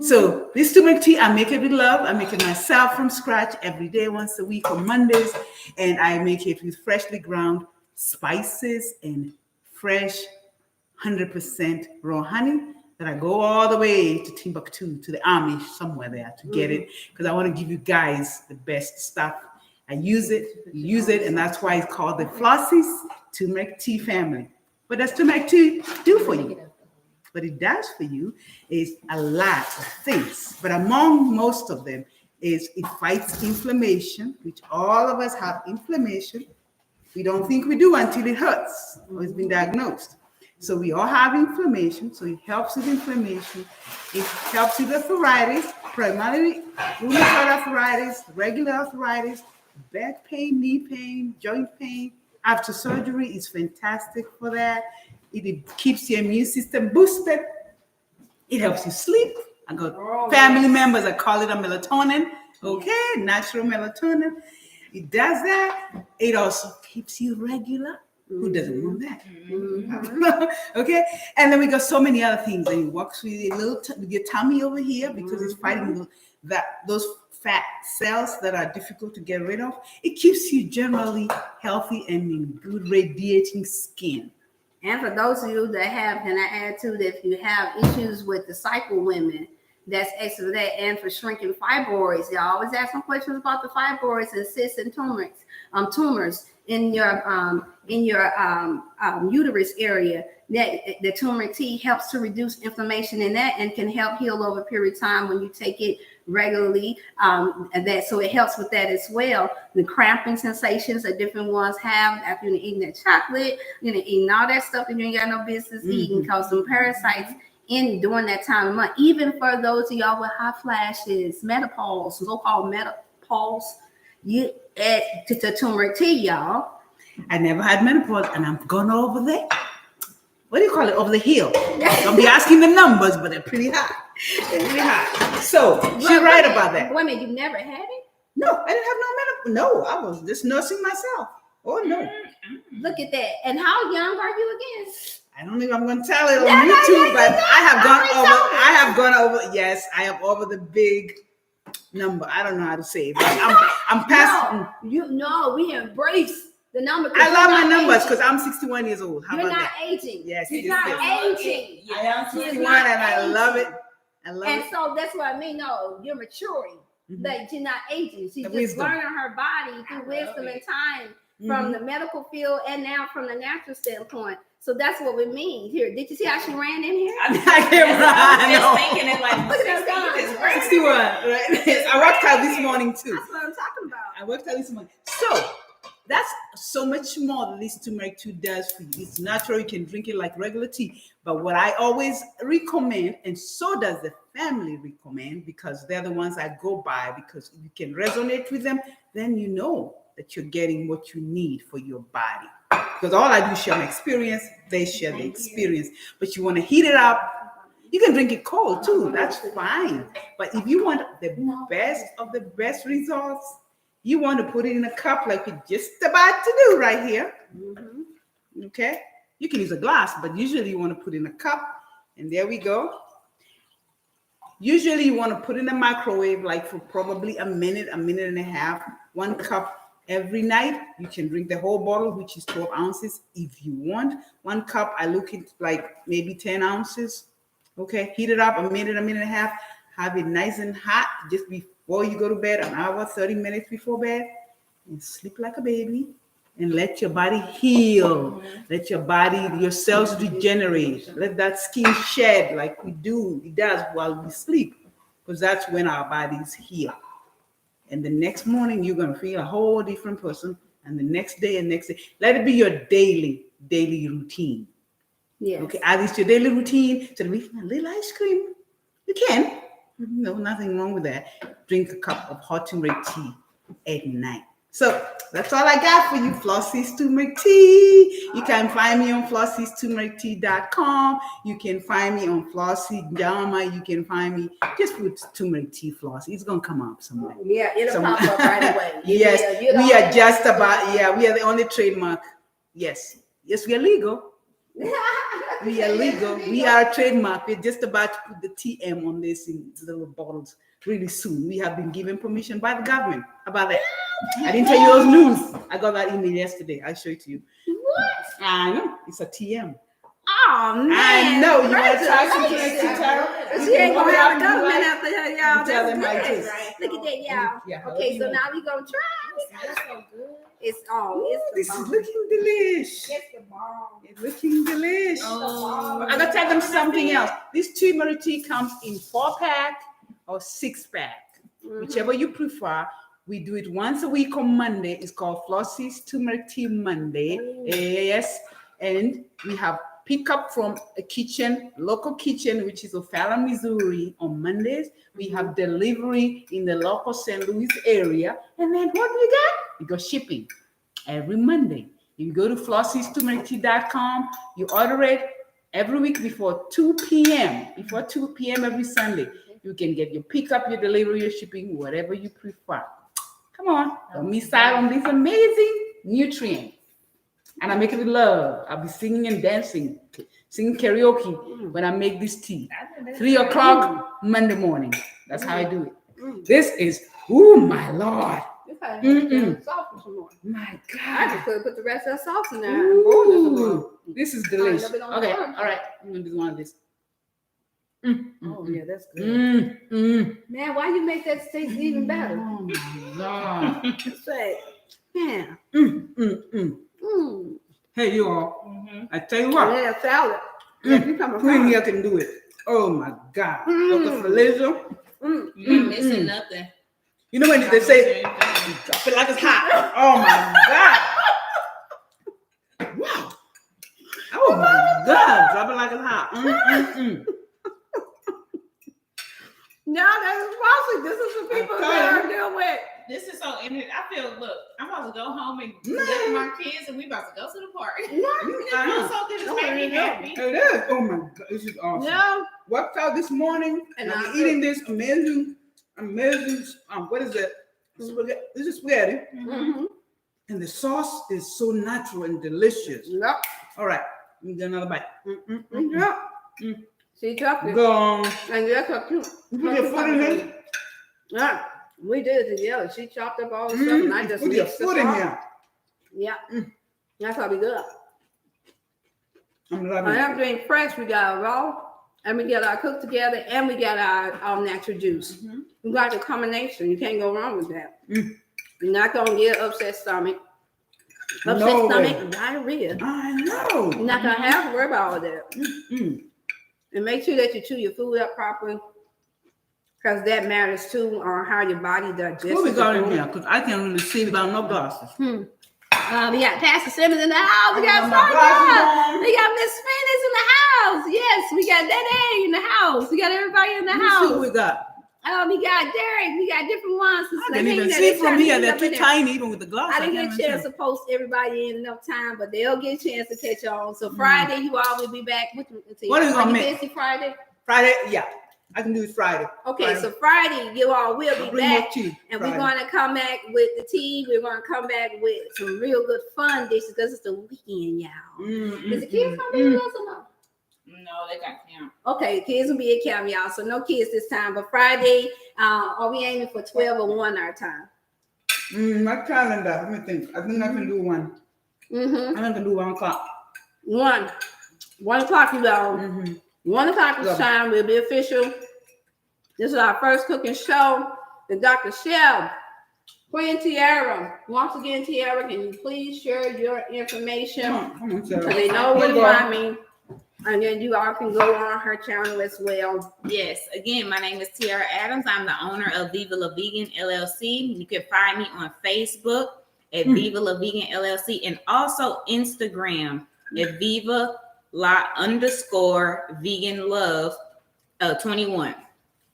So this turmeric tea, I make it with love. I make it myself from scratch every day, once a week on Mondays. And I make it with freshly ground spices and fresh 100% raw honey that I go all the way to Timbuktu, to the Amish, somewhere there to get it, because I want to give you guys the best stuff. I use it, and that's why it's called the Flossie's Turmeric Tea Family. What does turmeric tea do for you? What it does for you is a lot of things, but among most of them is it fights inflammation, which all of us have inflammation. We don't think we do until it hurts or it's been diagnosed. So we all have inflammation, so it helps with inflammation. It helps with arthritis, primarily rheumatoid arthritis, regular arthritis, back pain, knee pain, joint pain. After surgery, it's fantastic for that. It keeps your immune system boosted. It helps you sleep. I got family members that call it a melatonin. Okay, natural melatonin. It does that. It also keeps you regular. Who doesn't want that? Okay, and then we got so many other things. And it works with your tummy over here because it's fighting those fat cells that are difficult to get rid of. It keeps you generally healthy and in good radiating skin. And for those of you that have, can I add to that if you have issues with the cycle women, that's extra for that. And for shrinking fibroids, y'all always ask some questions about the fibroids and cysts and tumors in your uterus area. That the turmeric tea helps to reduce inflammation in that and can help heal over a period of time when you take it regularly. So it helps with that as well. The cramping sensations that different ones have after you're eating that chocolate, eating all that stuff that you ain't got no business eating, because some parasites in during that time of month. Even for those of y'all with hot flashes, menopause, so-called menopause, you add to the turmeric tea, y'all. I never had menopause, and I'm going over there. What do you call it? Over the hill. Don't be asking the numbers, but they're pretty high. They're really high. So she's right about that. Wait a minute, you never had it? No, I didn't have no menopause. No, I was just nursing myself. Oh no. Look at that. And how young are you again? I don't think I'm going to tell it on YouTube, but I have gone over. Yes, I am over the big number. I don't know how to say it, but I'm past. No, we embrace the number. I love my numbers because I'm 61 years old. How you're about not that? aging. Yes, you're not aging. I am 61 and I love it. And so that's what I mean. No, you're maturing. Like she's not aging. She's just learning her body through wisdom and time from the medical field and now from the natural standpoint. So that's what we mean here. Did you see how she ran in here? I can't run. I was thinking it like look at her 61. Right? I worked out this morning too. That's what I'm talking about. I worked out this morning. So that's so much more than this turmeric tea does for you. It's natural. You can drink it like regular tea. But what I always recommend, and so does the family recommend, because they're the ones I go by, because if you can resonate with them, then you know that you're getting what you need for your body. Because all I do is share my experience, they share the experience. But you want to heat it up. You can drink it cold too. That's fine. But if you want the best of the best results, you want to put it in a cup like we're just about to do right here. Okay? You can use a glass, but usually you want to put in a cup. And there we go. Usually you want to put in a microwave like for probably a minute and a half. 1 cup every night. You can drink the whole bottle, which is 12 ounces if you want. 1 cup, I look at like maybe 10 ounces. Okay, heat it up a minute and a half. Have it nice and hot just before you go to bed, an hour, 30 minutes before bed, and sleep like a baby. And let your body heal. Let your cells regenerate. Let that skin shed like we do. It does while we sleep, because that's when our bodies heal. And the next morning, you're going to feel a whole different person. And the next day. Let it be your daily routine. Yes. Okay, add this to your daily routine. So we a little ice cream. You can. No, nothing wrong with that. Drink a cup of hot turmeric tea at night. So that's all I got for you, Flossie's Turmeric Tea. You can find me on flossiesturmerictea.com. You can find me on Flossie Jama. You can find me, just put turmeric tea Flossie. It's going to come up somewhere. Yeah, it'll pop up right away. Yes, we are just about, we are the only trademark. Yes, we are legal. We are legal. We are a trademark. We're just about to put the TM on this in little bottles really soon. We have been given permission by the government. How about that? I didn't tell you those news. I got that email yesterday. I'll show it to you. What? I know. It's a TM. Oh, man. I know. You want to talk to Tara? She ain't going to have a government after her, y'all. Tell them how it is. Look at that, y'all. Yeah, okay, so now we going to try. That's so good. It's this is looking delish. It's the bomb. It's looking delish. Oh. I'm gonna tell them something else. This turmeric tea comes in 4-pack or 6-pack, whichever you prefer. We do it once a week on Monday. It's called Flossie's Turmeric Tea Monday. Yes, and we have pickup from a local kitchen, which is O'Fallon, Missouri, on Mondays. We have delivery in the local St. Louis area. And then what do we got? We got shipping every Monday. You go to flossiesturmerictea.com. You order it every week before 2 p.m. Before 2 p.m. every Sunday. You can get your pickup, your delivery, your shipping, whatever you prefer. Come on, don't miss out on these amazing nutrients. And I make it with love. I'll be singing and dancing, singing karaoke when I make this tea. 3 o'clock Monday morning. That's how I do it. This is, oh my Lord. Sauce for some more. My God. I just could put the rest of the sauce in there. Ooh, this is delicious. Okay, all right. I'm going to do one of this. Oh, yeah, that's good. Man, why you make that taste even better? Oh, my God. Say, man. Hey, you all. I tell you what. Yeah, salad. Queen here can do it. Oh, my God. Dr. Felicia. You're missing nothing. You know when they say, I feel like it's hot. Oh, my God. Wow. Oh, my God. Drop it like it's hot. No, that's mostly this is the people that are dealing with. This is so interesting. I feel, look, I'm about to go home and get my kids, and we about to go to the park. So this is making me happy. It is. Oh my God, this is awesome. Yeah. Worked out this morning, and I'm eating this amazing. What is it? Spaghetti. This is spaghetti, and the sauce is so natural and delicious. Yep. All right, let me get another bite. See, chocolate. Go. And that's a cute. You put your foot in it. Yeah, we did it together. She chopped up all the stuff, and I just put your mixed the foot in sauce. here. Yeah, that's how we good. I'm loving On it. everything fresh, we got our raw, and we got our cooked together, and we got our natural juice. We got the combination. You can't go wrong with that. You're not gonna get upset stomach. Diarrhea. I know. You're not gonna have to worry about all that. And make sure that you chew your food up properly, because that matters too on how your body digests. What we got in here? Because I can't really see without no glasses. We got Pastor Simmons in the house. We got my glasses. We got Miss Phoenix in the house. Yes, we got Daddy in the house. We got everybody in the Let's house. see what we got. We got Derek. We got different ones. I can't even see from here. They're too tiny, even with the glasses. I didn't get a chance to post everybody in enough time, but they'll get a chance to catch on. So Friday, you all will be back. What are you gonna make? Busy Friday? Friday, yeah. I can do it Friday. Okay, so Friday, you all will be back. Tea, and we're going to come back with the tea. We're going to come back with some real good fun dishes because it's the weekend, y'all. Is the kids going to be with us or no? No, they got camp. Okay, kids will be at camp, y'all. So no kids this time. But Friday, are we aiming for 12 or 1 our time? My calendar. Let me think. I think I can do 1. I think I can do 1 o'clock. 1 o'clock, you all. 1 o'clock this time will be official. This is our first cooking show. The Dr. Shell, Queen Tiara. Once again, Tiara, can you please share your information? Come on, Sarah. So they know where to find me. And then you all can go on her channel as well. Yes. Again, my name is Tiara Adams. I'm the owner of Viva La Vegan LLC. You can find me on Facebook at Viva La Vegan LLC and also Instagram at Viva La_Vegan Love 21.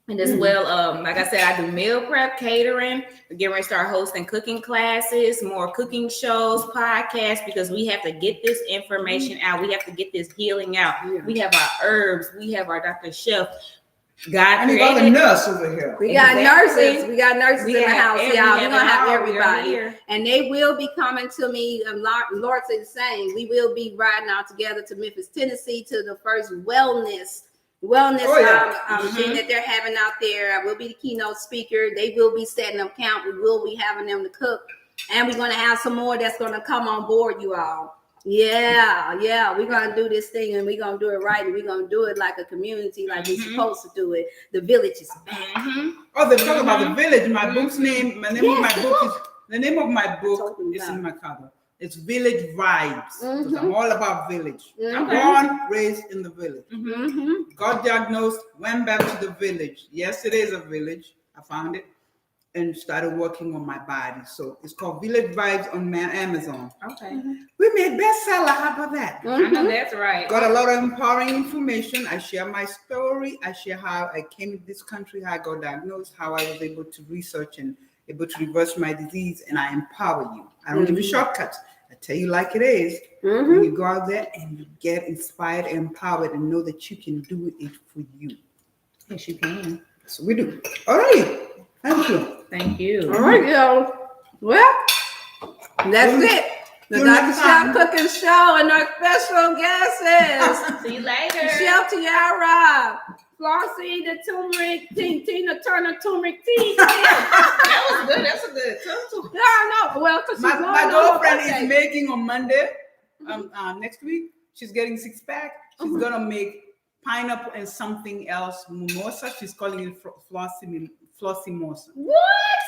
And as well, like I said, I do meal prep, catering. We're getting ready to start hosting cooking classes, more cooking shows, podcasts, because we have to get this information out. We have to get this healing out. We have our herbs. We have our Dr. Chef. God we got a nurse over here. We got nurses. We got nurses in the house, y'all. We're going to have everybody. Here. And they will be coming to me. Lord said the same. We will be riding out together to Memphis, Tennessee to the first wellness thing that they're having out there. I will be the keynote speaker. They will be setting up camp. We will be having them to cook. And we're going to have some more that's going to come on board, you all. Yeah. We're going to do this thing and we're going to do it right. And we're going to do it like a community, like we're supposed to do it. The village is back. Oh, they're talking about the village. The name of my book is in my cover. It's Village Vibes. Because I'm all about village. I'm born, raised in the village. Got diagnosed, went back to the village. Yesterday is a village. I found it and started working on my body. So it's called Village Vibes on Amazon. Okay. We made bestseller. How about that? I know that's right. Got a lot of empowering information. I share my story. I share how I came to this country, how I got diagnosed, how I was able to research and able to reverse my disease, and I empower you. I don't give you shortcuts. I tell you like it is. When you go out there and you get inspired, empowered, and know that you can do it for you. Yes, you can. So we do. All right. Thank you. Thank you. All right, y'all. Well, that's it. The Till Dr. next Chef time. Cooking Show and our special guests. See you later. Chef Tiara, Flossie, the turmeric tea, Tina Turner turmeric tea. That was good. That's a good. No. Well, because My girlfriend is making on Monday, next week. She's getting 6-pack. She's gonna make pineapple and something else mimosa. She's calling it flossy mimosa. What?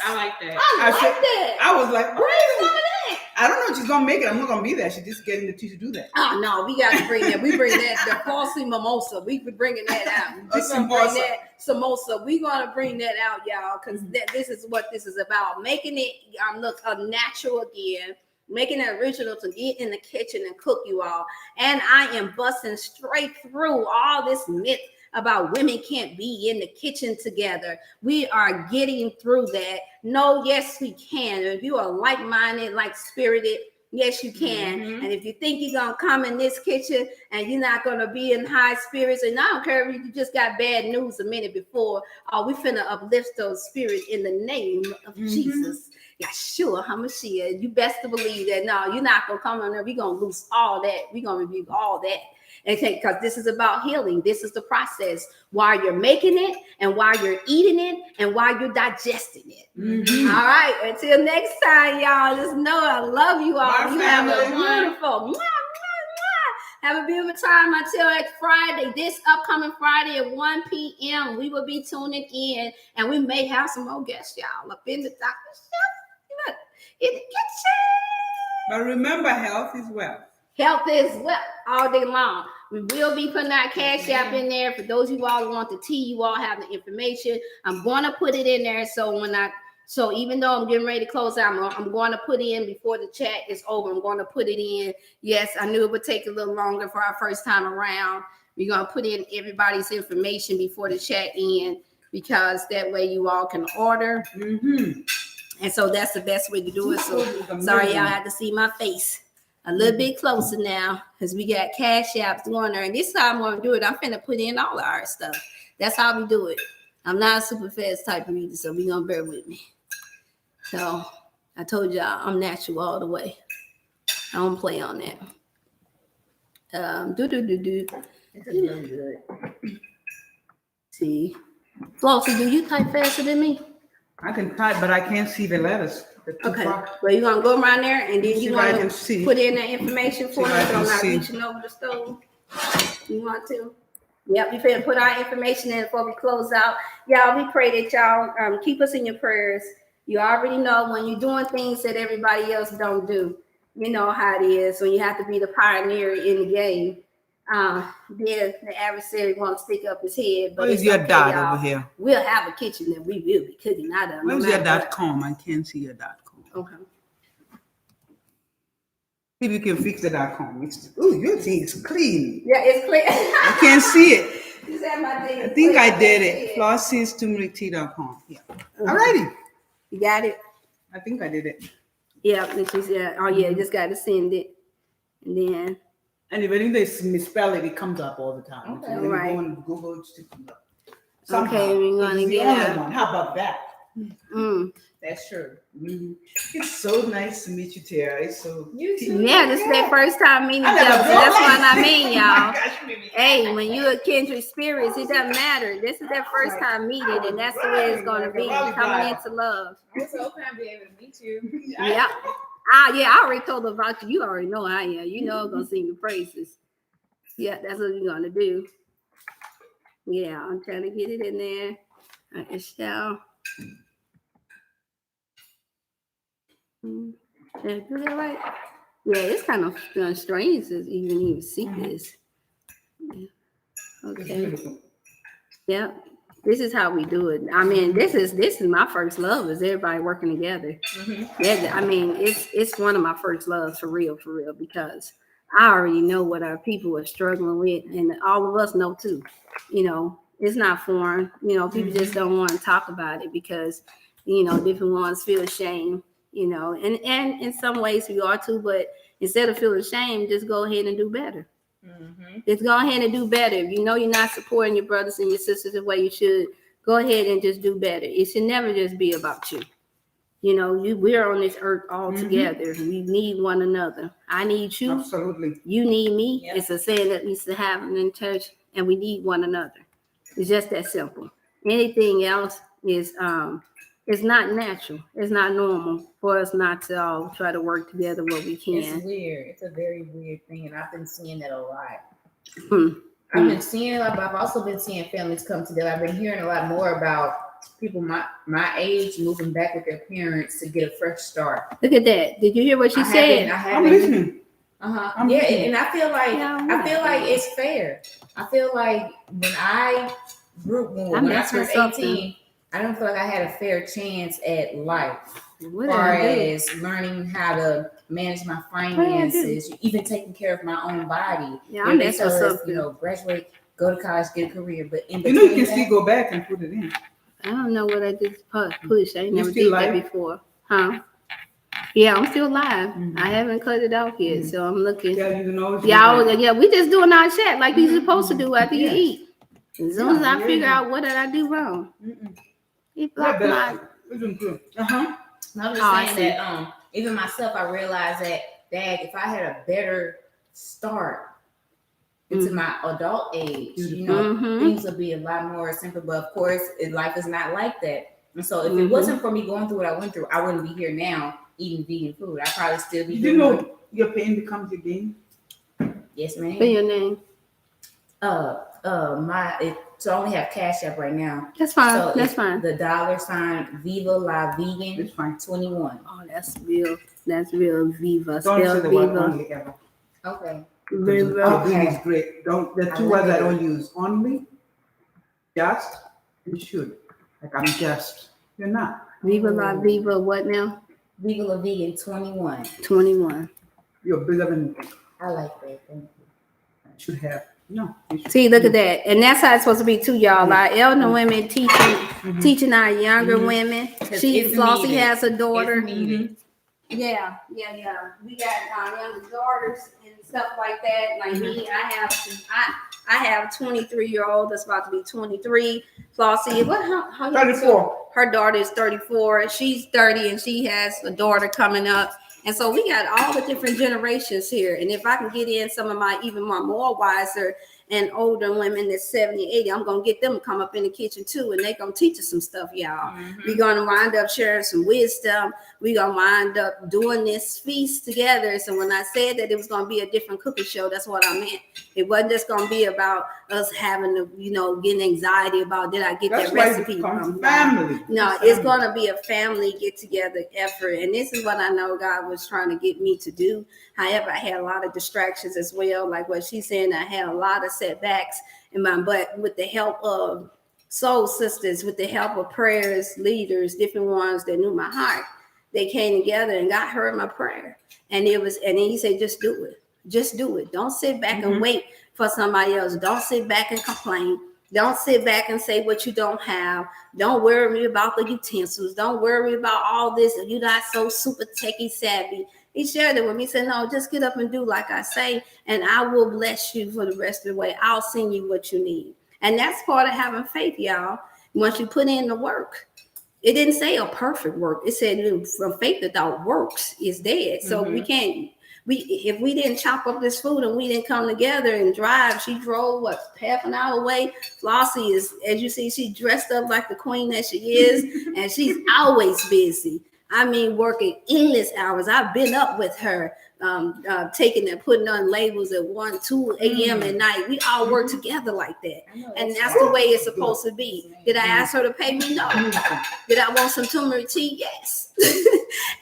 I like that. I like that. I was like, Bring some of that. I don't know if she's gonna make it. I'm not gonna be there. She's just getting the tea to do that. Oh no, we got to bring that. We bring that the falsy mimosa. We be bringing that out. We're gonna bring that samosa. We gonna bring that out, y'all, because this is what this is about. Making it look natural again. Making it original to get in the kitchen and cook, you all. And I am busting straight through all this myth about women can't be in the kitchen together. We are getting through that. No, yes, we can. If you are like-minded, like-spirited, yes, you can. Mm-hmm. And if you think you're going to come in this kitchen and you're not going to be in high spirits, and I don't care if you just got bad news a minute before, we finna uplift those spirits in the name of Jesus. Yeshua HaMashiach. You best to believe that. No, you're not going to come in there. We're going to lose all that. We're going to rebuke all that. Because this is about healing. This is the process while you're making it and while you're eating it and while you're digesting it. Mm-hmm. All right. Until next time, y'all. Just know I love you all. Bye, you family. have a beautiful, have a beautiful time until next Friday. This upcoming Friday at 1 p.m. We will be tuning in and we may have some more guests, y'all, up in the Dr. Chef in the kitchen. But remember, health is wealth. Health is wealth all day long. We will be putting our Cash App in there. For those of you all who want the tea, you all have the information. I'm going to put it in there. So even though I'm getting ready to close out, I'm going to put in before the chat is over. I'm going to put it in. Yes, I knew it would take a little longer for our first time around. We're going to put in everybody's information before the chat in because that way you all can order. Mm-hmm. And so that's the best way to do it. So sorry, y'all had to see my face a little bit closer now because we got Cash Apps going there. And this time I'm going to do it. I'm finna put in all of our stuff. That's how we do it. I'm not a super fast type of reader, so we're going to bear with me. So I told y'all I'm natural all the way. I don't play on that. It's really good. See. Flossie, do you type faster than me? I can type, but I can't see the letters. Okay. Well, you're going to go around there and then you're going to put in the information for me so I'm not reaching over the stove. You want to? Yep, you finna put our information in before we close out. Y'all, we pray that y'all keep us in your prayers. You already know when you're doing things that everybody else don't do. You know how it is when you have to be the pioneer in the game. Then the adversary won't stick up his head. But where's your dot over here? We'll have a kitchen that we will be cooking out of. Where's your .com? I can't see your .com. Okay. See if you can fix the .com. Oh, your thing is clean. Yeah, it's clear. I can't see it. You said my thing. I think I did it. Flossie'sTurmericTea.com. Yeah. Alrighty. You got it? I think I did it. Yeah, she said, oh yeah, you just got to send it. And then. And if anything they misspell it, it comes up all the time. Okay, when right. you go on Google, it still comes up. Somehow. Okay, we're going to get one. How about that? That's true. Mm-hmm. It's so nice to meet you, Tara. It's so you too. Yeah, this is their first time meeting each other. So that's what I mean, y'all. Hey, when you're a kindred spirits, it doesn't matter. This is their first time meeting, and that's the way it's going to be. Coming into love. I'm so happy to be able to meet you. Yeah. Yeah, I already told her about you. You already know I am. You know I'm going to sing the praises. Yeah, that's what we're going to do. Yeah, I'm trying to get it in there. Michelle. Did I do that right? Yeah, it's kind of strange to even see this. Yeah. Okay. Yeah. This is how we do it. I mean, this is my first love. Is everybody working together? Mm-hmm. Yeah. I mean, it's one of my first loves for real, because I already know what our people are struggling with, and all of us know too. You know, it's not foreign. You know, people just don't want to talk about it because, you know, different ones feel ashamed. You know, and in some ways we are too, but instead of feeling ashamed, just go ahead and do better. Mm-hmm. Just go ahead and do better. If you know you're not supporting your brothers and your sisters the way you should, go ahead and just do better. It should never just be about you. You know, we're on this earth all together. We need one another. I need you. Absolutely. You need me. Yep. It's a saying that we used to have in church, and we need one another. It's just that simple. Anything else is it's not natural. It's not normal for us not to all try to work together what we can. It's weird. It's a very weird thing, and I've been seeing that a lot. Hmm. I've been seeing it, but I've also been seeing families come together. I've been hearing a lot more about people my age moving back with their parents to get a fresh start. Look at that. Did you hear what she said? I'm listening. Yeah, and I feel like it's fair. I feel like when I when I turned 18, I don't feel like I had a fair chance at life. As far as learning how to manage my finances, even taking care of my own body. Yeah, they tell us, graduate, go to college, get a career. But in between, you can still go back and put it in. I don't know what I just pushed. I never did that before. Huh? Yeah, I'm still alive. I haven't cut it off yet, so I'm looking. Yeah, you know. Yeah, we just doing our chat like we supposed to do after you eat. As soon as I figure out what did I do wrong, it blocked my. I'm just saying that even myself, I realized that if I had a better start into my adult age, things would be a lot more simple. But of course, life is not like that. And so if it wasn't for me going through what I went through, I wouldn't be here now eating vegan food. I'd probably still be. You know your pain becomes your gain? Yes, ma'am. What's your name? So I only have Cash App right now. That's fine. So that's fine. The $ Viva La Vegan. It's fine. 21. Oh, that's real. That's real. Viva. Don't say the word Viva. only ever. Okay. Viva. Okay. Is great. The two words I don't use. Only, just, and should. Like I'm just. You're not. Viva La Viva. What now? Viva La Vegan 21. 21. You're bigger than you. I like that. Thank you. Should have. No. See, look at that. And that's how it's supposed to be too, y'all. Our elder women teaching our younger women. Flossie has a daughter. Yeah. We got younger daughters and stuff like that. Like me, I have 23-year-old that's about to be 23. Flossie, how 34. Her daughter is 34. She's 30 and she has a daughter coming up. And so we got all the different generations here. And if I can get in some of my even more wiser and older women that's 70, 80, I'm going to get them to come up in the kitchen too. And they're going to teach us some stuff, y'all. We're going to wind up sharing some wisdom. We're going to wind up doing this feast together. So when I said that it was going to be a different cooking show, that's what I meant. It wasn't just going to be about us having to, getting anxiety about did I get that recipe from family. No, it's going to be a family get together effort. And this is what I know God was trying to get me to do. However, I had a lot of distractions as well. Like what she's saying, I had a lot of setbacks in my butt with the help of soul sisters, with the help of prayers, leaders, different ones that knew my heart. They came together and God heard my prayer. And then he said, just do it. Just do it. Don't sit back and wait for somebody else. Don't sit back and complain. Don't sit back and say what you don't have. Don't worry about the utensils. Don't worry about all this. You're not so super techie savvy. He shared it with me. He said, no, just get up and do like I say, and I will bless you for the rest of the way. I'll send you what you need. And that's part of having faith, y'all. Once you put in the work. It didn't say a perfect work. It said from faith without works is dead. So we can't. If we didn't chop up this food and we didn't come together and drive, she drove half an hour away. Flossie is, as you see, she dressed up like the queen that she is, and she's always busy. I mean, working endless hours. I've been up with her, taking and putting on labels at 1, 2 a.m. at night. We all work together like that. And that's the way it's supposed to be. Did I ask her to pay me? No. Did I want some turmeric tea? Yes.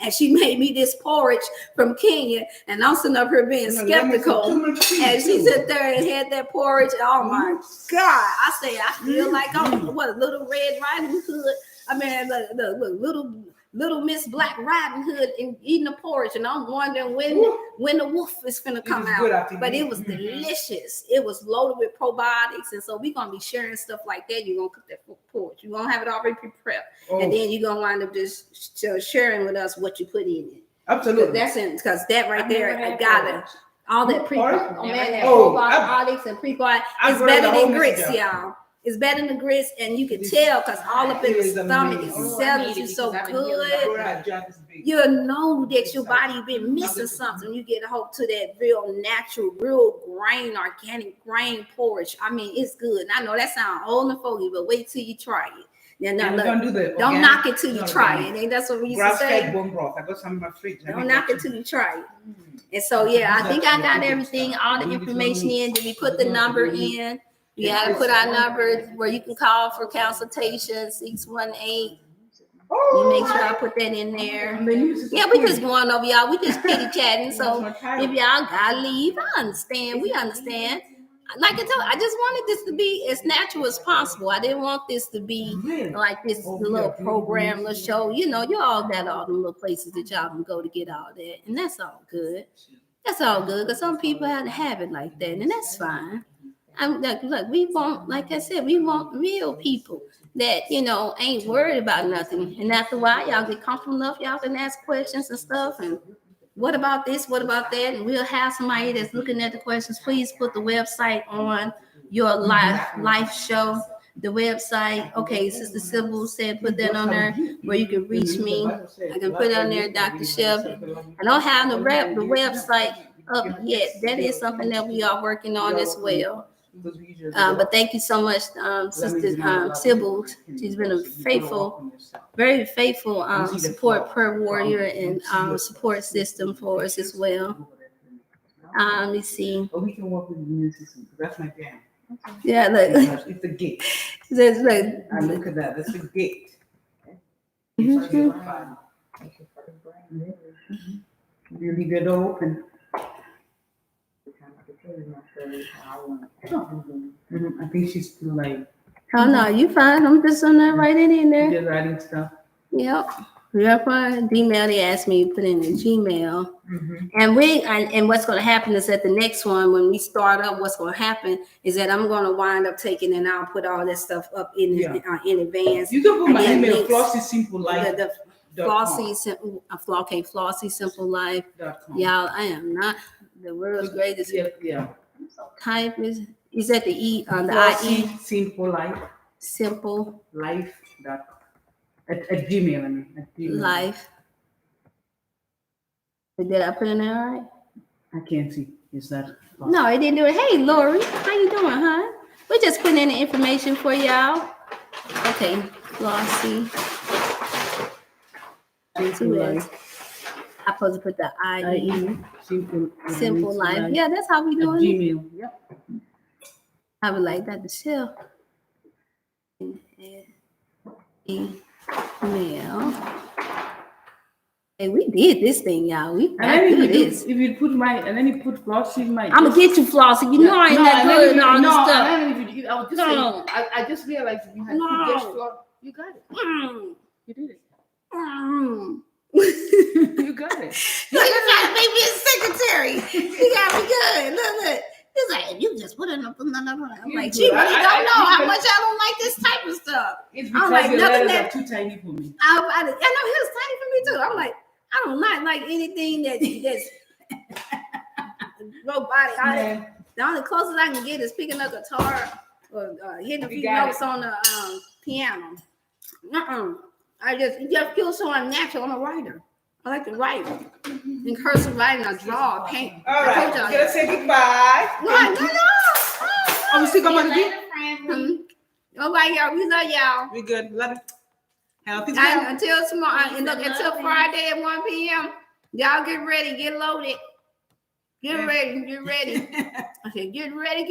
And she made me this porridge from Kenya. And I'm sitting up here being skeptical. And she sat there and had that porridge. Oh, my God. I say, I feel like I'm, Little Red Riding Hood. I mean, look, Little Miss Black Riding Hood and eating the porridge, and I'm wondering when the wolf is gonna come out. But it was delicious. It was loaded with probiotics, and so we're gonna be sharing stuff like that. You're gonna cook that porridge. You're gonna have it already prepped, and then you're gonna wind up just sharing with us what you put in it. Absolutely. That's it, because that right there, I got it. All that probiotics and prebiotics is better than grits, y'all. It's better than the grits, and you can tell because all up in the stomach is selling you so good. You'll know that your body been missing something. You get a hold to that real natural, real grain, organic grain porridge. I mean, it's good. And I know that sounds old and fogey, but wait till you try it. Don't knock it till you try it. Ain't that's what we used to say? Bone broth. I got some in my fridge. Don't knock it till you try it. And so, yeah, I think I got everything, all the information in. Did we put the number in? We had to put our number where you can call for consultation, 618. You make sure I put that in there. Yeah, we just going over, y'all. We just kitty chatting. So if y'all gotta leave, I understand. We understand. Like I told you, I just wanted this to be as natural as possible. I didn't want this to be like this little program, little show. You know, you all got all the little places that y'all can go to get all that. And that's all good. That's all good. Because some people have it like that. And that's fine. I'm like, look, we want, like I said, we want real people that, you know, ain't worried about nothing. And after a while, y'all get comfortable enough, y'all can ask questions and stuff. And what about this? What about that? And we'll have somebody that's looking at the questions. Please put the website on your live show. The website. Okay, Sister Sybil said put that on there where you can reach me. I can put it on there, Dr. Shelby. I don't have the website up yet. That is something that we are working on as well. But thank you so much, Sister Sybil. She's been a faithful, very faithful support prayer warrior and support system for us as well. Let me see. Oh, we can work with the immune system. That's my jam. Yeah, look. It's a gate. Look. I look at that. That's a gate. Mm-hmm. You leave your door open. I think she's still like. Oh no, you fine. I'm just on there writing in there. Just writing stuff. Yep. You're fine. Gmail, they asked me to put in a Gmail. And what's going to happen is that the next one, when we start up, what's going to happen is that I'm going to wind up taking and I'll put all that stuff up in advance. You can put my email, Flossie Simple Life. Flossie Simple Life. Y'all, I am not the world's greatest. Yeah. Type is that the E on the Flossie IE? Simple Life. Simple Life.com. At Gmail, I mean. At Gmail. Life. Did I put in there all right? I can't see. Is that possible? No, it didn't do it. Hey, Lori, how you doing, huh? We're just putting in the information for y'all. Okay, Flossie. I'm supposed to put the IE. Simple Life. Yeah, that's how we doing it. Gmail. Yep. I would like that to show. Email. Hey, we did this thing, y'all. We do this. If you put and then you put Flossie, I'm gonna get you Flossie. You know I ain't that good at all this stuff. I was just saying, I just realized you had to guess Flossie. You got it. You did it. You got it. You trying to make me a secretary. You got me good. Look. He's like, you just put it up. I'm like, gee, really don't know how much I don't like this type of stuff. It's because your letters are too tiny for me. I know it's tiny for me too. I'm like, I don't like anything that's robotic. The only closest I can get is picking up a guitar or hitting a few notes on the piano. It just feels so unnatural. I'm a writer. I like to write. In cursive writing, I draw, I paint. All right, let's say goodbye. No. Oh, we still going to do? All right, y'all. We love y'all. We good. Love it. Until tomorrow, until Friday at 1 p.m. Y'all get ready, get loaded. Get ready. Okay, get ready.